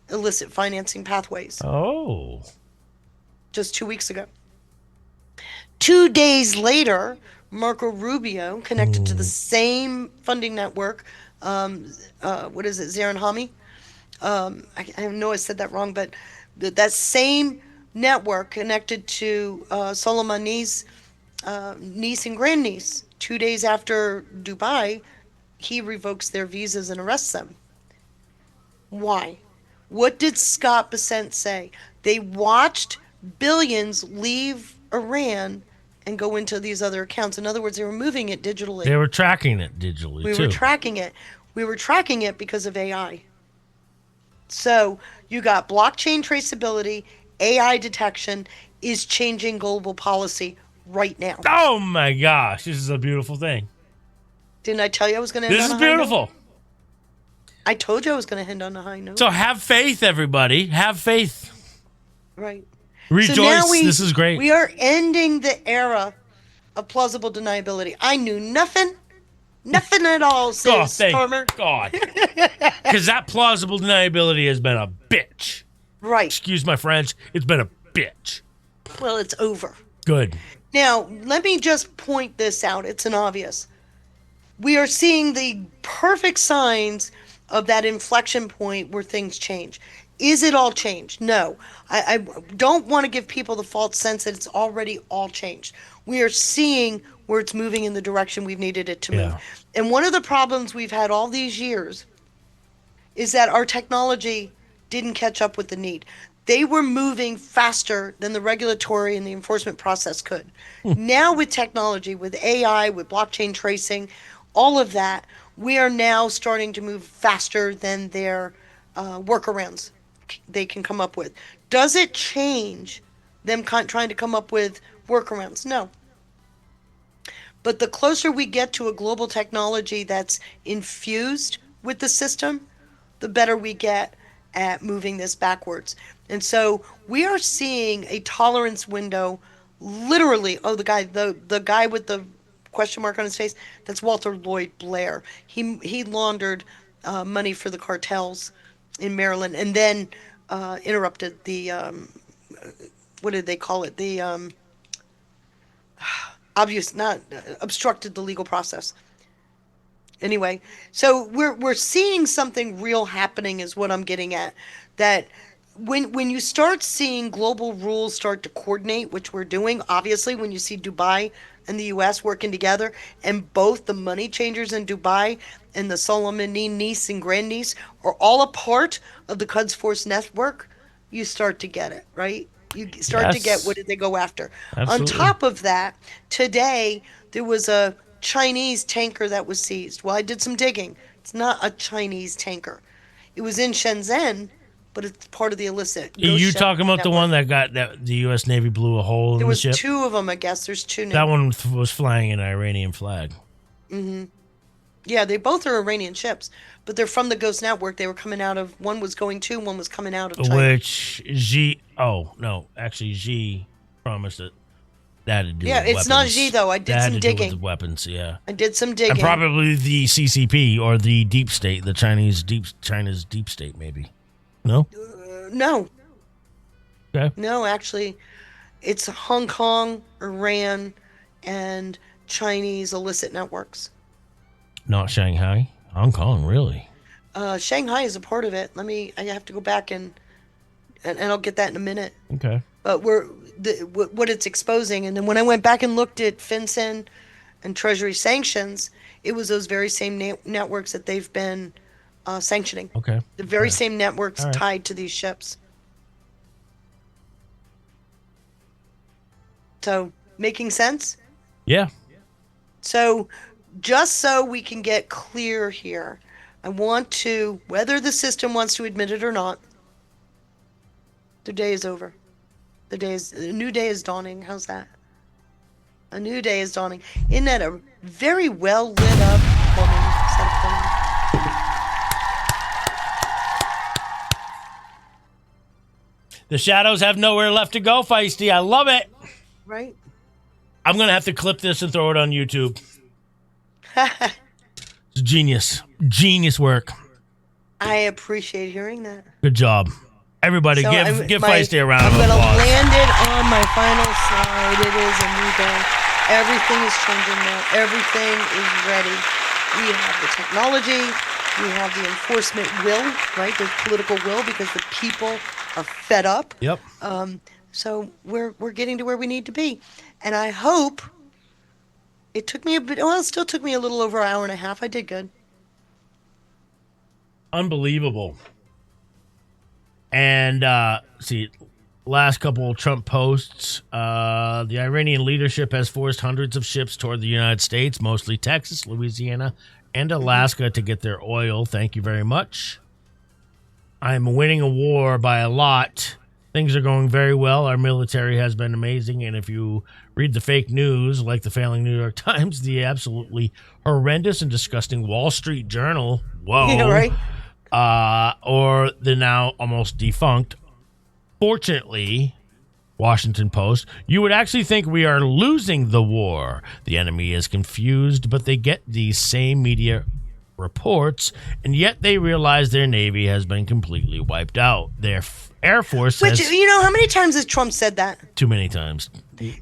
illicit financing pathways Oh. just 2 weeks ago. 2 days later, Marco Rubio, connected to the same funding network, what is it, Zaran Hami? I know I said that wrong, but that same network connected to Soleimani's niece and grandniece. 2 days after Dubai, he revokes their visas and arrests them. Why? What did Scott Bessent say? They watched billions leave Iran and go into these other accounts. In other words, they were moving it digitally. They were tracking it digitally We were too. tracking it. We were tracking it because of AI. So you got blockchain traceability, AI detection is changing global policy right now. Oh my gosh, this is a beautiful thing. Didn't I tell you I was going to end This on is a high note? beautiful. I told you I was going to end on a high note. So have faith, everybody. Have faith. Right. Rejoice. So now this is great. We are ending the era of plausible deniability. I knew nothing at all, says thank Farmer. God. Because that plausible deniability has been a bitch. Right. Excuse my French. It's been a bitch. Well, it's over. Good. Now, let me just point this out. It's an obvious. We are seeing the perfect signs of that inflection point where things change. Is it all changed? No. I don't want to give people the false sense that it's already all changed. We are seeing where it's moving in the direction we've needed it to move. And one of the problems we've had all these years is that our technology didn't catch up with the need. They were moving faster than the regulatory and the enforcement process could. Now with technology, with AI, with blockchain tracing, all of that, we are now starting to move faster than their workarounds they can come up with. Does it change them trying to come up with workarounds? No. But the closer we get to a global technology that's infused with the system, the better we get at moving this backwards. And so we are seeing a tolerance window literally. Oh, the guy with the question mark on his face, that's Walter Lloyd Blair. He laundered money for the cartels in Maryland and then interrupted the what did they call it? The obstructed the legal process. Anyway, so we're seeing something real happening is what I'm getting at. That when you start seeing global rules start to coordinate, which we're doing, obviously, when you see Dubai and the U.S. working together, and both the money changers in Dubai and the Soleimani niece and grandniece are all a part of the Quds Force network, you start to get it, right? You start to get what did they go after. Absolutely. On top of that, today there was a Chinese tanker that was seized. Well, I did some digging. It's not a Chinese tanker. It was in Shenzhen, but it's part of the illicit. Are you talking about the one that the U.S. Navy blew a hole in There the was ship? two of them, I guess. There's two now. That one was flying an Iranian flag. Mm-hmm. Yeah, they both are Iranian ships, but they're from the Ghost Network. They were coming out of, one was going to, one was coming out of China. Which Xi promised it. That had to do with it's weapons. not Xi, though. I did some digging. With weapons, yeah. I did some digging. And probably the CCP or the deep state, the China's deep state, maybe. No? No. Okay. No, actually, it's Hong Kong, Iran, and Chinese illicit networks. Not Shanghai. Hong Kong, really? Shanghai is a part of it. I have to go back and I'll get that in a minute. Okay. But what it's exposing, and then when I went back and looked at FinCEN and Treasury sanctions, it was those very same networks that they've been sanctioning. Okay. The very same networks right. tied to these ships. So, making sense? Yeah. So, just so we can get clear here, I want to, whether the system wants to admit it or not, the day is over. A new day is dawning. How's that? A new day is dawning. Isn't that a very well lit up plumbing, set of plumbing. The shadows have nowhere left to go, Feisty. I love it. Right? I'm going to have to clip this and throw it on YouTube. It's genius. Genius work. I appreciate hearing that. Good job. Everybody, So give Feisty a round of I'm going to applause. land it on my final slide. It is a new day. Everything is changing now. Everything is ready. We have the technology. We have the enforcement will, right? The political will, because the people are fed up. Yep. So we're getting to where we need to be. And I hope it took me it still took me a little over an hour and a half. I did good. Unbelievable. And see, last couple of Trump posts. The Iranian leadership has forced hundreds of ships toward the United States, mostly Texas, Louisiana, and Alaska, to get their oil. Thank you very much. I'm winning a war by a lot. Things are going very well. Our military has been amazing. And if you read the fake news, like the failing New York Times, the absolutely horrendous and disgusting Wall Street Journal, whoa, Yeah, right? Or the now almost defunct, fortunately, Washington Post, you would actually think we are losing the war. The enemy is confused, but they get these same media reports, and yet they realize their Navy has been completely wiped out. Their Air Force Which, has... how many times has Trump said that? Too many times.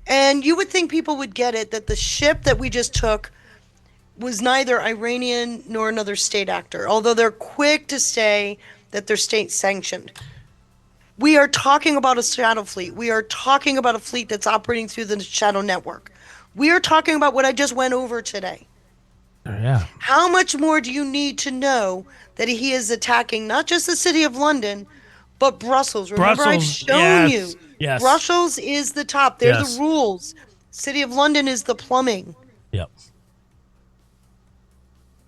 And you would think people would get it, that the ship that we just took was neither Iranian nor another state actor, although they're quick to say that they're state sanctioned. We are talking about a shadow fleet. We are talking about a fleet that's operating through the shadow network. We are talking about what I just went over today. Yeah. How much more do you need to know that he is attacking not just the city of London, but Brussels? Remember, I've shown you. Yes. Brussels is the top. They're Yes. the rules. City of London is the plumbing. Yep.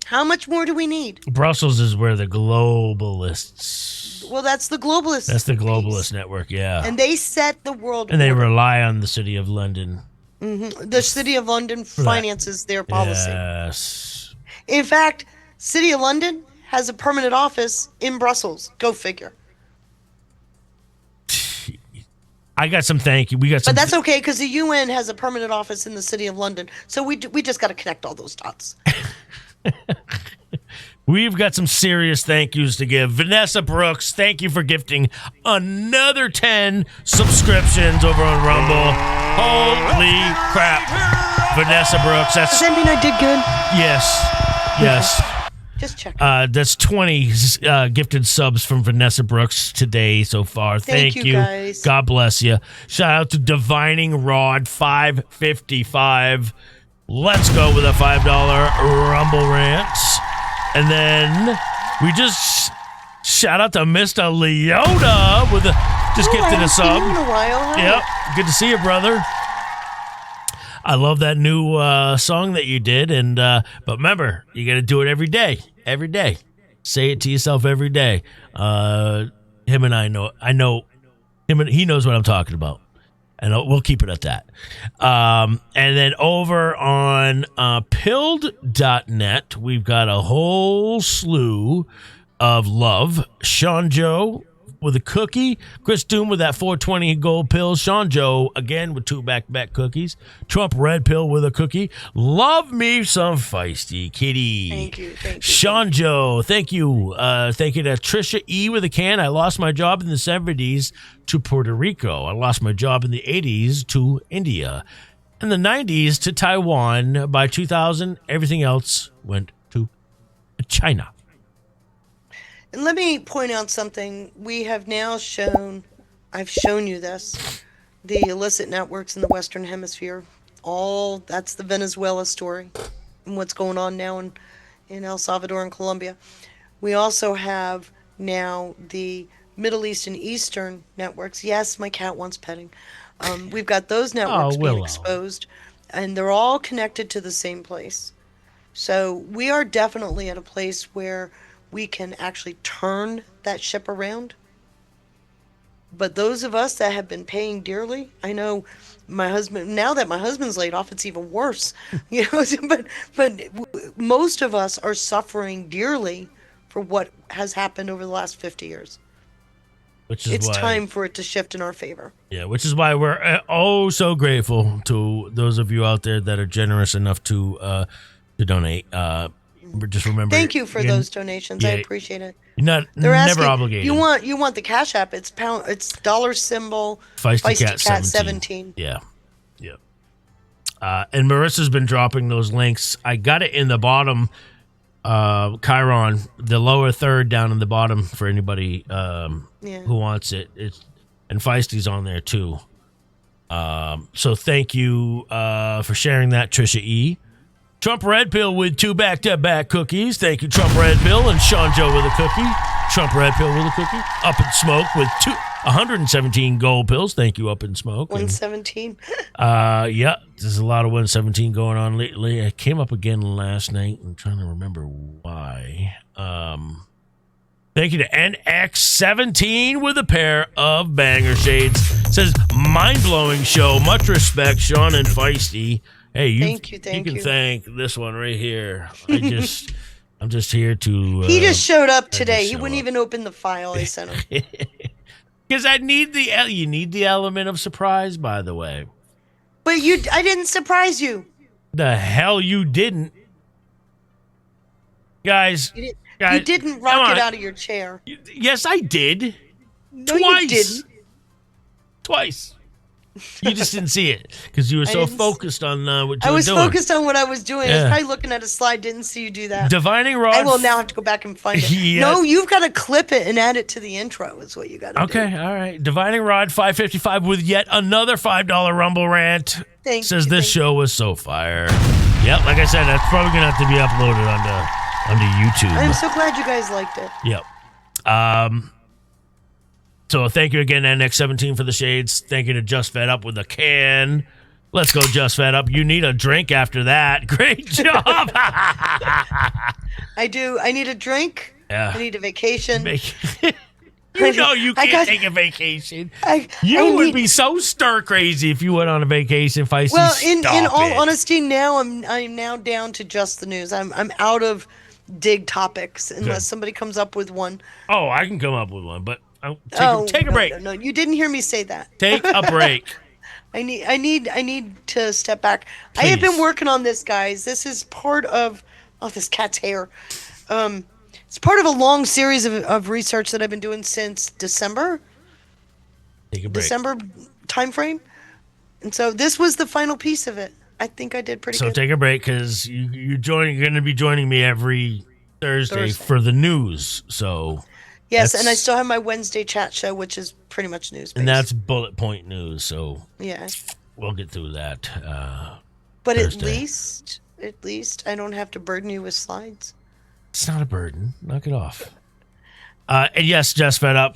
How much more do we need? Brussels is where the globalists... Well, that's the globalist. That's the globalist piece. network, yeah. And they set the world And they order. rely on the city of London. Mm-hmm. The city of London finances their policy. Yes. In fact, City of London has a permanent office in Brussels. Go figure. I got some thank you. We got some. But that's okay, because the UN has a permanent office in the City of London. So we just got to connect all those dots. We've got some serious thank yous to give. Vanessa Brooks, thank you for gifting another 10 subscriptions over on Rumble. Holy crap. Vanessa Brooks, Does that's... that mean I did good? Yes. Just check. That's 20 gifted subs from Vanessa Brooks today so far. Thank you, guys. God bless you. Shout out to Divining Rod 555. Let's go with a $5 Rumble Rants. And then we just shout out to Mr. Leota with just gifted a sub. In a while, huh? Yep. Good to see you, brother. I love that new song that you did, and but remember, you got to do it every day. Every day, say it to yourself every day. Him and I know him, and he knows what I'm talking about, and we'll keep it at that. And then over on pilled.net, we've got a whole slew of love. Sean Joe with a cookie. Chris Doom with that 420 gold pill. Sean Joe again with 2 back-to-back cookies. Trump red pill with a cookie. Love me some Feisty Kitty. Thank you. Sean Joe, thank you. Thank you to Trisha E with a can. I lost my job in the 70s to Puerto Rico. I lost my job in the 80s to India. In the 90s to Taiwan. By 2000, everything else went to China. And let me point out something. We have now shown, I've shown you this, the illicit networks in the Western Hemisphere. That's the Venezuela story and what's going on now in El Salvador and Colombia. We also have now the Middle East and Eastern networks. Yes, my cat wants petting. We've got those networks being exposed, and they're all connected to the same place. So we are definitely at a place where we can actually turn that ship around. But those of us that have been paying dearly, I know my husband, now that my husband's laid off, it's even worse. You know, but most of us are suffering dearly for what has happened over the last 50 years. Which is It's why, time for it to shift in our favor. yeah, which is why we're so grateful to those of you out there that are generous enough to donate. Just remember, Thank you for those donations. I yeah, appreciate it. you're not They're never asking, obligated. you want the Cash App. It's pound, it's dollar symbol Feisty Cat 17. Yeah. And Marissa's been dropping those links. I got it in the bottom, Chiron, the lower third down in the bottom for anybody who wants it. And Feisty's on there too. So thank you for sharing that, Trisha E. Trump Red Pill with 2 back-to-back cookies. Thank you, Trump Red Pill, and Sean Joe with a cookie. Trump Red Pill with a cookie. Up in Smoke with 117 gold pills. Thank you, Up in Smoke. 117. Yeah, there's a lot of 117 going on lately. I came up again last night. I'm trying to remember why. Thank you to NX17 with a pair of banger shades. Says, mind-blowing show. Much respect, Sean and Feisty. Hey, you can thank this one right here. I'm just here to. He just showed up today. He wouldn't even open the file I sent him. Because you need the element of surprise, by the way. But I didn't surprise you. The hell you didn't, guys. You didn't rock it out of your chair. Yes, I did. No, Twice. you didn't. Twice. You just didn't see it because you were so focused on what you were doing. I was focused on what I was doing. I was probably looking at a slide, didn't see you do that. Divining Rod. I will now have to go back and find it. Yeah. No, you've got to clip it and add it to the intro is what you got to do. Okay, all right. Divining Rod 555 with yet another $5 Rumble rant. Says this show was so fire. Yep, like I said, that's probably going to have to be uploaded onto YouTube. I'm so glad you guys liked it. Yep. So thank you again, NX17, for the shades. Thank you to Just Fed Up with a can. Let's go, Just Fed Up. You need a drink after that. Great job. I do. I need a drink. Yeah. I need a vacation. You know you can't take a vacation. You would be so stir crazy if you went on a vacation, Feisty. Well, in all honesty, now I'm now down to just the news. I'm out of dig topics unless somebody comes up with one. Oh, I can come up with one, but take a break. No, you didn't hear me say that. Take a break. I need to step back. Please. I have been working on this, guys. This is part of this cat's hair. It's part of a long series of research that I've been doing since December. Take a break. December time frame. And so this was the final piece of it. I think I did pretty good. So take a break because you're going to be joining me every Thursday for the news. So yes, and I still have my Wednesday chat show, which is pretty much news. And that's bullet point news. So yeah, we'll get through that. But Thursday. at least I don't have to burden you with slides. It's not a burden. Knock it off. And yes, Just Fed Up.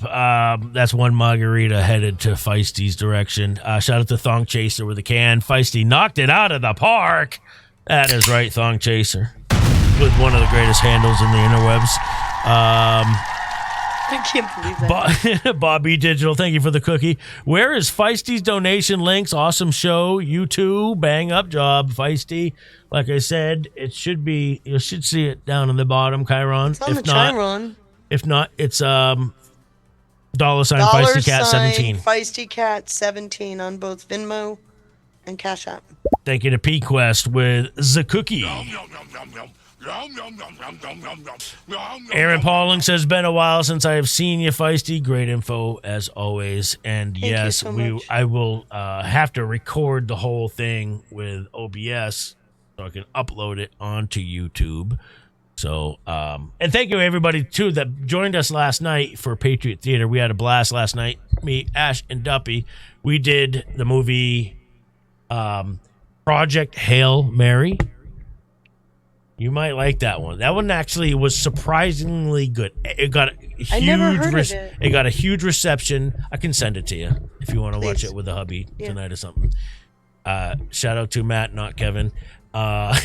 That's one margarita headed to Feisty's direction. Shout out to Thong Chaser with a can. Feisty knocked it out of the park. That is right, Thong Chaser. With one of the greatest handles in the interwebs. I can't believe that. Bobby Digital, thank you for the cookie. Where is Feisty's donation links? Awesome show. You too. Bang up job, Feisty. Like I said, it should be, you should see it down in the bottom, Chiron. It's on the Chiron. If not, it's $$ Feisty Cat 17. Feisty Cat 17 on both Venmo and Cash App. Thank you to P-Quest with the cookie. Aaron Pauling says, been a while since I have seen you, Feisty. Great info as always. And Thank you so much. I will have to record the whole thing with OBS so I can upload it onto YouTube. So, and thank you everybody too that joined us last night for Patriot Theater. We had a blast last night. Me, Ash, and Duppy. We did the movie Project Hail Mary. You might like that one. That one actually was surprisingly good. It got a huge. I never heard of it. It got a huge reception. I can send it to you if you want to watch it with a hubby tonight or something. Shout out to Matt, not Kevin. I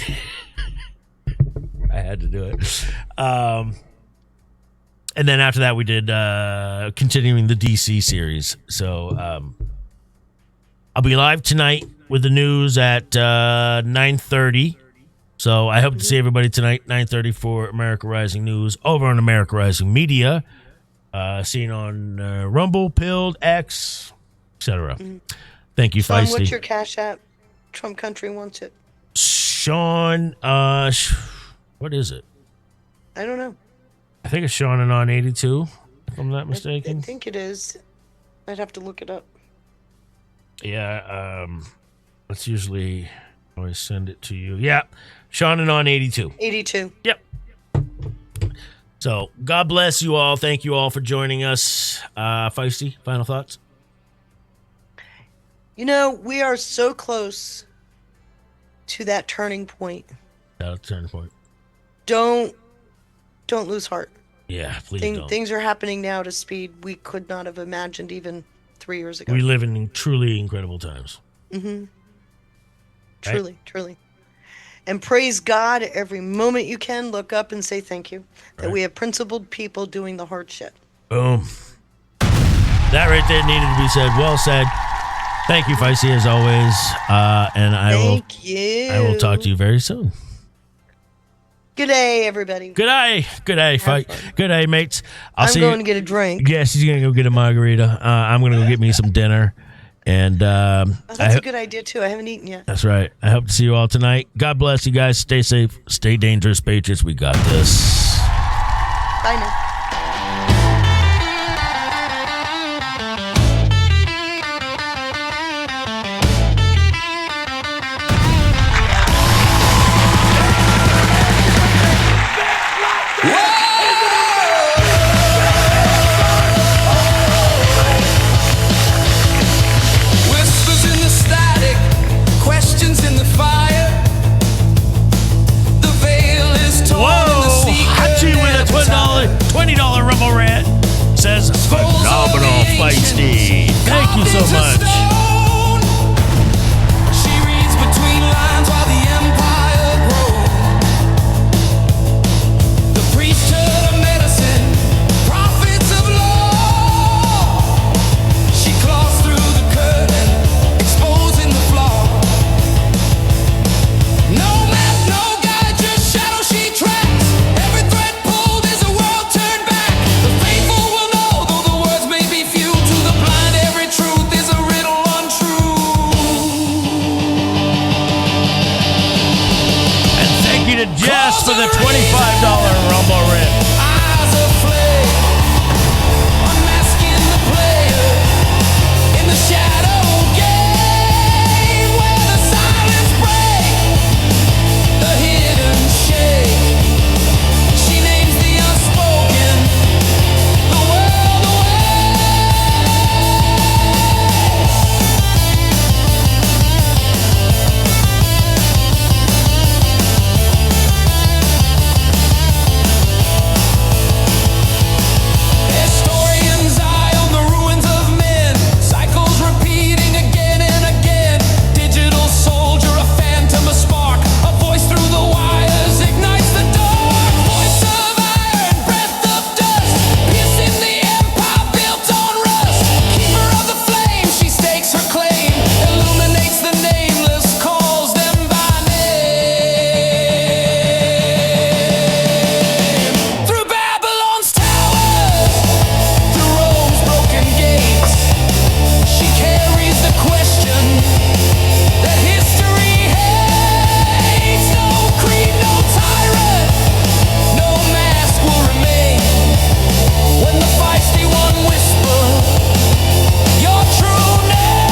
had to do it. And then after that, we did continuing the DC series. So I'll be live tonight with the news at 9:30. So I hope to see everybody tonight, 9:30 for America Rising News over on America Rising Media. Seen on Rumble, Pilled, X, etc. Thank you, Sean, Feisty. what's your Cash App? Trump Country wants it. Sean, what is it? I don't know. I think it's Sean and on 82, if I'm not mistaken. I think it is. I'd have to look it up. Yeah, that's usually always send it to you. Yeah, Sean and on 82. 82. Yep. So, God bless you all. Thank you all for joining us. Feisty, final thoughts? You know, we are so close to that turning point. Turning point. Don't lose heart. Yeah, please don't. Things are happening now at a speed we could not have imagined even 3 years ago. We live in truly incredible times. Mm-hmm. Truly, truly. And praise God every moment you can. Look up and say thank you. That we have principled people doing the hard shit. Boom. That right there needed to be said. Well said. Thank you, Feisty, as always. And I will talk to you very soon. Good day, everybody. Good day. Good day, fight. Good day, mates. I'm going to get a drink. Yeah, she's going to go get a margarita. I'm going to go get me some dinner. And that's a good idea, too. I haven't eaten yet. That's right. I hope to see you all tonight. God bless you guys. Stay safe. Stay dangerous, Patriots. We got this. Bye now. $20 Rumble Rant says phenomenal Feisty. Thank you so much. She reads between lines while the empire grows. The priesthood of medicine, prophets of law. She claws through the curtain, exposing the flaw. No map, no guide, just shadow she tracks. Every thread pulled is a world turned back. The faithful will know, though the words may be few. To the blind, every truth is a riddle untrue. And thank you to Jess for the $25 Rumble Rant. Eyes of flame, unmasking the player in the shadow game, where the silence breaks, the hidden shake. She names the unspoken, the world away. Historians eye on the ruins of men, cycles repeating again and again. Digital soldier, a phantom, a spark, a voice through the wires ignites the dark. Voice of iron, breath of dust, piercing the empire built on rust. Keeper of the flame, she stakes her claim, illuminates the nameless, calls them by name. Through Babylon's towers, through Rome's broken gates, she carries the question that history hates. No creed, no tyrant, no mask will remain. When the feisty one whispers your true name.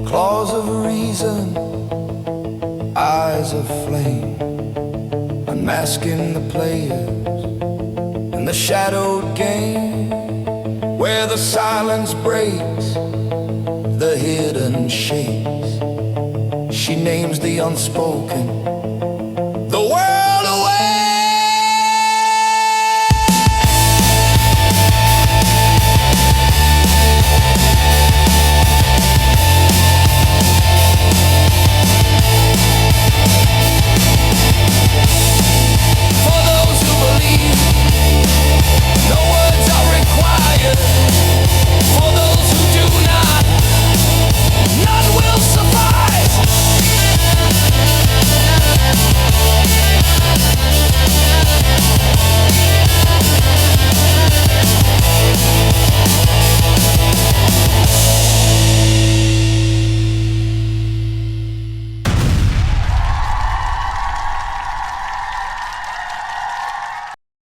Claws of reason, eyes of flame, unmasking the players in the shadowed game, where the silence breaks, the hidden shakes. She names the unspoken,